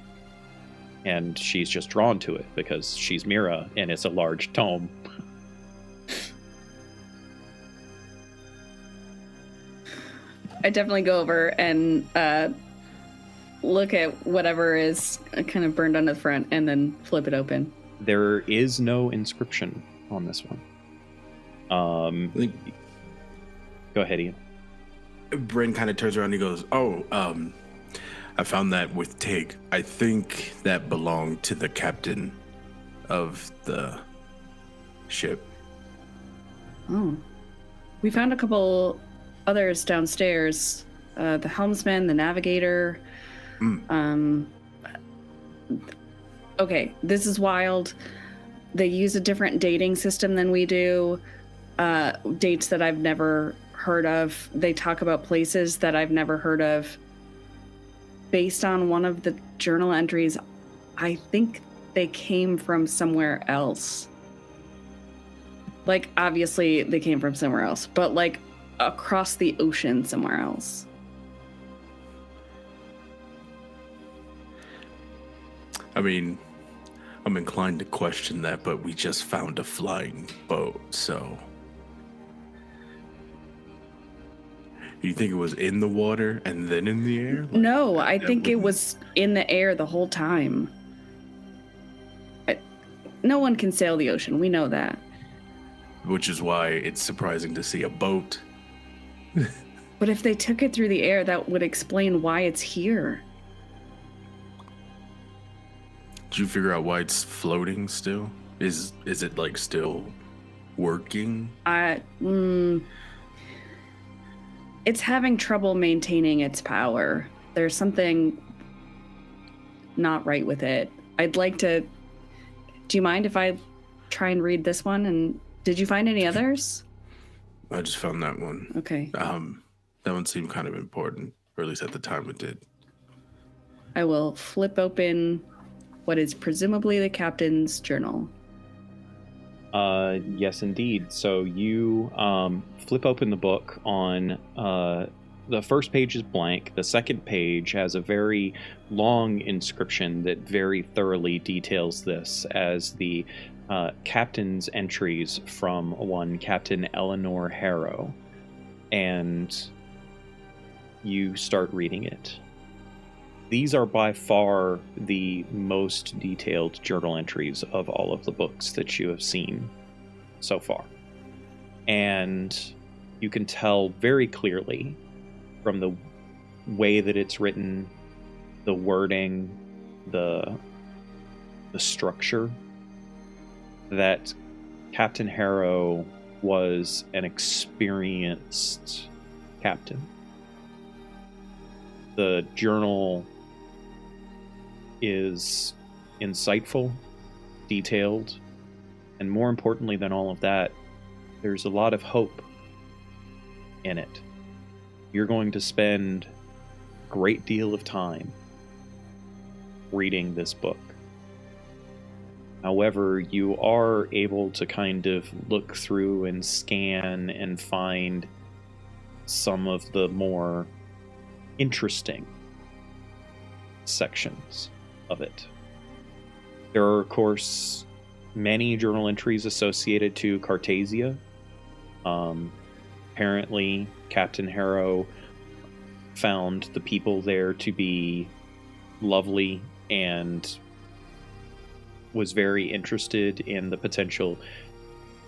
Speaker 1: And she's just drawn to it because she's Mira and it's a large tome.
Speaker 3: I definitely go over and look at whatever is kind of burned on the front and then flip it open.
Speaker 1: There is no inscription on this one. Go ahead, Ian.
Speaker 6: Bryn kind of turns around and he goes, I found that with Tig. I think that belonged to the captain of the ship.
Speaker 3: Oh. We found a couple others downstairs. The helmsman, the navigator. Okay, this is wild. They use a different dating system than we do. Dates that I've never heard of. They talk about places that I've never heard of. Based on one of the journal entries, I think they came from somewhere else. Like, obviously they came from somewhere else, but like across the ocean somewhere else.
Speaker 6: I mean, I'm inclined to question that, but we just found a flying boat, so... You think it was in the water and then in the air?
Speaker 3: No, I think it was in the air the whole time. No one can sail the ocean, we know that.
Speaker 6: Which is why it's surprising to see a boat.
Speaker 3: But if they took it through the air, that would explain why it's here.
Speaker 6: Did you figure out why it's floating still? Is it like still working?
Speaker 3: It's having trouble maintaining its power. There's something not right with it. I'd like to... Do you mind if I try and read this one? And did you find any others?
Speaker 6: I just found that one.
Speaker 3: Okay.
Speaker 6: That one seemed kind of important, or at least at the time it did.
Speaker 3: I will flip open what is presumably the captain's journal.
Speaker 1: Yes, indeed. So you flip open the book on the first page is blank. The second page has a very long inscription that very thoroughly details this as the captain's entries from one Captain Eleanor Harrow. And you start reading it. These are by far the most detailed journal entries of all of the books that you have seen so far. And you can tell very clearly from the way that it's written, the wording, the structure, that Captain Harrow was an experienced captain. The journal is insightful, detailed, and more importantly than all of that, there's a lot of hope in it. You're going to spend a great deal of time reading this book. However, you are able to kind of look through and scan and find some of the more interesting sections of it. There are, of course, many journal entries associated to Cartasia. Apparently, Captain Harrow found the people there to be lovely and was very interested in the potential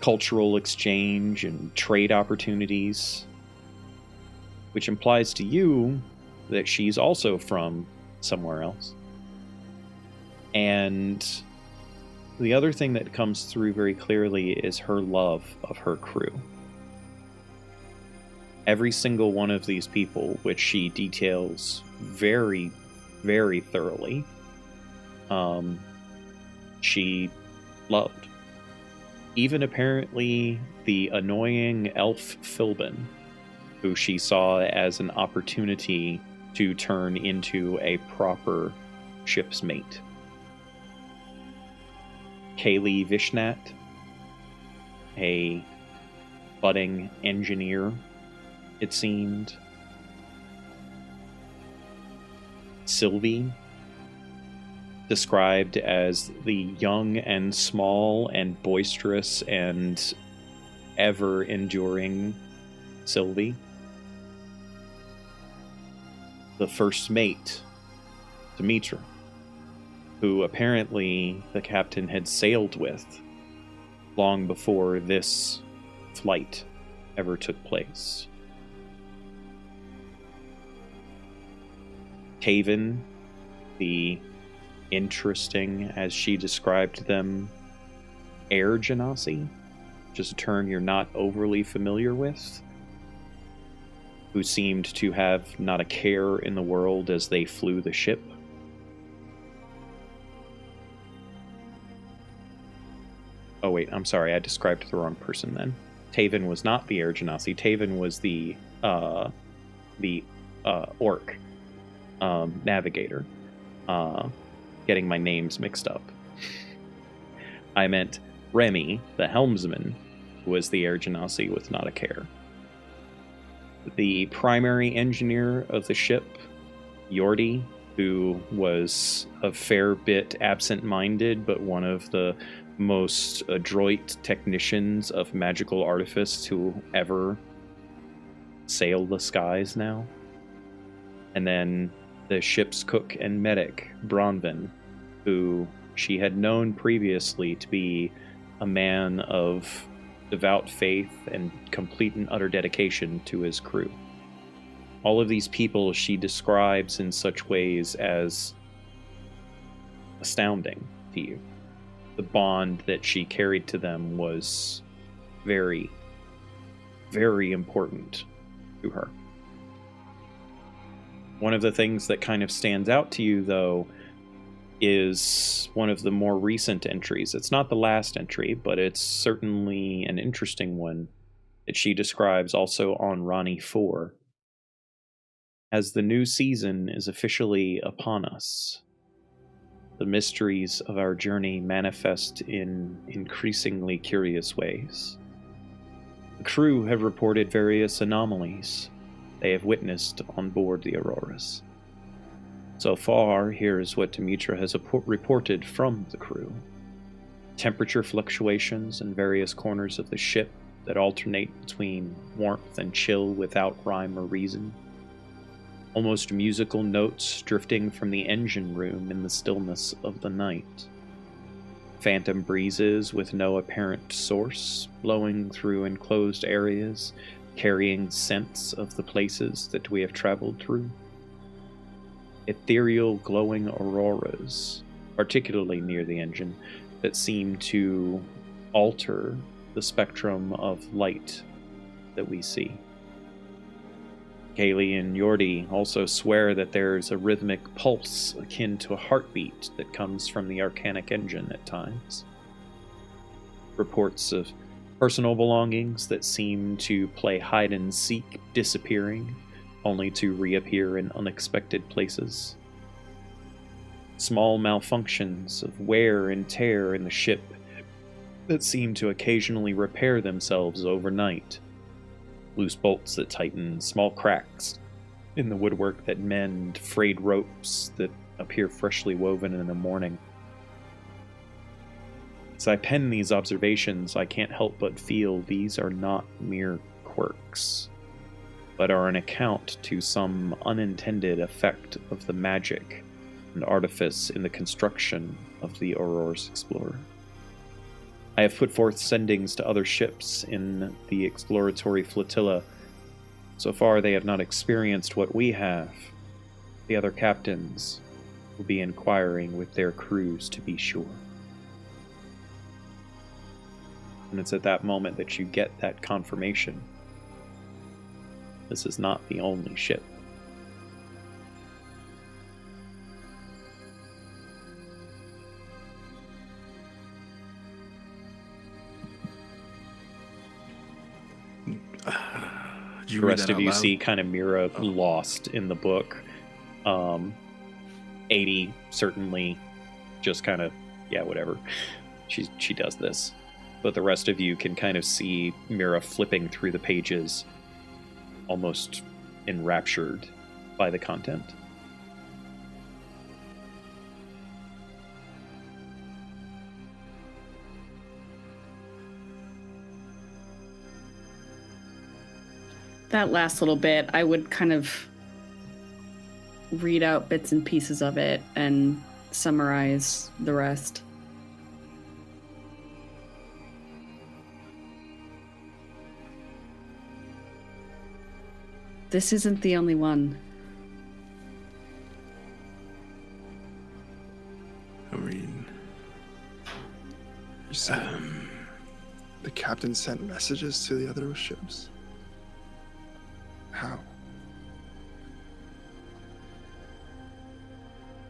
Speaker 1: cultural exchange and trade opportunities, which implies to you that she's also from somewhere else. And the other thing that comes through very clearly is her love of her crew. Every single one of these people, which she details very, very thoroughly, she loved. Even apparently the annoying elf Philbin, who she saw as an opportunity to turn into a proper ship's mate. Kaylee Vishnat, a budding engineer, it seemed. Sylvie, described as the young and small and boisterous and ever-enduring Sylvie. The first mate, Demetra, who apparently the captain had sailed with long before this flight ever took place. Taven, the interesting, as she described them, air genasi, which is a term you're not overly familiar with, who seemed to have not a care in the world as they flew the ship. Oh wait, I'm sorry, I described the wrong person then. Taven was not the air genasi. Taven was the orc navigator. Getting my names mixed up. I meant Remy, the helmsman, who was the air genasi with not a care. The primary engineer of the ship, Yordi, who was a fair bit absent-minded, but one of the most adroit technicians of magical artifice to ever sail the skies now. And then the ship's cook and medic, Bronvin, who she had known previously to be a man of devout faith and complete and utter dedication to his crew. All of these people she describes in such ways as astounding to you. The bond that she carried to them was very, very important to her. One of the things that kind of stands out to you, though, is one of the more recent entries. It's not the last entry, but it's certainly an interesting one that she describes also on Ronnie 4. As the new season is officially upon us, the mysteries of our journey manifest in increasingly curious ways. The crew have reported various anomalies they have witnessed on board the Auroras. So far, here is what Demetra has reported from the crew. Temperature fluctuations in various corners of the ship that alternate between warmth and chill without rhyme or reason. Almost musical notes drifting from the engine room in the stillness of the night. Phantom breezes with no apparent source, blowing through enclosed areas, carrying scents of the places that we have traveled through. Ethereal glowing auroras, particularly near the engine, that seem to alter the spectrum of light that we see. Kaylee and Yordi also swear that there's a rhythmic pulse akin to a heartbeat that comes from the arcanic engine at times. Reports of personal belongings that seem to play hide and seek, disappearing, only to reappear in unexpected places. Small malfunctions of wear and tear in the ship that seem to occasionally repair themselves overnight. Loose bolts that tighten, small cracks in the woodwork that mend, frayed ropes that appear freshly woven in the morning. As I pen these observations, I can't help but feel these are not mere quirks, but are an account to some unintended effect of the magic and artifice in the construction of the Aurora's Explorer. I have put forth sendings to other ships in the exploratory flotilla. So far, they have not experienced what we have. The other captains will be inquiring with their crews to be sure. And it's at that moment that you get that confirmation. This is not the only ship. The rest of you see kind of Mira lost in the book. 80 certainly just kind of, yeah, whatever. She does this. But the rest of you can kind of see Mira flipping through the pages, almost enraptured by the content.
Speaker 3: That last little bit, I would kind of read out bits and pieces of it and summarize the rest. This isn't the only one.
Speaker 6: I mean,
Speaker 5: You said the captain sent messages to the other ships. How?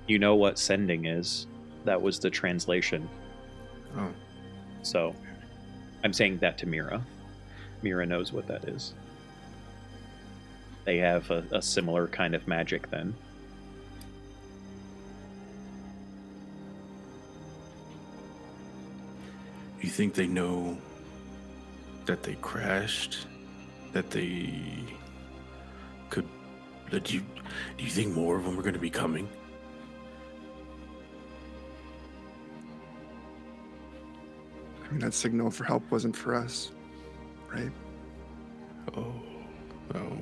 Speaker 1: You know what sending is. That was the translation.
Speaker 6: oh,
Speaker 1: So I'm saying that to Mira. Mira knows what that is. They have a similar kind of magic then.
Speaker 6: you think they know that they crashed? That they could? Do you think more of them are going to be coming?
Speaker 5: I mean, that signal for help wasn't for us, right?
Speaker 6: Oh, no.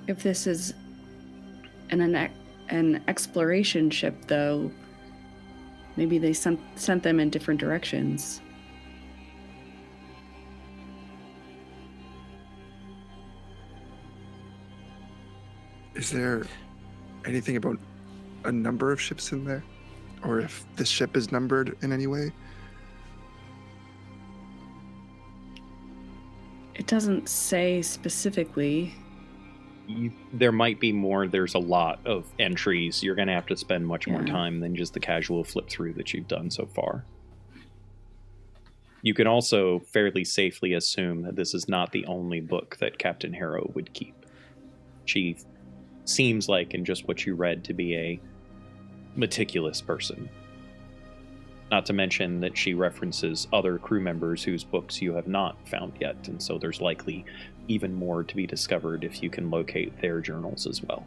Speaker 3: If this is an exploration ship, though, maybe they sent them in different directions.
Speaker 5: Is there anything about a number of ships in there? Or if this ship is numbered in any way?
Speaker 3: It doesn't say specifically.
Speaker 1: There might be more. There's a lot of entries. You're going to have to spend much more time than just the casual flip through that you've done so far. You can also fairly safely assume that this is not the only book that Captain Harrow would keep. She seems like, in just what you read, to be a meticulous person. Not to mention that she references other crew members whose books you have not found yet, and so there's likely even more to be discovered if you can locate their journals as well.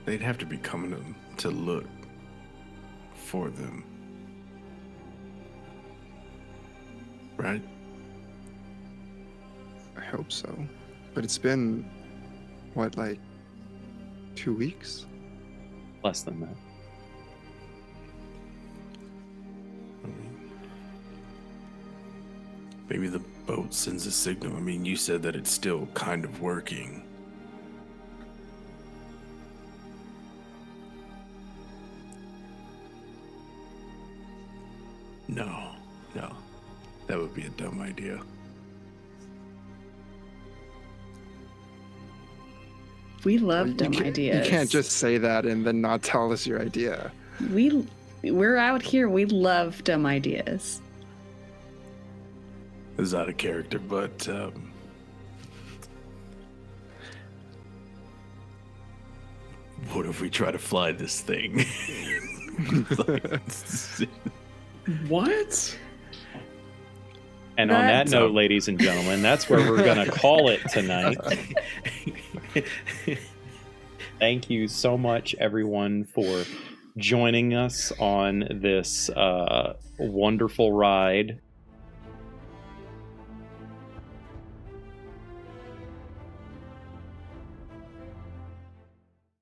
Speaker 6: They'd have to be coming to look for them. Right?
Speaker 5: I hope so. But it's been, what, like 2 weeks?
Speaker 1: Less than that.
Speaker 6: Maybe the boat sends a signal. I mean, you said that it's still kind of working. No. That would be a dumb idea.
Speaker 3: We love
Speaker 5: You
Speaker 3: dumb ideas.
Speaker 5: You can't just say that and then not tell us your idea.
Speaker 3: We're out here. We love dumb ideas.
Speaker 6: This is out of character, but what if we try to fly this thing?
Speaker 2: What?
Speaker 1: And on that note, ladies and gentlemen, that's where we're going to call it tonight. Thank you so much, everyone, for joining us on this wonderful ride